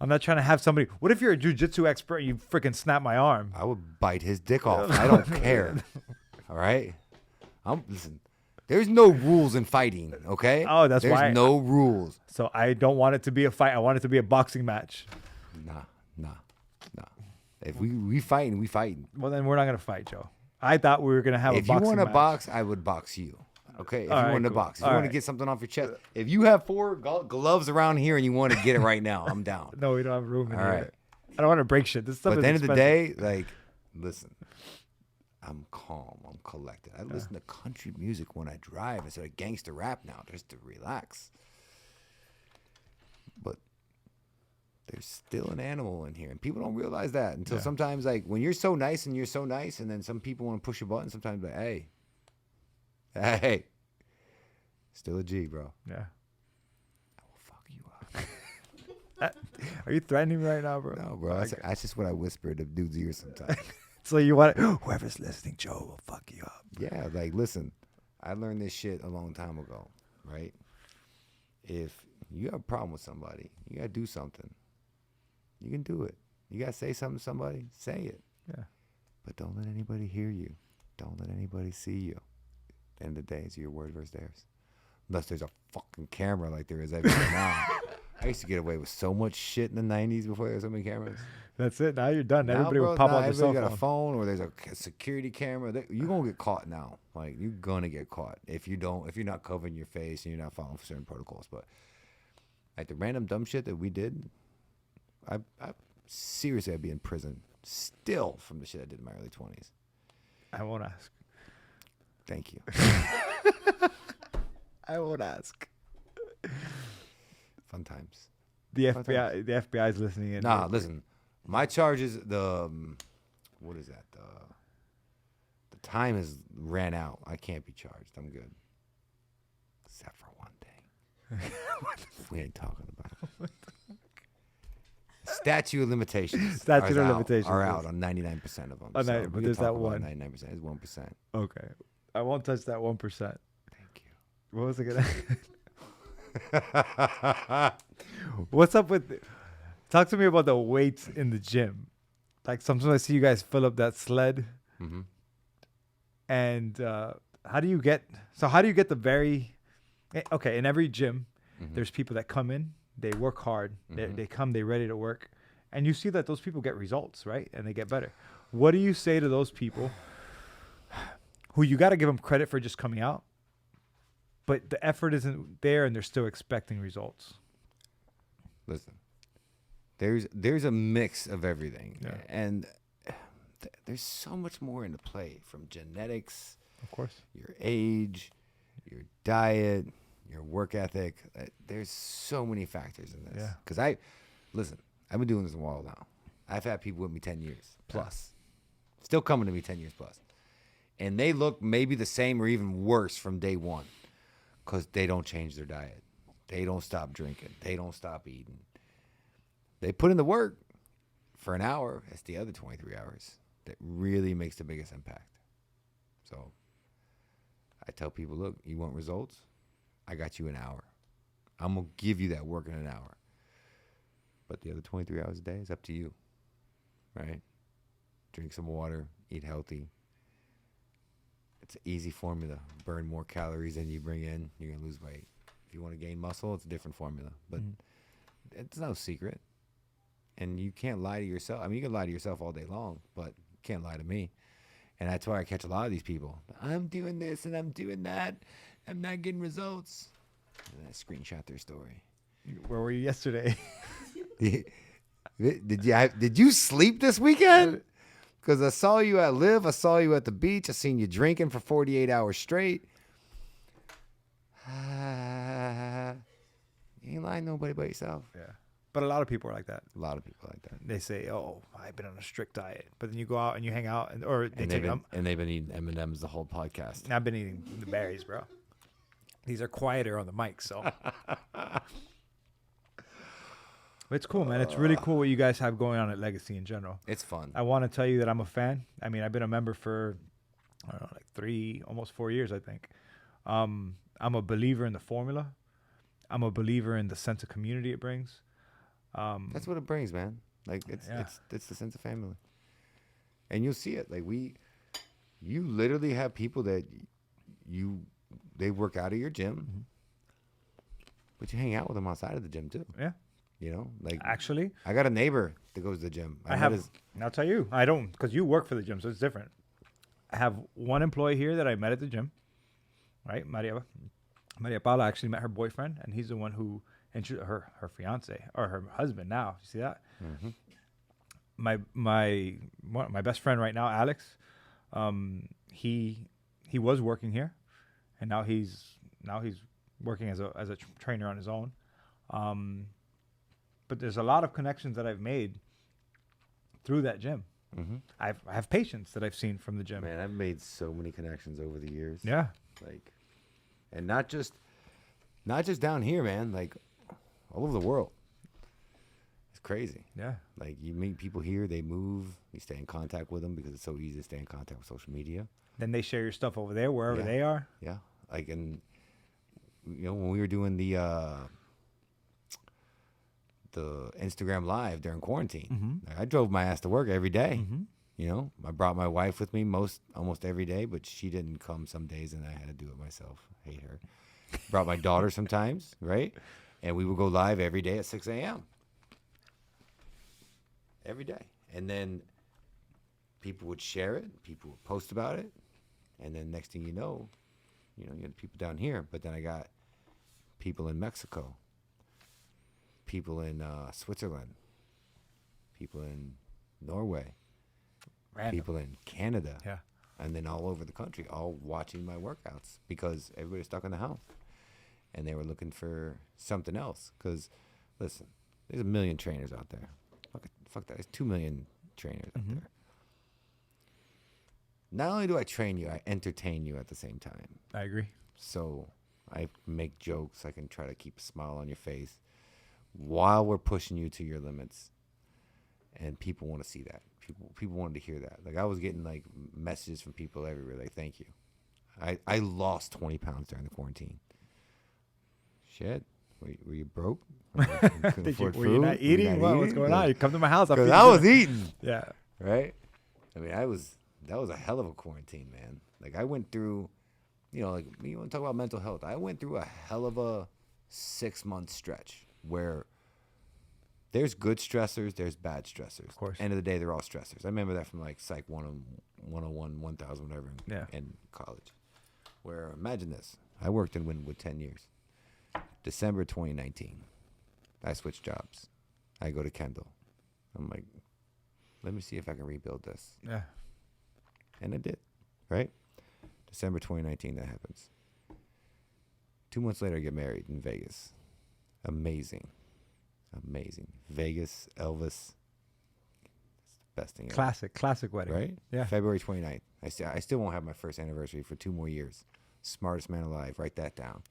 I'm not trying to have somebody. What if you're a jujitsu expert and you freaking snap my arm? I would bite his dick off. I don't care. All right? Listen, there's no rules in fighting, okay? Oh, that's there's why. There's no rules. So I don't want it to be a fight. I want it to be a boxing match. Nah. If we fighting, we fighting. Well, then we're not gonna fight, Joe. I thought we were gonna have a If you boxing want to match. box, I would box you. Okay? If All you right, want to cool. box. If All you want right. to get something off your chest. If you have 4 gloves around here and you want to get it right now, I'm down. No, we don't have room in All here. right. I don't want to break shit. This stuff But at is the end of the expensive. day, like, listen, I'm calm. I'm collected. I listen to country music when I drive instead of gangster rap now, just to relax. But there's still an animal in here, and people don't realize that until sometimes, like, when you're so nice, and then some people want to push your button. Sometimes, like, hey, still a G, bro. Yeah. I will fuck you up. Are you threatening me right now, bro? No, bro. That's just what I whisper to dudes' ears sometimes. So you want whoever's listening, Joe will fuck you up. Yeah, like, listen, I learned this shit a long time ago, right? If you have a problem with somebody, you got to do something. You can do it. You got to say something to somebody, say it. Yeah. But don't let anybody hear you. Don't let anybody see you. At the end of the day, it's your word versus theirs. Unless there's a fucking camera like there is everywhere now. I used to get away with so much shit in the 90s before there were so many cameras. That's it. Now you're done. Now, Everybody bro, will pop out their everybody cell got phone. a phone or there's a security camera. You're going to get caught now. Like, you're going to get caught if you're not covering your face and you're not following certain protocols. But like the random dumb shit that we did, I seriously, I'd be in prison still from the shit I did in my early 20s. I won't ask. Thank you. I won't ask. Fun times. The FBI is listening in. Nah, listen. My charges, what is that? The time has ran out. I can't be charged. I'm good. Except for one thing. We ain't talking about it. Statute of limitations. Statute of limitations are out on 99% of them. Oh, So no, we but can there's talk that about one. 99%. It's 1%. Okay. I won't touch that 1%. Thank you. What was I gonna? What's up with? Talk to me about the weights in the gym. Like sometimes I see you guys fill up that sled, Mm-hmm. and how do you get the very? Okay, in every gym, Mm-hmm. there's people that come in, they work hard, Mhm. they come, they ready to work, and you see that those people get results, right? And they get better. What do you say to those people who you got to give them credit for just coming out, but the effort isn't there and they're still expecting results? Listen, there's a mix of everything, Yeah. and there's so much more into play, from genetics, Of course. your age, your diet, your work ethic. There's so many factors in this. Yeah. Because I've been doing this a while now. I've had people with me 10 years plus, still coming to me 10 years plus, and they look maybe the same or even worse from day one, because they don't change their diet. They don't stop drinking. They don't stop eating. They put in the work for an hour. It's the other 23 hours that really makes the biggest impact. So I tell people, look, you want results? I got you an hour. I'm going to give you that work in an hour. But the other 23 hours a day is up to you, right? Drink some water, eat healthy. It's an easy formula. Burn more calories than you bring in, you're going to lose weight. If you want to gain muscle, it's a different formula. But it's no secret. And you can't lie to yourself. I mean, you can lie to yourself all day long, but you can't lie to me. And that's why I catch a lot of these people. I'm doing this and I'm doing that. I'm not getting results. And I screenshot their story. Where were you yesterday? Did you sleep this weekend? Because I saw you at Live. I saw you at the beach. I seen you drinking for 48 hours straight. You ain't lying to nobody but yourself. Yeah. But a lot of people are like that. A lot of people like that. They say, "Oh, I've been on a strict diet," but then you go out and you hang out, or they And take they've been eating M&Ms the whole podcast. I've been eating the berries, bro. These are quieter on the mic, so. It's cool, man. It's really cool what you guys have going on at Legacy in general. It's fun. I want to tell you that I'm a fan. I mean, I've been a member for, I don't know, like almost 4 years, I think. I'm a believer in the formula. I'm a believer in the sense of community it brings. That's what it brings, man. Like it's the sense of family, and you'll see it. Like you literally have people that they work out of your gym, but you hang out with them outside of the gym too. Yeah. You know, like Actually, I got a neighbor that goes to the gym. and I'll tell you, I don't, because you work for the gym, so it's different. I have one employee here that I met at the gym, right? Maria Paula actually met her boyfriend, and he's the one who introduced her fiance, or her husband now. You see that? My best friend right now, Alex, he was working here, and now he's working as a trainer on his own. But there's a lot of connections that I've made through that gym. I have patients that I've seen from the gym. Man, I've made so many connections over the years. Yeah. Like, and not just down here, man. Like, all over the world. It's crazy. Yeah. Like, you meet people here, they move, you stay in contact with them because it's so easy to stay in contact with social media. Then they share your stuff over there, wherever Yeah. they are. Yeah. Like, and you know, when we were doing the Instagram Live during quarantine, I drove my ass to work every day. You know, I brought my wife with me almost every day, but she didn't come some days, and I had to do it myself. Hate her. Brought my daughter sometimes, right? And we would go live every day at 6 a.m. Every day. And then people would share it. People would post about it. And then next thing you know, you had people down here. But then I got people in Mexico, people in Switzerland, people in Norway, people in Canada. Yeah. And then all over the country, all watching my workouts because everybody's stuck in the house. And they were looking for something else. Because, listen, there's 1 million trainers out there. Fuck that. There's 2 million trainers out there. Not only do I train you, I entertain you at the same time. I agree. So I make jokes. I can try to keep a smile on your face while we're pushing you to your limits. And people want to see that. People wanted to hear that. Like, I was getting like messages from people everywhere. Like, thank you. I lost 20 pounds during the quarantine. Shit. Were you broke? Were you not eating? What's going on? You come to my house. Because I was eating. Yeah. Right? I mean, that was a hell of a quarantine, man. Like, I went through, like, you want to talk about mental health. I went through a hell of a 6-month stretch where there's good stressors, there's bad stressors. Of course. End of the day, they're all stressors. I remember that from like Psych 101, 1000, whatever in college. Where, imagine this. I worked in Wynwood 10 years. December 2019, I switched jobs. I go to Kendall. I'm like, let me see if I can rebuild this. Yeah. And I did, right? December 2019, that happens. 2 months later, I get married in Vegas. Amazing. Vegas, Elvis. It's the best thing ever. Classic wedding. Right? Yeah. February 29th. I still won't have my first anniversary for 2 more years. Smartest man alive. Write that down.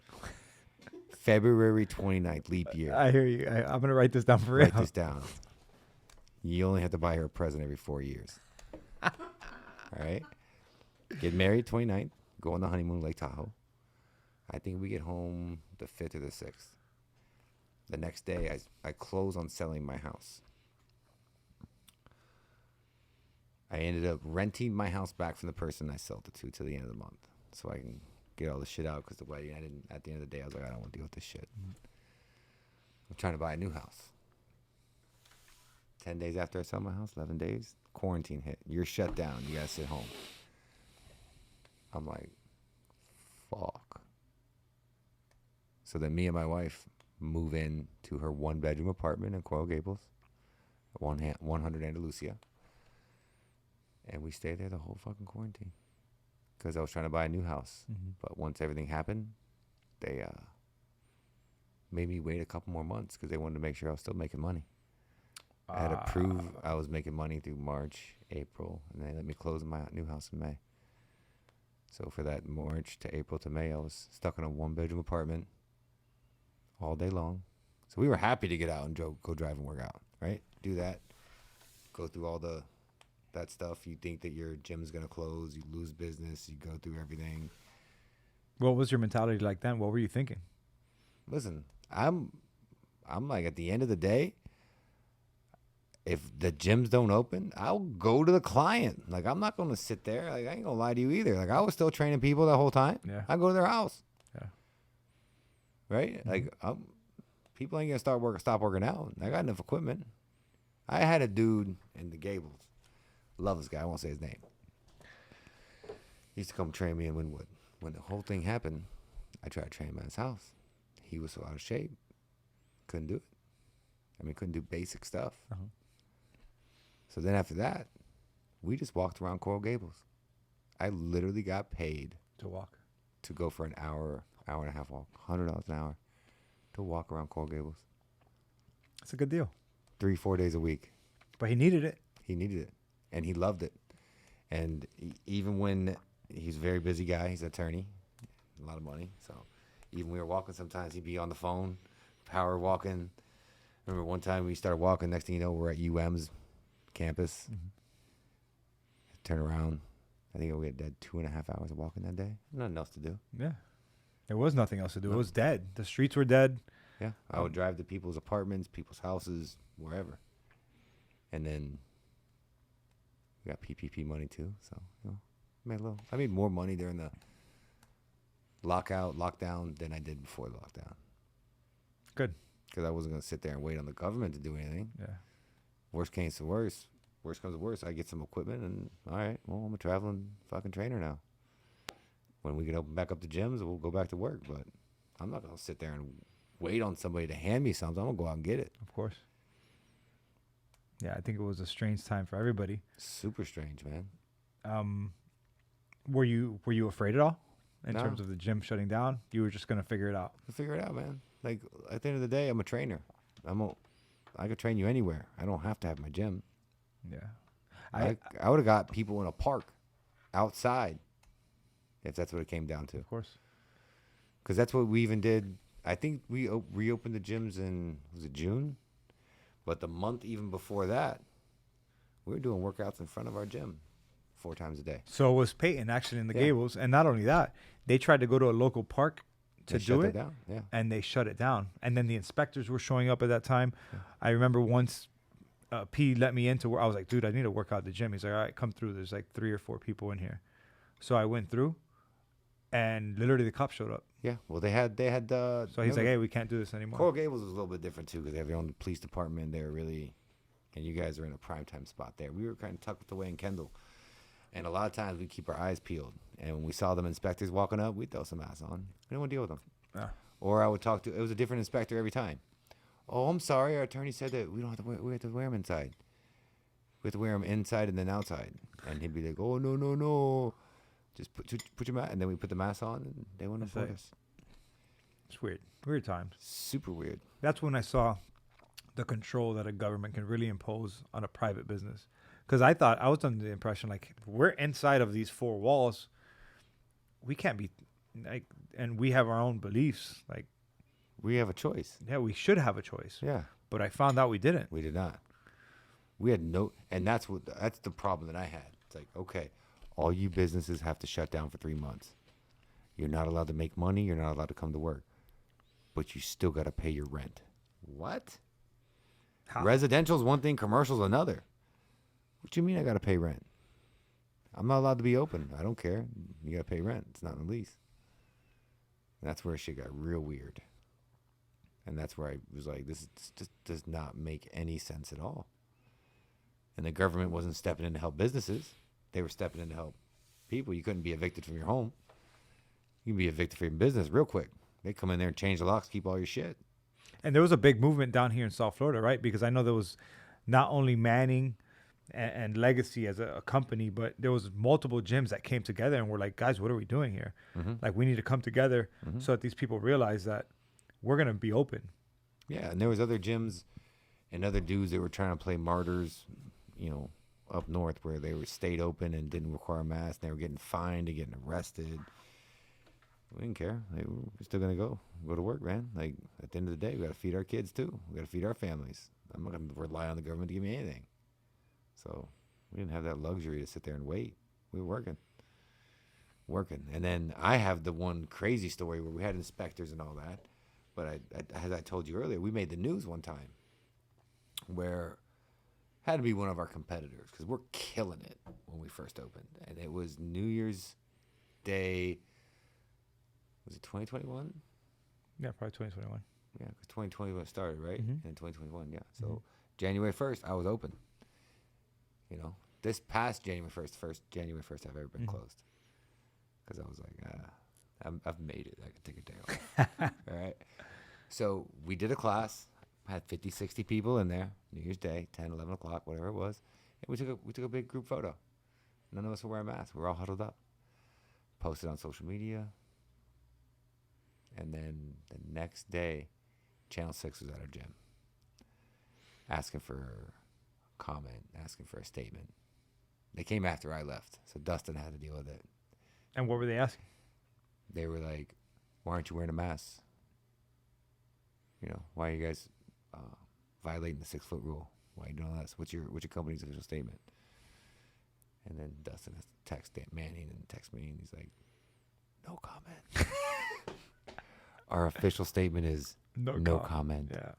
February 29th, leap year. I hear you. I'm going to write this down for real. Write this down. You only have to buy her a present every 4 years. All right? Get married 29th. Go on the honeymoon, Lake Tahoe. I think we get home the 5th or the 6th. The next day, I close on selling my house. I ended up renting my house back from the person I sold it to till the end of the month. So I can get all this shit out because the wedding, at the end of the day, I was like, I don't want to deal with this shit. I'm trying to buy a new house. 10 days after I sell my house, 11 days, quarantine hit. You're shut down. You got to sit home. I'm like, fuck. So then me and my wife move in to her 1-bedroom apartment in Coral Gables, 100 Andalusia. And we stayed there the whole fucking quarantine. Because I was trying to buy a new house. But once everything happened, they made me wait a couple more months because they wanted to make sure I was still making money. I had to prove I was making money through March, April, and they let me close my new house in May. So for that March to April to May, I was stuck in a 1-bedroom apartment all day long. So we were happy to get out and go drive and work out, right? Do that. Go through all that stuff. You think that your gym's going to close. You lose business. You go through everything. What was your mentality like then? What were you thinking? Listen, I'm like, at the end of the day, if the gyms don't open, I'll go to the client. Like, I'm not going to sit there. Like, I ain't going to lie to you either. Like, I was still training people the whole time. Yeah. I go to their house. Yeah. Right? Mm-hmm. Like, people ain't going to stop working out. I got enough equipment. I had a dude in the Gables. Love this guy. I won't say his name. He used to come train me in Wynwood. When the whole thing happened, I tried to train him at his house. He was so out of shape. Couldn't do it. I mean, couldn't do basic stuff. Uh-huh. So then after that, we just walked around Coral Gables. I literally got paid To walk. to go for an hour and a half walk, $100 an hour to walk around Coral Gables. It's a good deal. 3-4 days a week. But he needed it. He needed it, and he loved it. And even when he's a very busy guy, he's an attorney, a lot of money. So even we were walking, sometimes he'd be on the phone, power walking. Remember one time we started walking, next thing you know, we're at UM's campus. Mm-hmm. Turn around. I think we had 2.5 hours of walking that day. Nothing else to do. Yeah. There was nothing else to do. No. It was dead. The streets were dead. Yeah. I would drive to people's apartments, people's houses, wherever. And then we got PPP money too. So, I made more money during the lockdown than I did before the lockdown. Good. Because I wasn't going to sit there and wait on the government to do anything. Yeah. Worst comes to worst, I get some equipment and, all right, well, I'm a traveling fucking trainer now. When we get open back up the gyms, we'll go back to work. But I'm not going to sit there and wait on somebody to hand me something. I'm going to go out and get it. Of course. Yeah, I think it was a strange time for everybody. Super strange, man. Were you afraid at all in No. terms of the gym shutting down? You were just going to figure it out. I'll figure it out, man. Like, at the end of the day, I'm a trainer. I could train you anywhere. I don't have to have my gym. Yeah. I would have got people in a park outside if that's what it came down to. Of course. Because that's what we even did. I think we reopened the gyms in, was it June? But the month even before that, we were doing workouts in front of our gym 4 times a day. So was Peyton actually in the Yeah. Gables. And not only that, they tried to go to a local park to They do shut it. that down. Yeah. And they shut it down. And then the inspectors were showing up at that time. Yeah. I remember once P let me into where I was like, dude, I need to work out at the gym. He's like, all right, come through. There's like 3 or 4 people in here. So I went through and literally the cops showed up. Yeah. Well, they had. So he's like, hey, we can't do this anymore. Coral Gables was a little bit different too because they have their own police department. They're really, and you guys are in a primetime spot there. We were kind of tucked away in Kendall. And a lot of times we keep our eyes peeled. And when we saw them inspectors walking up, we'd throw some masks on. We didn't want to deal with them. Yeah. Or I would talk to, it was a different inspector every time. Oh, I'm sorry. Our attorney said that we don't have to wear, we have to wear them inside. We have to wear them inside and then outside. And he'd be like, oh, no. Just put your mask. And then we put the mask on and they wouldn't afford us. It's weird. Weird times. Super weird. That's when I saw the control that a government can really impose on a private business. Because I was under the impression, like, we're inside of these 4 walls. We can't be, like, and we have our own beliefs. Like, we have a choice. Yeah, we should have a choice. Yeah. But I found out we didn't. We did not. We had no, and that's the problem that I had. It's like, okay, all you businesses have to shut down for 3 months. You're not allowed to make money. You're not allowed to come to work. But you still got to pay your rent. What? How? Residential's one thing, commercial's another. What do you mean I got to pay rent? I'm not allowed to be open. I don't care. You got to pay rent. It's not in the lease. And that's where shit got real weird. And that's where I was like, this just does not make any sense at all. And the government wasn't stepping in to help businesses. They were stepping in to help people. You couldn't be evicted from your home. You can be evicted from your business real quick. They come in there and change the locks, keep all your shit. And there was a big movement down here in South Florida, right? Because I know there was not only Manning and Legacy as a company, but there was multiple gyms that came together and were like, guys, what are we doing here? Mm-hmm. Like, we need to come together so that these people realize that we're gonna be open. Yeah, and there was other gyms and other dudes that were trying to play martyrs, you know, up north where they were stayed open and didn't require masks. And they were getting fined and getting arrested. We didn't care. Like, we're still gonna go to work, man. Like at the end of the day, we gotta feed our kids too. We gotta feed our families. I'm not gonna rely on the government to give me anything. So we didn't have that luxury to sit there and wait. We were working. And then I have the one crazy story where we had inspectors and all that. But as I told you earlier, we made the news one time where had to be one of our competitors because we're killing it when we first opened. And it was New Year's Day. Was it 2021? Yeah, probably 2021. Yeah, because 2020 started, right? Mhm. And 2021, yeah. So January 1st, I was open. You know, this past January 1st, January 1st I've ever been closed. Because I was like, I've made it. I can take a day off. All right. So we did a class. Had 50, 60 people in there. New Year's Day, 10, 11 o'clock, whatever it was. And we took a big group photo. None of us were wearing masks. We were all huddled up. Posted on social media. And then the next day, Channel 6 was at our gym. Asking for a comment, asking for a statement. They came after I left. So Dustin had to deal with it. And what were they asking? They were like, why aren't you wearing a mask? You know, why are you guys violating the 6-foot rule? Why are you doing this? What's your company's official statement? And then Dustin has to text Dan Manning and text me, and he's like, no comment. Our official statement is no comment. Yeah.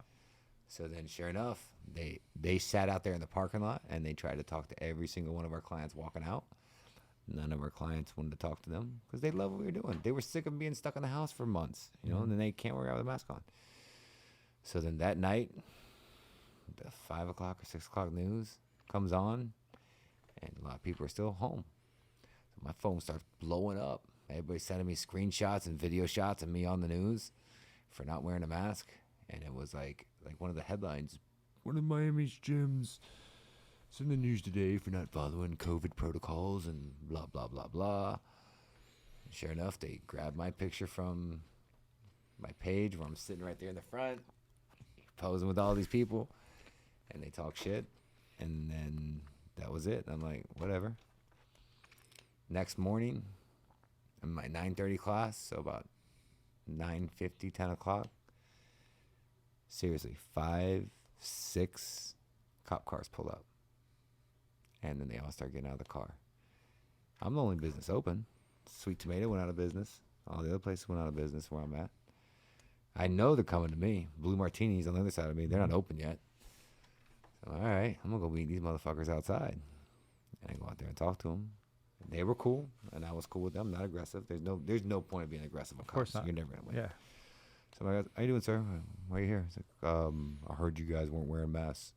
So then, sure enough, they sat out there in the parking lot, and they tried to talk to every single one of our clients walking out. None of our clients wanted to talk to them because they love what we were doing. They were sick of being stuck in the house for months, you know, and then they can't work out with a mask on. So then that night, the 5 o'clock or 6 o'clock news comes on, and a lot of people are still home. So my phone starts blowing up. Everybody's sending me screenshots and video shots of me on the news for not wearing a mask. And it was like one of the headlines, one of Miami's gyms is in the news today for not following COVID protocols and blah, blah, blah, blah. And sure enough, they grabbed my picture from my page where I'm sitting right there in the front, posing with all these people, and they talk shit. And then that was it. I'm like, whatever. Next morning, in my 9:30 class, so about 9:50, 10 o'clock, seriously, 5, 6 cop cars pull up. And then they all start getting out of the car. I'm the only business open. Sweet Tomato went out of business. All the other places went out of business where I'm at. I know they're coming to me. Blue Martini's on the other side of me. They're not open yet. So, all right, I'm going to go meet these motherfuckers outside. And I go out there and talk to them. They were cool, and I was cool with them, not aggressive. There's no point of being aggressive. Of course not. You're never going to win. Yeah. So I'm like, how you doing, sir? Why are you here? He's like, I heard you guys weren't wearing masks.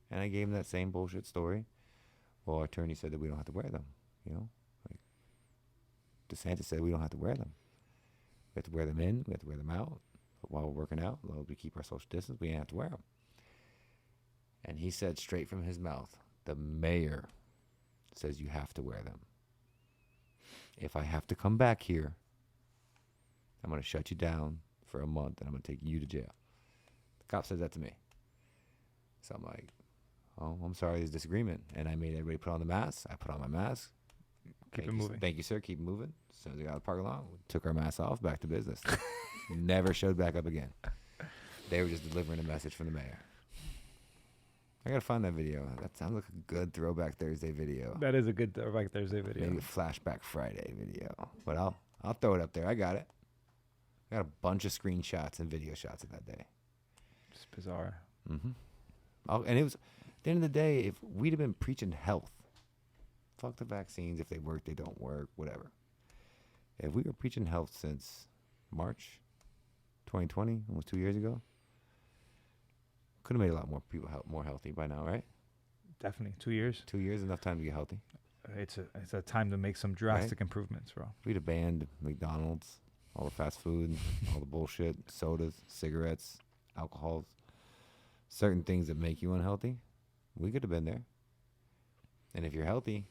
And I gave him that same bullshit story. Well, our attorney said that we don't have to wear them. You know? Like, DeSantis said we don't have to wear them. We have to wear them in. We have to wear them out. But while we're working out, as long as we keep our social distance, we ain't have to wear them. And he said straight from his mouth, the mayor says you have to wear them. If I have to come back here, I'm going to shut you down for a month, and I'm going to take you to jail. The cop said that to me. So I'm like, oh, I'm sorry, there's disagreement. And I made everybody put on the mask. I put on my mask. Keep it moving. Thank you, sir. Keep it moving. As soon as we got out of the parking lot, we took our masks off, back to business. Never showed back up again. They were just delivering a message from the mayor. I got to find that video. That sounds like a good Throwback Thursday video. That is a good Throwback Thursday video. Maybe a Flashback Friday video. But I'll throw it up there. I got it. I got a bunch of screenshots and video shots of that day. Just bizarre. Mm-hmm. And it was, at the end of the day, if we'd have been preaching health, fuck the vaccines. If they work, they don't work, whatever. If we were preaching health since March 2020, almost 2 years ago, could have made a lot more people more healthy by now, right? Definitely. 2 years. 2 years, enough time to get healthy. It's a time to make some drastic improvements, bro. We'd have banned McDonald's, all the fast food, all the bullshit, sodas, cigarettes, alcohols, certain things that make you unhealthy. We could have been there. And if you're healthy,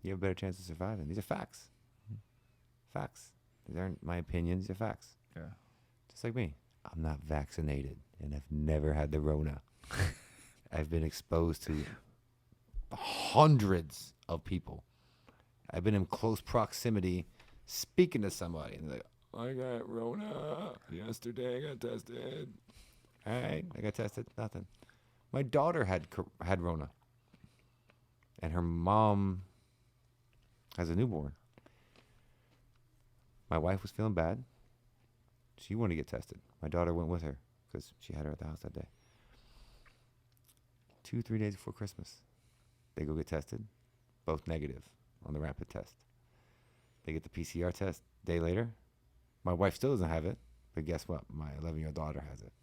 you have a better chance of surviving. These are facts. Facts. These aren't my opinions. These are facts. Yeah. Just like me. I'm not vaccinated and I've never had the Rona. I've been exposed to hundreds of people. I've been in close proximity speaking to somebody. And they're like, I got Rona. Yesterday I got tested. All right, I got tested. Nothing. My daughter had Rona. And her mom has a newborn. My wife was feeling bad. She wanted to get tested. My daughter went with her because she had her at the house that day. 2-3 days before Christmas, they go get tested. Both negative on the rapid test. They get the PCR test a day later. My wife still doesn't have it, but guess what? My 11-year-old daughter has it.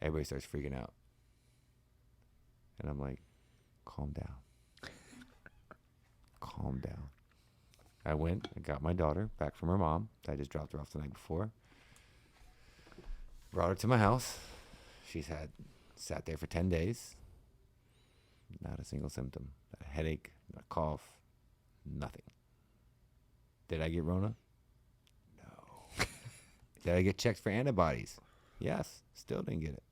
Everybody starts freaking out. And I'm like, calm down. Calm down. I went and got my daughter back from her mom. I just dropped her off the night before. Brought her to my house. She's sat there for 10 days. Not a single symptom. Not a headache, not a cough, nothing. Did I get Rona? No. Did I get checked for antibodies? Yes. Still didn't get it.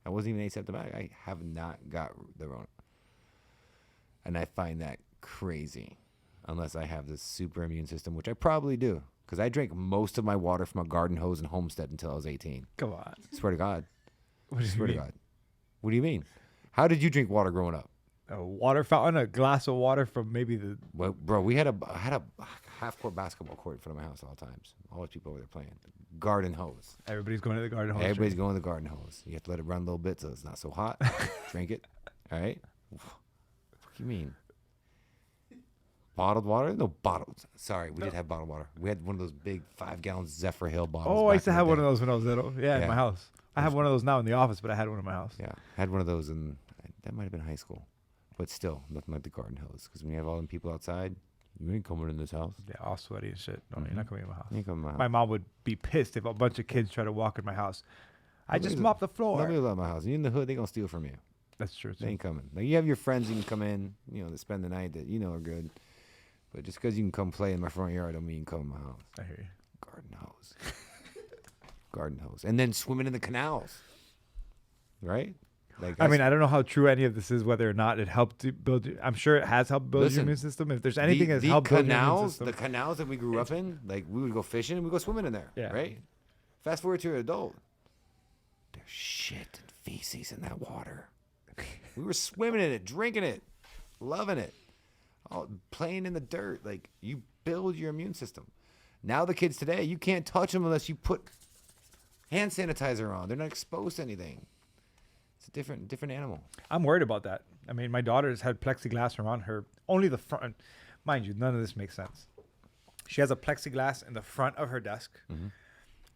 I wasn't even asymptomatic. I have not got the Rona. And I find that crazy. Unless I have this super immune system, which I probably do. Because I drank most of my water from a garden hose in Homestead until I was 18. Come on. Swear to God. What do you Swear mean? to God. What do you mean? How did you drink water growing up? A water fountain, a glass of water from maybe the. Well, bro, I had a half-court basketball court in front of my house at all times. Always people over there playing. Garden hose. Everybody's going to the garden hose. Everybody's going to the garden hose. You have to let it run a little bit so it's not so hot. Drink it. All right? What do you mean? Bottled water? No, bottled. Sorry, we did have bottled water. We had one of those big 5-gallon Zephyr Hill bottles. Oh, I back used to in the have one day. of those when I was little. Yeah, in Yeah. my house. I have one of those now in the office, but I had one in my house. Yeah, I had one of those in, that might have been high school. But still, nothing like the garden hose. Because when you have all them people outside, you ain't coming in this house. Yeah, all sweaty and shit. No, you're not coming in my house. You ain't coming in my house. My mom would be pissed if a bunch of kids try to walk in my house. I just Nobody's- mopped the floor. Nobody will let my house. You in the hood, they going to steal from you. That's true, They too. ain't coming. Like, you have your friends you can come in, to spend the night that are good. But just because you can come play in my front yard don't mean you can come in my house. I hear you. Garden hose. Garden hose. And then swimming in the canals. Right? Like I mean, I don't know how true any of this is, whether or not it helped to build. I'm sure it has helped build your Listen, immune system. If there's anything that's the helped build your immune canals, system, the canals that we grew up in, like we would go fishing and we go swimming in there. Yeah. Right? Fast forward to an adult. There's shit and feces in that water. We were swimming in it, drinking it, loving it. Oh, playing in the dirt. Like, you build your immune system. Now the kids today, you can't touch them unless you put hand sanitizer on. They're not exposed to anything. It's a different animal. I'm worried about that. I mean, my daughter's had plexiglass around her, only the front. Mind you, none of this makes sense. She has a plexiglass in the front of her desk.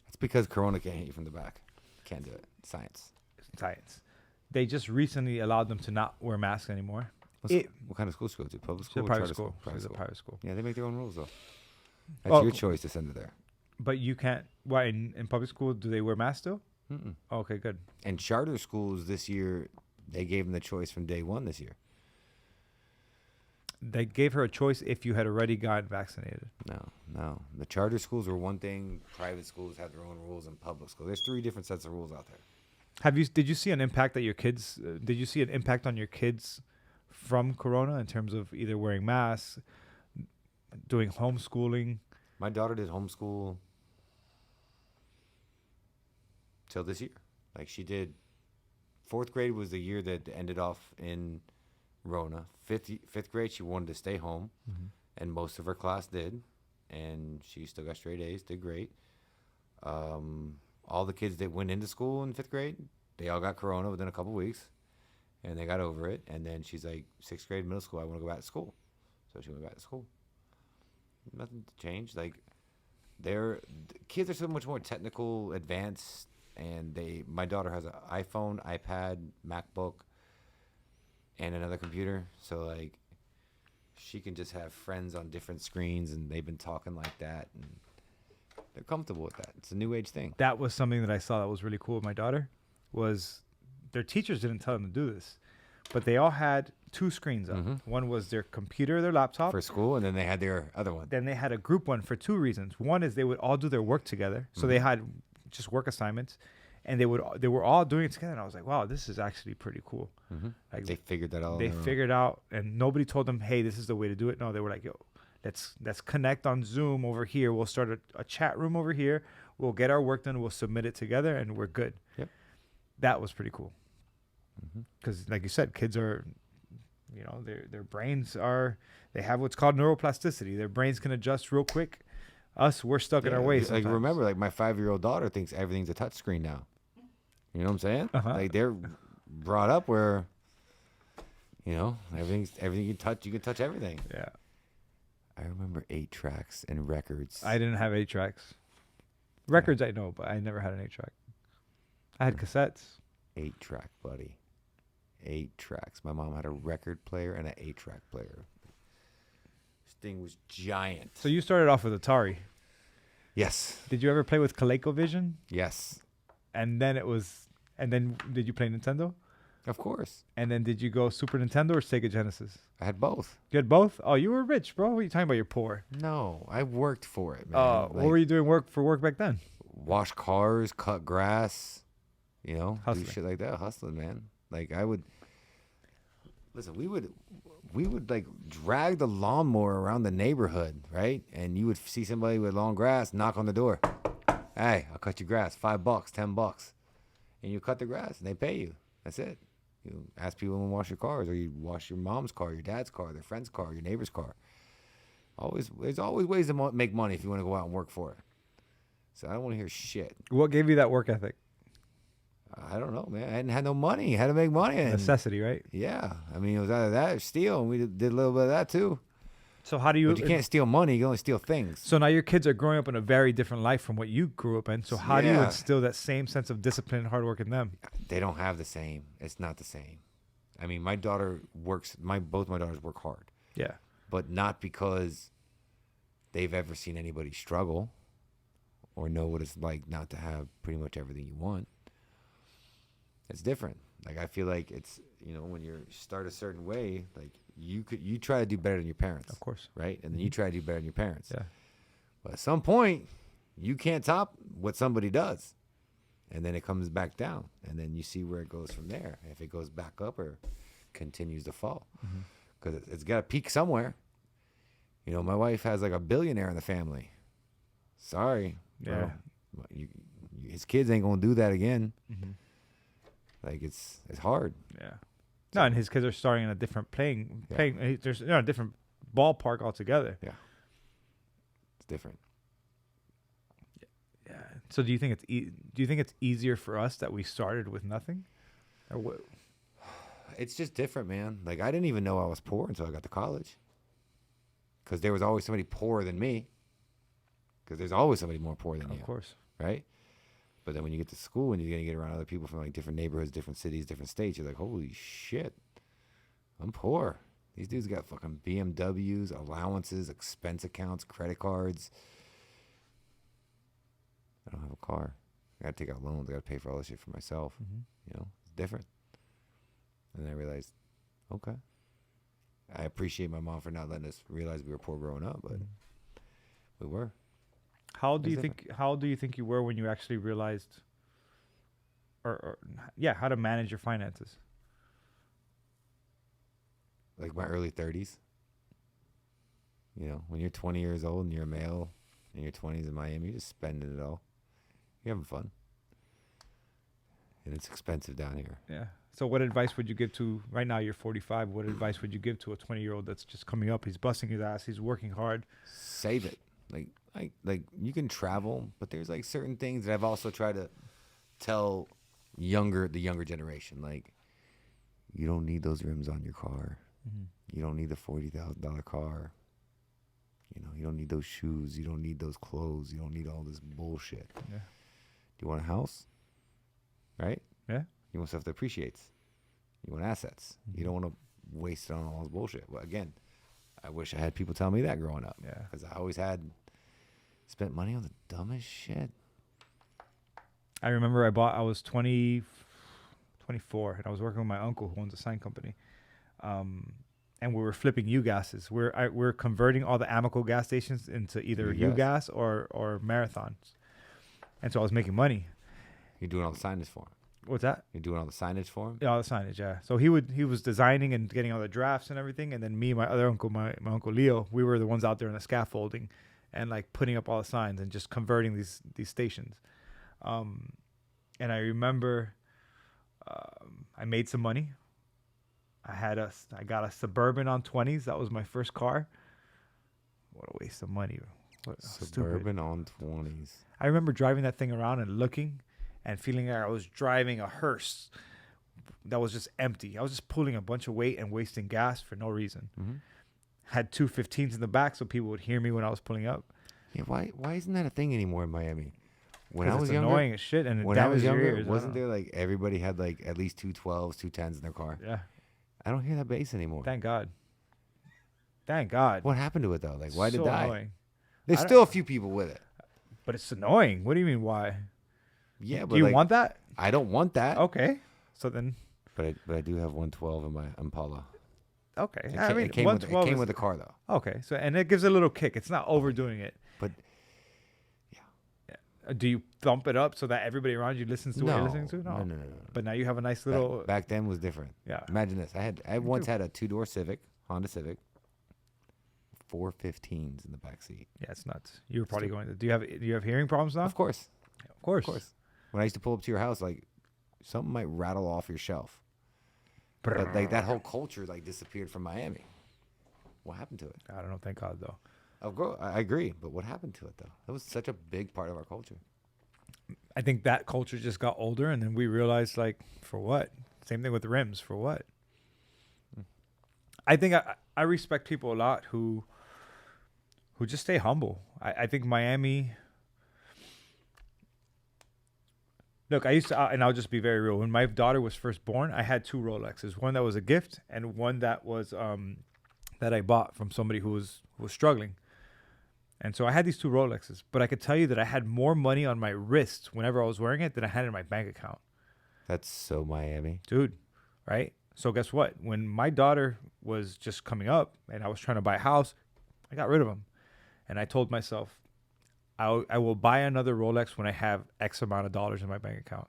It's because Corona can't hit you from the back. Can't do it. Science. Science. They just recently allowed them to not wear masks anymore. What kind of school she go to? Public She's a school or private charter school. Private She's a school. private school. Yeah, they make their own rules, though. That's Well, your choice to send her there. But you can't. Why in public school do they wear masks still? Mm-mm. Oh, okay, good. And charter schools this year, they gave them the choice from day one this year. They gave her a choice if you had already gotten vaccinated. No. The charter schools were one thing. Private schools have their own rules, and public schools. There's 3 different sets of rules out there. Did you see an impact that your kids? Did you see an impact on your kids from Corona in terms of either wearing masks, doing homeschooling? My daughter did homeschool till this year. Like, she did. 4th grade was the year that ended off in Rona. Fifth grade, she wanted to stay home, and most of her class did, and she still got straight A's. Did great. All the kids that went into school in 5th grade, they all got Corona within a couple weeks, and they got over it. And then she's like, 6th grade, middle school, I want to go back to school. So she went back to school. Nothing changed. Like, the kids are so much more technical, advanced, and my daughter has an iPhone, iPad, MacBook, and another computer. So, like, she can just have friends on different screens, and they've been talking like that, and they're comfortable with that. It's a new age thing. That was something that I saw that was really cool with my daughter. Was their teachers didn't tell them to do this, but they all had 2 screens up. One was their computer, their laptop. For school, and then they had their other one. Then they had a group one for 2 reasons. One is they would all do their work together. So they had just work assignments, and they were all doing it together. And I was like, wow, this is actually pretty cool. Like They figured that out. they figured out, and nobody told them, hey, this is the way to do it. No, they were like, yo, let's connect on Zoom over here. We'll start a chat room over here. We'll get our work done. We'll submit it together, and we're good. Yep. That was pretty cool. Because, like you said, kids are, their brains they have what's called neuroplasticity. Their brains can adjust real quick. Us, we're stuck in our ways. Like remember, like my 5-year-old daughter thinks everything's a touch screen now. You know what I'm saying? Like they're brought up where, everything you can touch everything. Yeah. I remember 8-tracks and records. I didn't have 8-tracks. Records I know, but I never had an 8-track. I had cassettes. 8-track, buddy. 8 tracks. My mom had a record player and an 8-track player. This thing was giant. So you started off with Atari. Yes. Did you ever play with ColecoVision? Yes. And then did you play Nintendo? Of course. And then did you go Super Nintendo or Sega Genesis? I had both. You had both? Oh, you were rich, bro. What are you talking about? You're poor. No, I worked for it, man. Oh, what were you doing work back then? Wash cars, cut grass, do Hustling. shit like that. Hustling, man. Like we would like drag the lawnmower around the neighborhood, right? And you would see somebody with long grass, knock on the door. Hey, I'll cut your grass. $5, $10. And you cut the grass and they pay you. That's it. You ask people to wash your cars, or you wash your mom's car, your dad's car, their friend's car, your neighbor's car. There's always ways to make money if you want to go out and work for it. So I don't want to hear shit. What gave you that work ethic? I don't know, man. I hadn't had no money. Had to make money. Necessity, right? Yeah. I mean, it was either that or steal, and we did a little bit of that too. So how do you... But you can't steal money. You can only steal things. So now your kids are growing up in a very different life from what you grew up in. So how do you Yeah. instill that same sense of discipline and hard work in them? They don't have the same. It's not the same. I mean, my daughter works... both my daughters work hard. Yeah. But not because they've ever seen anybody struggle or know what it's like not to have pretty much everything you want. It's different. Like, I feel like it's, when you start a certain way, like you try to do better than your parents. Of course. Right? And then you try to do better than your parents. Yeah. But at some point, you can't top what somebody does. And then it comes back down. And then you see where it goes from there. If it goes back up or continues to fall. Because it's got to peak somewhere. My wife has like a billionaire in the family. Sorry. Yeah. Bro. His kids ain't going to do that again. Like it's hard. Yeah. No, and his kids are starting in a different playing. There's a different ballpark altogether. Yeah. It's different. Yeah. So do you think it's easier for us that we started with nothing, or what? It's just different, man. Like I didn't even know I was poor until I got to college. Because there was always somebody poorer than me. Because there's always somebody more poor than you. Of course. Right. But then when you get to school and you're going to get around other people from like different neighborhoods, different cities, different states, you're like, holy shit, I'm poor. These dudes got fucking BMWs, allowances, expense accounts, credit cards. I don't have a car. I got to take out loans. I got to pay for all this shit for myself. It's different. And then I realized, okay. I appreciate my mom for not letting us realize we were poor growing up, but we were. How do you think you were when you actually realized, how to manage your finances? Like my early 30s. When you're 20 years old and you're a male in your 20s in Miami, you're just spending it all. You're having fun. And it's expensive down here. Yeah. So what advice would you give to, right now you're 45, what advice would you give to a 20-year-old that's just coming up? He's busting his ass. He's working hard. Save it. Like you can travel, but there's like certain things that I've also tried to tell the younger generation. Like, you don't need those rims on your car. You don't need the $40,000 car. You don't need those shoes. You don't need those clothes. You don't need all this bullshit. Yeah. Do you want a house? Right? Yeah. You want stuff that appreciates. You want assets. You don't want to waste it on all this bullshit. Well, again, I wish I had people tell me that growing up. Yeah. Because I always spent money on the dumbest shit. I remember I was 24, and I was working with my uncle who owns a sign company. And we were flipping U-gases. We're converting all the Amoco gas stations into either U-gas or marathons. And so I was making money. You're doing all the signage for him. What's that? You're doing all the signage for him. Yeah, all the signage, yeah. So he was designing and getting all the drafts and everything, and then me and my other uncle, my uncle Leo, we were the ones out there in the scaffolding and like putting up all the signs and just converting these stations. And I remember I made some money. I got a Suburban on 20s. That was my first car. What a waste of money. What, Suburban stupid. on 20s. I remember driving that thing around and looking and feeling like I was driving a hearse that was just empty. I was just pulling a bunch of weight and wasting gas for no reason. Mm-hmm. Had 215s in the back so people would hear me when I was pulling up. Yeah, why isn't that a thing anymore in Miami? When I was it's younger, annoying as shit and it when I was damages your younger, ears. wasn't there like everybody had like at least 212s, 210s in their car? Yeah. I don't hear that bass anymore. Thank God. Thank God. What happened to it though? Like, why did it So die? annoying. There's I still a few people with it. But it's annoying. What do you mean why? Yeah, but Do you like, want that? I don't want that. Okay. So then But I do have 112 in my Impala. okay. It came with the car though. Okay. So and it gives a little kick. It's not overdoing it. But Do you thump it up so that everybody around you listens to what you're listening to? no. But now you have a nice little Back then was different. yeah. Imagine this. I once had a 2-door Civic, Honda Civic, 415s in the back seat. Yeah, it's nuts. You were probably going to. Do you have hearing problems now? Of course. Of course. Of course. When I used to pull up to your house, like something might rattle off your shelf. But like that whole culture like disappeared from Miami. What happened to it? I don't know. Thank God though. I agree, but what happened to it though? That was such a big part of our culture. I think that culture just got older, and then we realized, like, for what? Same thing with the rims. For what? I think I respect people a lot who just stay humble. I think Miami. Look, I used to, and I'll just be very real. When my daughter was first born, I had 2 Rolexes. One that was a gift, and one that was that I bought from somebody who was struggling. And so I had these 2 Rolexes, but I could tell you that I had more money on my wrist whenever I was wearing it than I had in my bank account. That's so Miami. Dude, right? So guess what? When my daughter was just coming up and I was trying to buy a house, I got rid of them. And I told myself, I will buy another Rolex when I have X amount of dollars in my bank account.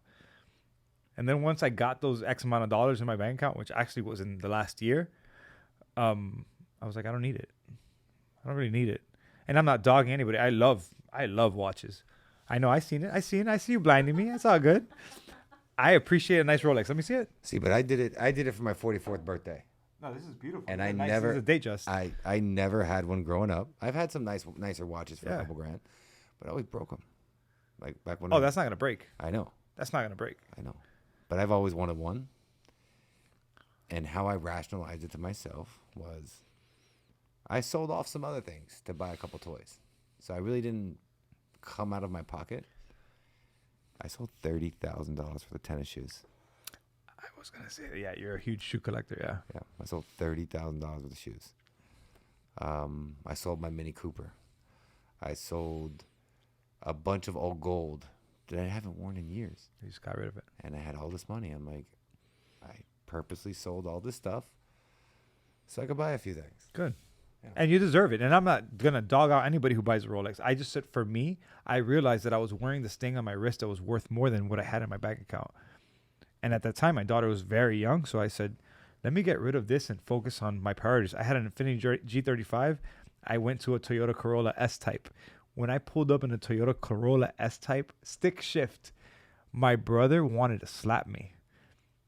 And then once I got those X amount of dollars in my bank account, which actually was in the last year, I was like, I don't need it. I don't really need it. And I'm not dogging anybody. I love watches. I know. I see you blinding me. It's all good. I appreciate a nice Rolex. Let me see it. See, but I did it for my 44th birthday. No, this is beautiful. And It's I nice. never This is a date just. I never had one growing up. I've had some nicer watches for Yeah. a couple grand, but I always broke them. Like back when. Oh, that's not gonna break. I know. That's not gonna break. I know. But I've always wanted one. And how I rationalized it to myself was I sold off some other things to buy a couple toys. So I really didn't come out of my pocket. I sold $30,000 for the tennis shoes. I was gonna say, yeah, you're a huge shoe collector. Yeah. Yeah, I sold $30,000 worth of shoes. I sold my Mini Cooper. I sold a bunch of old gold that I haven't worn in years. You just got rid of it. And I had all this money. I'm like, I purposely sold all this stuff so I could buy a few things. Good. Yeah. And you deserve it. And I'm not gonna dog out anybody who buys a Rolex. I just said, for me, I realized that I was wearing this thing on my wrist that was worth more than what I had in my bank account. And at that time, my daughter was very young, so I said, let me get rid of this and focus on my priorities. I had an Infiniti G35. I went to a Toyota Corolla S-Type. When I pulled up in a Toyota Corolla S-Type stick shift, my brother wanted to slap me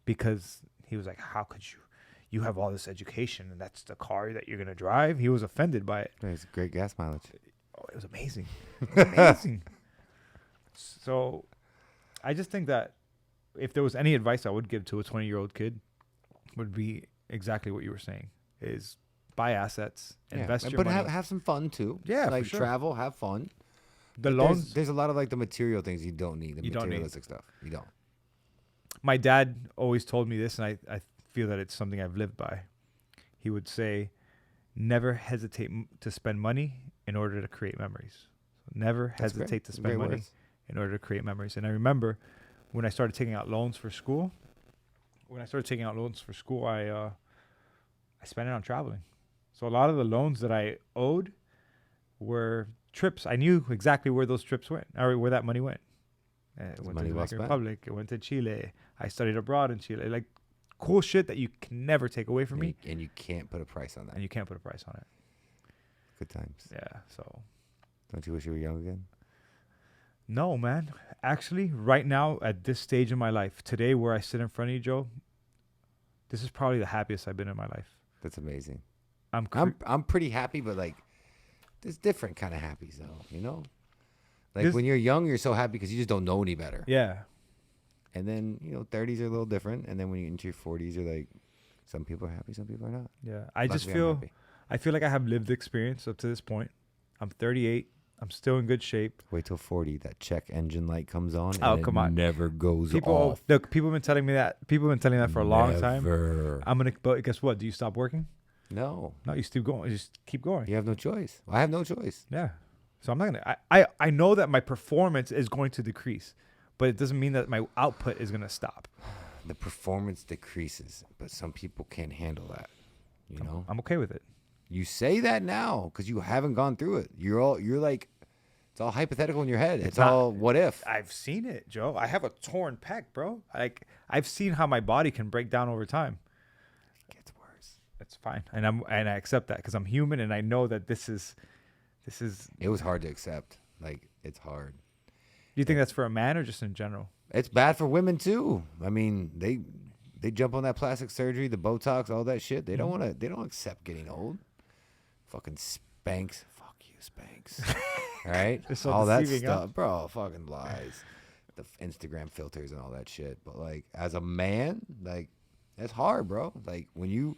because he was like, how could you? You have all this education, and that's the car that you're going to drive? He was offended by it. It's great gas mileage. Oh, it was amazing. Amazing. So I just think that if there was any advice I would give to a 20-year-old kid, would be exactly what you were saying, is buy assets, invest your but money. have some fun too. Yeah, like for sure. travel, have fun. The But loans. There's a lot of like the material things you don't need. The You don't need. materialistic stuff. You don't. My dad always told me this, and I feel that it's something I've lived by. He would say, never hesitate to spend money in order to create memories. So never That's hesitate great. to Great spend money words. in order to create memories. And I remember when I started taking out loans for school, I spent it on traveling. So a lot of the loans that I owed were trips. I knew exactly where those trips went, or where that money went. I went to money the well Dominican spent. Republic. I went to Chile. I studied abroad in Chile. Like cool shit that you can never take away from me, And you can't put a price on that. and you can't put a price on it. Good times. Yeah. So Don't you wish you were young again? no, man. Actually, right now at this stage in my life, today where I sit in front of you, Joe, this is probably the happiest I've been in my life. That's amazing. I'm I'm pretty happy, but like, there's different kind of happies though. You know, like This- when you're young, you're so happy because you just don't know any better. yeah. And then 30s are a little different, and then when you get into your 40s, you're like, some people are happy, some people are not. Yeah. I just Luckily, I'm feel happy. I feel like I have lived experience up to this point. I'm 38. I'm still in good shape. Wait till 40, that check engine light comes on. Oh, and come it on. never goes People off. look. People have been telling me that. People have been telling me that for a long time. Never. I'm gonna. But guess what? Do you stop working? No, No, you still going. You just keep going. you have no choice. I have no choice. Yeah. So I'm not gonna. I know that my performance is going to decrease, but it doesn't mean that my output is gonna stop. The performance decreases, but some people can't handle that. You know, I'm okay with it. you say that now because you haven't gone through it. You're like, it's all hypothetical in your head. It's not- all what if. I've seen it, Joe. I have a torn pec, bro. Like I've seen how my body can break down over time. It gets worse. It's fine, and I accept that because I'm human, and I know that this is. It was hard to accept. Like, it's hard. Do you think that's for a man or just in general? It's bad for women too. I mean, they jump on that plastic surgery, the Botox, all that shit. They don't want to. They don't accept getting old. Fucking Spanx. Fuck you, Spanx. All right, They're so all that deceiving, huh? stuff, bro. Fucking lies. The Instagram filters and all that shit. But like, as a man, like, that's hard, bro. Like when you.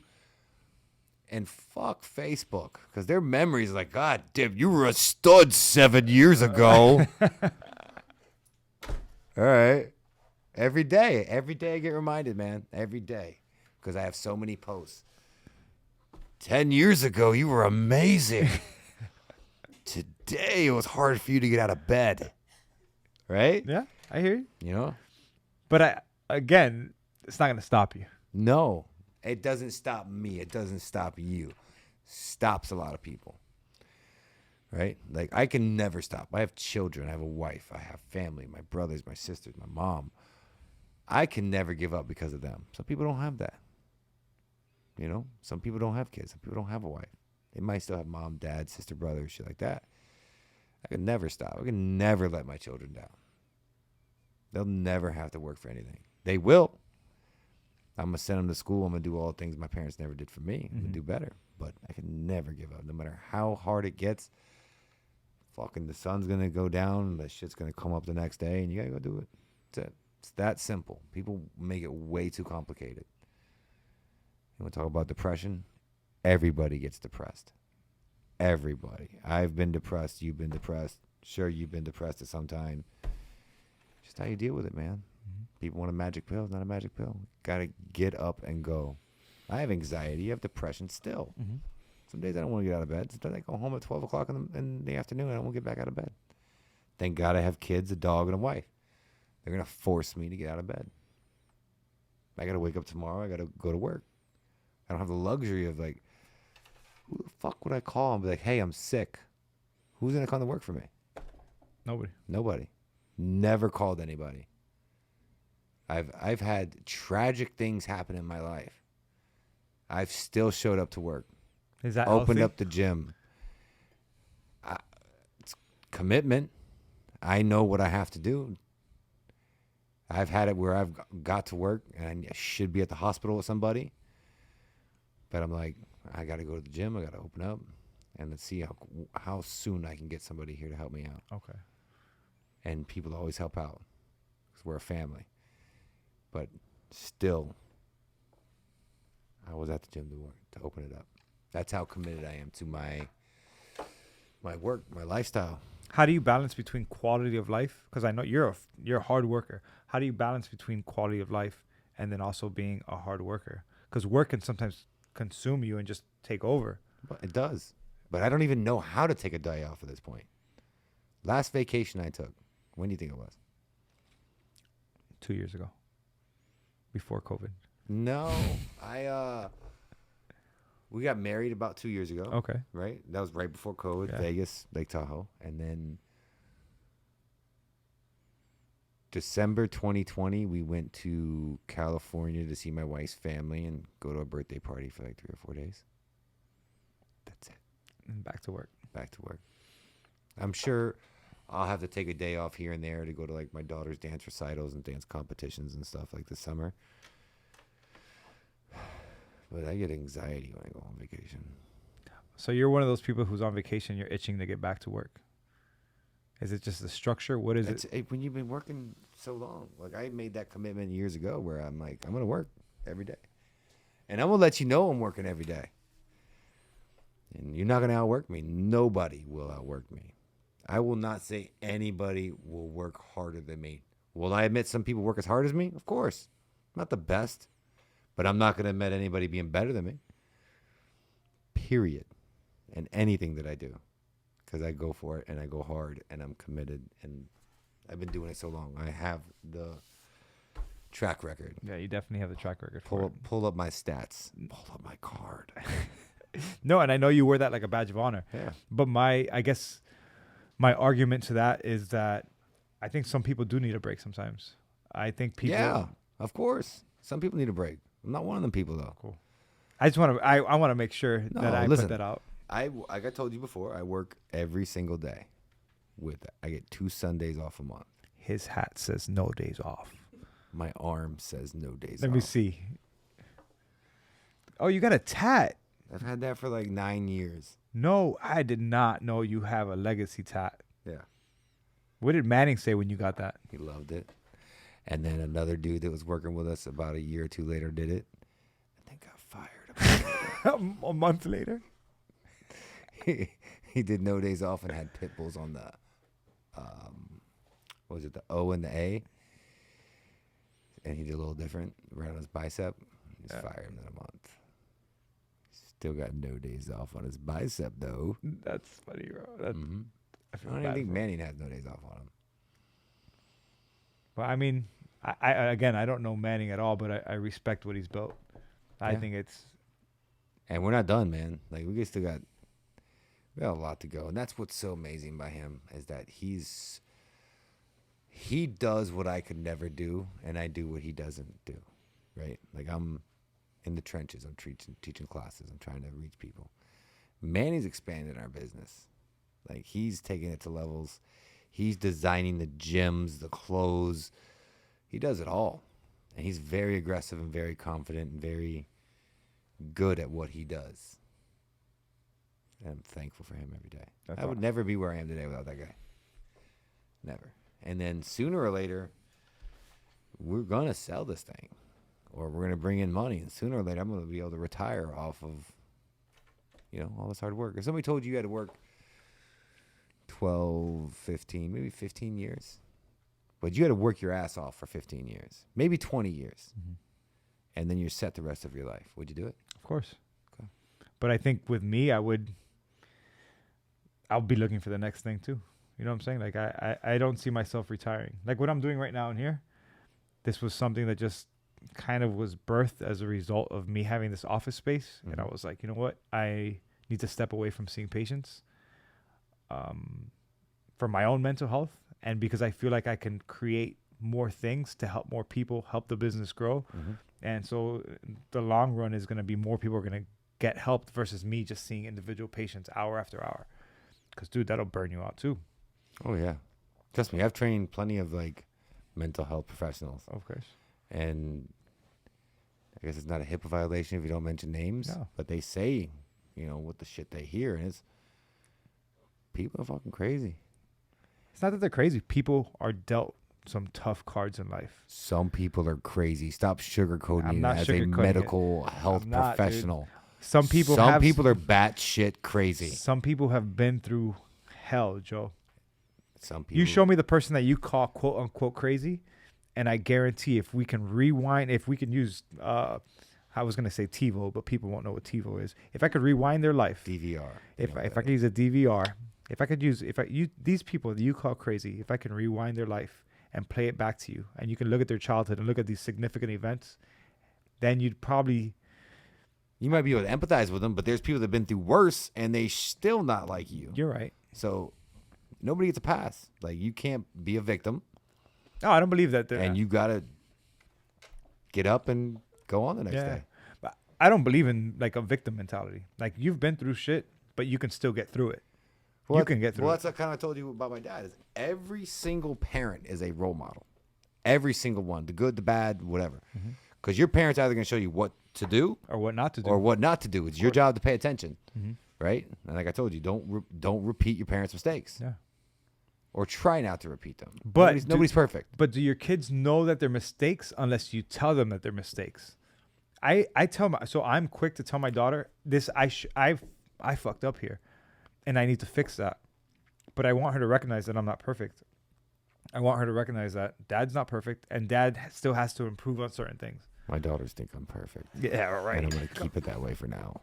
And fuck Facebook, because their memories like, God damn, you were a stud 7 years ago. All right. Every day I get reminded, man. Every day. Because I have so many posts. 10 years ago, you were amazing. Today, it was hard for you to get out of bed. Right? Yeah, I hear you. You know? But again, it's not gonna stop you. No. It doesn't stop me. It doesn't stop you. Stops a lot of people. Right? Like, I can never stop. I have children. I have a wife. I have family. My brothers, my sisters, my mom. I can never give up because of them. Some people don't have that. You know? Some people don't have kids. Some people don't have a wife. They might still have mom, dad, sister, brother, shit like that. I can never stop. I can never let my children down. They'll never have to work for anything. They will. I'm going to send them to school. I'm going to do all the things my parents never did for me. I'm going to do better. But I can never give up. No matter how hard it gets, fucking the sun's going to go down. The shit's going to come up the next day, and you got to go do it. That's it. It's that simple. People make it way too complicated. You want to talk about depression? Everybody gets depressed. Everybody. I've been depressed. You've been depressed. Sure, you've been depressed at some time. Just how you deal with it, man. People want a magic pill. It's not a magic pill. Got to get up and go. I have anxiety. I have depression still. Some days I don't want to get out of bed. Sometimes I go home at 12 o'clock in the afternoon. I don't want to get back out of bed. Thank God I have kids, a dog, and a wife. They're going to force me to get out of bed. I got to wake up tomorrow. I got to go to work. I don't have the luxury of like, who the fuck would I call and be like, hey, I'm sick? Who's going to come to work for me? Nobody. Nobody. Never called anybody. I've had tragic things happen in my life. I've still showed up to work. Is that Opened healthy? up the gym. It's commitment. I know what I have to do. I've had it where I've got to work and I should be at the hospital with somebody. But I'm like, I got to go to the gym. I got to open up and let's see how soon I can get somebody here to help me out. Okay. And people always help out because we're a family. But still, I was at the gym to open it up. That's how committed I am to my work, my lifestyle. How do you balance between quality of life? Because I know you're a hard worker. How do you balance between quality of life and then also being a hard worker? Because work can sometimes consume you and just take over. But it does. But I don't even know how to take a day off at this point. Last vacation I took, when do you think it was? 2 years ago, before COVID. No, we got married about 2 years ago. Okay. Right? That was right before COVID, Yeah. Vegas, Lake Tahoe. And then December 2020, we went to California to see my wife's family and go to a birthday party for like 3 or 4 days. That's it. And back to work. Back to work. I'm sure I'll have to take a day off here and there to go to like my daughter's dance recitals and dance competitions and stuff like this summer. But I get anxiety when I go on vacation. So you're one of those people who's on vacation, you're itching to get back to work. Is it just the structure? What is it? When you've been working so long. Like I made that commitment years ago where I'm like, I'm going to work every day. And I'm going to let you know I'm working every day. And you're not going to outwork me. Nobody will outwork me. I will not say anybody will work harder than me. Will I admit some people work as hard as me? Of course. I'm not the best. But I'm not going to admit anybody being better than me. Period. And anything that I do. Because I go for it and I go hard and I'm committed. And I've been doing it so long. I have the track record. Yeah, you definitely have the track record. Pull up my stats. Pull up my card. No, and I know you wear that like a badge of honor. Yeah. But I guess my argument to that is that I think some people do need a break sometimes. I think people. Yeah, of course. Some people need a break. I'm not one of them people though. Cool. I just want to. I want to make sure that I listen, put that out. Like I told you before, I work every single day. I get 2 Sundays off a month. His hat says no days off. My arm says no days off. Let me see. Oh, you got a tat. I've had that for like 9 years. No, I did not know you have a legacy tat. Yeah. What did Manning say when you got that? He loved it. And then another dude that was working with us about a year or 2 later did it. And then got fired. A month later? He did no days off and had pit bulls on the, what was it, the O and the A? And he did a little different right on his bicep. He's fired him in a month. Still got no days off on his bicep, though. That's funny, bro. That's, I don't even think Manning has no days off on him. Well, I mean, I again, I don't know Manning at all, but I respect what he's built. I think it's... And we're not done, man. Like, we got a lot to go. And that's what's so amazing by him is that he does what I could never do, and I do what he doesn't do, right? Like, I'm in the trenches. I'm teaching classes. I'm trying to reach people. Manny's expanded our business. Like, he's taking it to levels. He's designing the gyms, the clothes. He does it all. And he's very aggressive and very confident and very good at what he does. And I'm thankful for him every day. I would never be where I am today without that guy. Never. And then sooner or later, we're going to sell this thing. Or we're going to bring in money. And sooner or later, I'm going to be able to retire off of, all this hard work. If somebody told you had to work 12, 15, maybe 15 years. But you had to work your ass off for 15 years. Maybe 20 years. Mm-hmm. And then you're set the rest of your life. Would you do it? Of course. Okay. But I think with me, I'll be looking for the next thing too. You know what I'm saying? Like I don't see myself retiring. Like what I'm doing right now in here, this was something that just kind of was birthed as a result of me having this office space. Mm-hmm. And I was like, you know what? I need to step away from seeing patients for my own mental health. And because I feel like I can create more things to help more people, help the business grow. Mm-hmm. And so the long run is going to be more people are going to get helped versus me just seeing individual patients hour after hour. Because, dude, that'll burn you out too. Oh, yeah. Trust me, I've trained plenty of, mental health professionals. Of course. And I guess it's not a HIPAA violation if you don't mention names. No. But they say, what the shit they hear. And it's people are fucking crazy. It's not that they're crazy. People are dealt some tough cards in life. Some people are crazy. Stop sugarcoating it as a medical health professional. Dude. Some people are batshit crazy. Some people have been through hell, Joe. Some people. You show me the person that you call quote unquote crazy, and I guarantee if we can rewind, if we can use, I was gonna say TiVo, but people won't know what TiVo is. If I could rewind their life, DVR. If I could use a DVR, these people that you call crazy, if I can rewind their life and play it back to you, and you can look at their childhood and look at these significant events, then you'd probably. You might be able to empathize with them, but there's people that have been through worse, and they still not like you. You're right. So nobody gets a pass. Like, you can't be a victim. No, I don't believe that. And you got to get up and go on the next day. But I don't believe in like a victim mentality. Like you've been through shit, but you can still get through it. Well, you can get through Well, it. that's what kind of told you about my dad. Is every single parent is a role model. Every single one, the good, the bad, whatever. Because your parents are either going to show you what to do Or what not to do. or what not to do. It's your job to pay attention, Mm-hmm. right? And like I told you, don't repeat your parents' mistakes. Yeah. Or try not to repeat them. But Nobody's perfect. But do your kids know that they're mistakes unless you tell them that they're mistakes? I tell my, so I'm quick to tell my daughter this. I fucked up here, and I need to fix that. But I want her to recognize that I'm not perfect. I want her to recognize that Dad's not perfect, and Dad still has to improve on certain things. My daughters think I'm perfect. Yeah, right. And I'm going to keep it that way for now.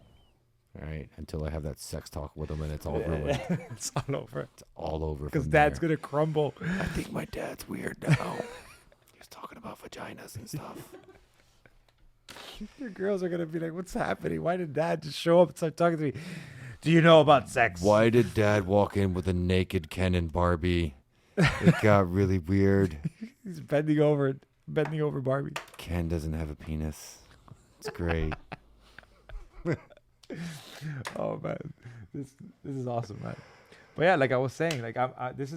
All right? Until I have that sex talk with them and it's all ruined. It's all over. It's all over. Because from Dad's there. gonna crumble. I think my dad's weird now. He's talking about vaginas and stuff. Your girls are gonna be like, "What's happening? Why did Dad just show up and start talking to me? Do you know about sex?" Why did Dad walk in with a naked Ken and Barbie? It got really weird. He's bending over Barbie. Ken doesn't have a penis. It's great. Oh man, this is awesome, man. But yeah, like I was saying, like this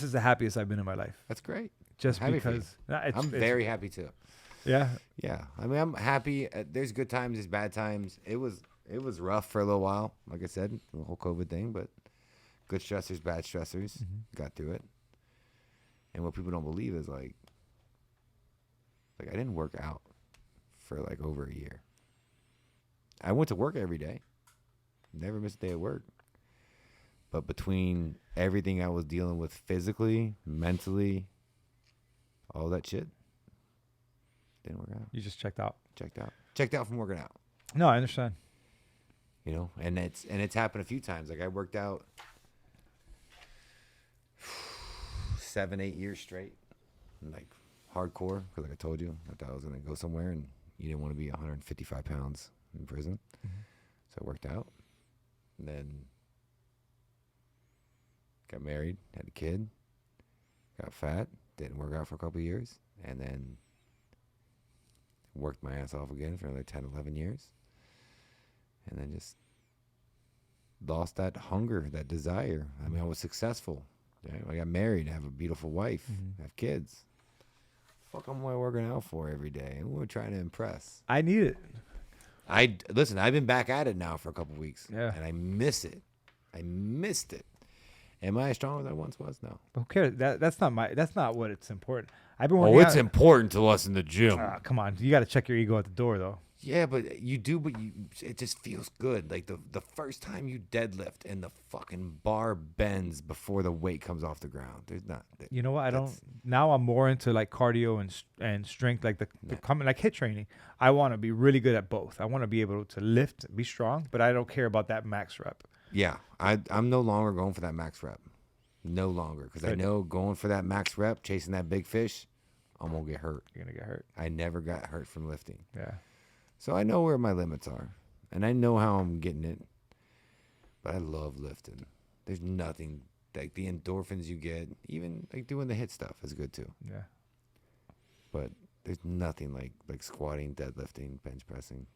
is the happiest I've been in my life. That's great. Just I'm happy for you. because it's I'm very happy too. yeah. Yeah, I mean, I'm happy. There's good times, there's bad times. It was rough for a little while, like I said, the whole COVID thing. But good stressors, bad stressors, got through it. And what people don't believe is like I didn't work out for like over a year. I went to work every day, never missed a day of work. But between everything I was dealing with physically, mentally, all that shit, didn't work out. You just checked out. Checked out from working out. No, I understand. You know, and it's happened a few times. Like I worked out 7-8 years straight, like hardcore. Because like I told you, I thought I was gonna go somewhere, and you didn't want to be 155 pounds in prison. So I worked out, and then got married, had a kid, got fat, didn't work out for a couple of years, and then worked my ass off again for another 10, 11 years. And then just lost that hunger, that desire. I mean, I was successful. Right? I got married, I have a beautiful wife, I have kids. Fuck am I working out for every day? And we're trying to impress. I need it. Listen, I've been back at it now for a couple of weeks. Yeah. And I miss it. I missed it. Am I as strong as I once was? No. Who cares? That's not what it's important. I've been Oh, working it's out. important to us in the gym. Come on, you got to check your ego at the door though. Yeah, but you do, but it just feels good. Like the first time you deadlift and the fucking bar bends before the weight comes off the ground. There's not. You know what? Now I'm more into like cardio and strength, like the coming like HIIT training. I want to be really good at both. I want to be able to lift, be strong, but I don't care about that max rep. Yeah, I'm no longer going for that max rep. No longer, because I know going for that max rep, chasing that big fish, I'm gonna get hurt. You're gonna get hurt. I never got hurt from lifting. Yeah. So I know where my limits are, and I know how I'm getting it. But I love lifting. There's nothing like the endorphins you get, even like doing the HIIT stuff is good too. Yeah. But there's nothing like squatting, deadlifting, bench pressing.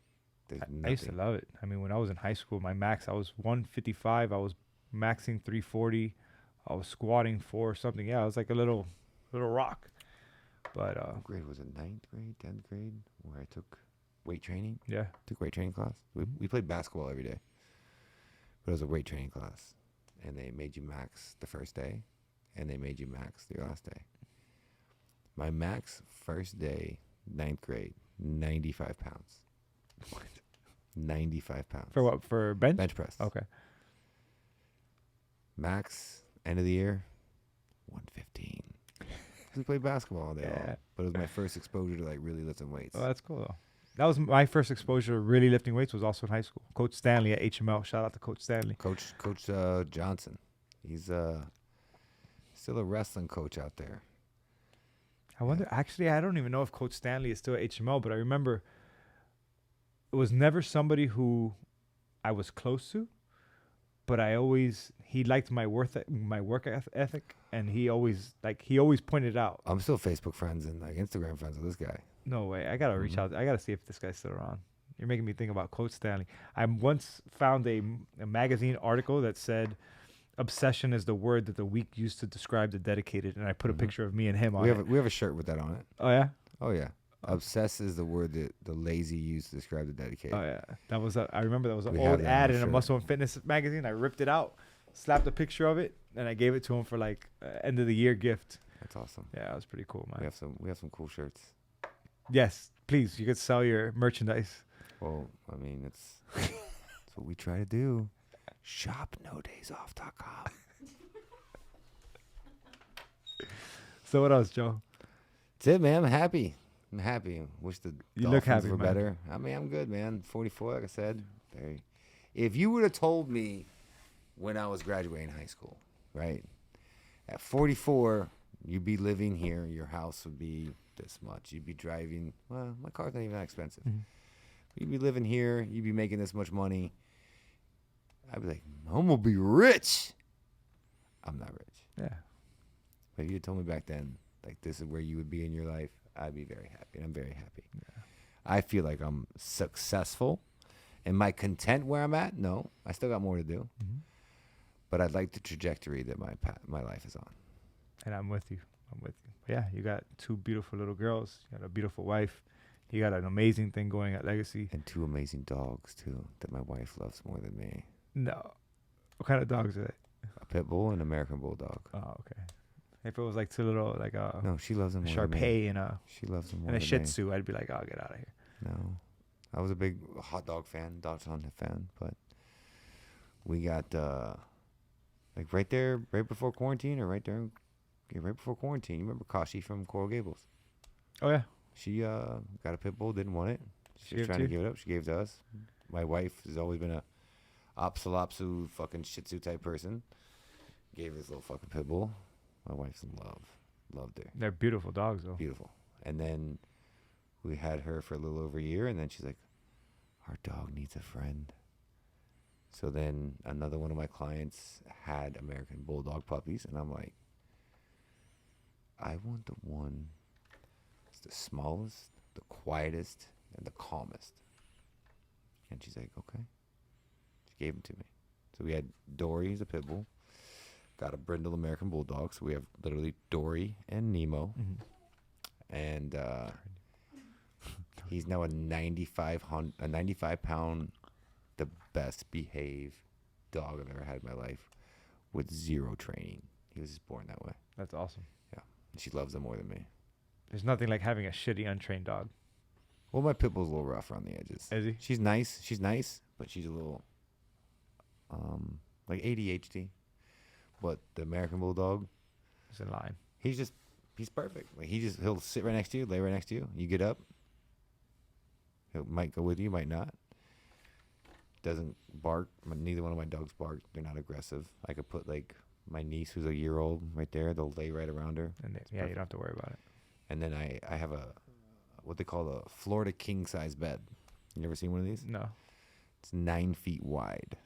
There's nothing. I used to love it. I mean, when I was in high school, my max, I was 155. I was maxing 340. I was squatting 4 something. Yeah, I was like a little rock. But What grade was it? 9th grade, 10th grade, where I took weight training. yeah. Took weight training class. We played basketball every day, but it was a weight training class, and they made you max the first day, and they made you max the last day. My max first day, 9th grade, 95 pounds. What? 95 pounds. For what? For bench? Bench press. Okay. Max, end of the year, 115. We played basketball all day long, Yeah. but it was my first exposure to like really lifting weights. Oh, that's cool though. That was my first exposure to really lifting weights was also in high school. Coach Stanley at HML. Shout out to Coach Stanley. Coach Johnson. He's still a wrestling coach out there. I wonder, actually, I don't even know if Coach Stanley is still at HML, but I remember it was never somebody who I was close to, but he liked my work ethic. and he always pointed out. I'm still Facebook friends and like Instagram friends with this guy. No way. I gotta reach out. I gotta see if this guy's still around. You're making me think about Coach Stanley. I once found a magazine article that said obsession is the word that the weak used to describe the dedicated, and I put a picture of me and him on it. We have a shirt with that on it. Oh yeah. Oh yeah. Obsess is the word that the lazy use to describe the dedicated. Oh yeah. That was I remember that was an We old have that on ad the in a shirt. Muscle and Fitness magazine. I ripped it out, slapped a picture of it, and I gave it to him for like end of the year gift. That's awesome. Yeah, that was pretty cool, man. We have some cool shirts. Yes, please. You could sell your merchandise. Well, I mean, it's what we try to do. ShopNoDaysOff.com. So what else, Joe? That's it, man. I'm happy. Wish the You look Dolphins happy, were man. better. I mean, I'm good, man. 44, like I said. Very. If you would have told me when I was graduating high school, right? At 44, you'd be living here. Your house would be this much. You'd be driving. Well, my car's not even that expensive. Mhm. You'd be living here. You'd be making this much money. I'd be like, I'm gonna be rich. I'm not rich. Yeah. But if you had told me back then, like this is where you would be in your life, I'd be very happy. And I'm very happy. Yeah. I feel like I'm successful. Am I content where I'm at? No. I still got more to do. Mhm. But I like the trajectory that my life is on. And I'm with you. Yeah, you got 2 beautiful little girls. You got a beautiful wife. You got an amazing thing going at Legacy. And 2 amazing dogs, too, that my wife loves more than me. No. What kind of dogs are they? A pit bull and an American bulldog. Oh, okay. If it was like 2 little, like a No, she loves them more Shar than me. Pei and a She loves them more and a than Shih me. Tzu, I'd be like, oh, get out of here. No. I was a big hot dog fan, dog hunting fan, but we got like right there, right before quarantine, or right before quarantine. You remember Kashi from Coral Gables? Oh yeah. She got a pit bull, didn't want it. She She was gave it trying to to give it up. She gave it to us. My wife has always been a Apsalapsu fucking Shih Tzu type person. Gave her this little fucking pit bull. My wife's in love. Loved her. They're beautiful dogs though. Beautiful. And then we had her for a little over a year, and then she's like, our dog needs a friend. So then another one of my clients had American Bulldog puppies, and I'm like, I want the one that's the smallest, the quietest, and the calmest. And she's like, okay. She gave him to me. So we had Dory as a pit bull, got a brindle American Bulldog, so we have literally Dory and Nemo. Mm-hmm. And he's now a 95 pound, the best behaved dog I've ever had in my life, with 0 training. He was just born that way. That's awesome. And she loves him more than me. There's nothing like having a shitty untrained dog. Well, my pit bull's a little rough around the edges. Is he? She's nice, but she's a little like ADHD. But the American Bulldog, It's in line. he's perfect. Like he'll sit right next to you, lay right next to you. You get up, he might go with you, might not. Doesn't bark. Neither one of my dogs bark. They're not aggressive. I could put like my niece, who's a year old, right there. They'll lay right around her. And you don't have to worry about it. And then I have what they call a Florida king size bed. You ever seen one of these? No. It's 9 feet wide.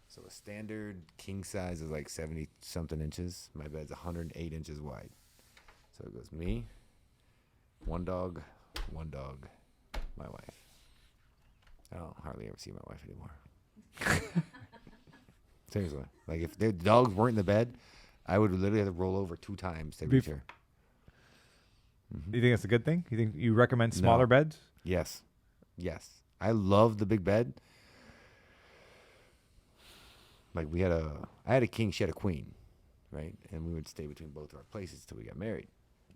So a standard king size is like 70 something inches. My bed's 108 inches wide. So it goes me, one dog, my wife. I don't hardly ever see my wife anymore. Seriously. Like if the dogs weren't in the bed, I would literally have to roll over 2 times to reach her. You think that's a good thing? You think you recommend smaller No. beds? Yes. I love the big bed. Like I had a king, she had a queen, right? And we would stay between both of our places till we got married.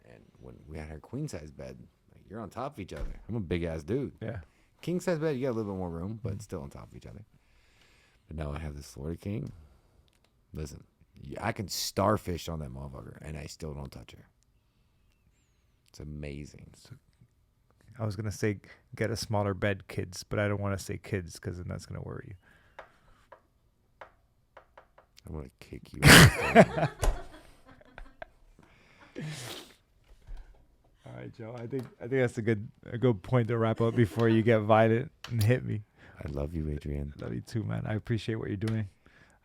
And when we had our queen size bed, like you're on top of each other. I'm a big ass dude. Yeah. King size bed, you got a little bit more room, but it's still on top of each other. But now I have this Florida king. Listen, I can starfish on that motherfucker, and I still don't touch her. It's amazing. I was gonna say get a smaller bed, kids, but I don't want to say kids because then that's gonna worry you. I'm gonna kick you. All right, Joe. I think that's a good point to wrap up before you get violent and hit me. I love you, Adrian. Love you too, man. I appreciate what you're doing.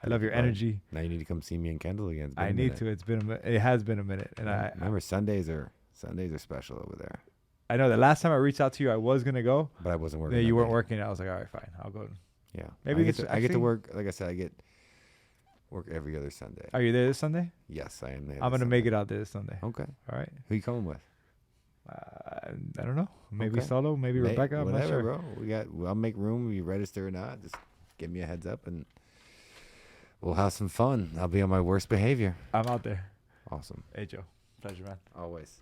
I love your But energy. Now you need to come see me and Kendall again. It's been I a need minute. to. It has been a minute, and I Remember Sundays are special over there. I know the last time I reached out to you, I was gonna go. But I wasn't working. Yeah, you that weren't day. working. I was like, all right, fine, I'll go. Yeah. Maybe I it's get to actually- work. Like I said, I get work every other Sunday. Are you there this Sunday? Yes, I am there. I'm gonna make it out there this Sunday. Okay. All right. Who you coming with? I don't know. Maybe Okay. solo. Maybe Rebecca. I'm not sure. Bro. I'll make room. You register or not? Just give me a heads up and we'll have some fun. I'll be on my worst behavior. I'm out there. Awesome. Hey Joe, pleasure, man. Always.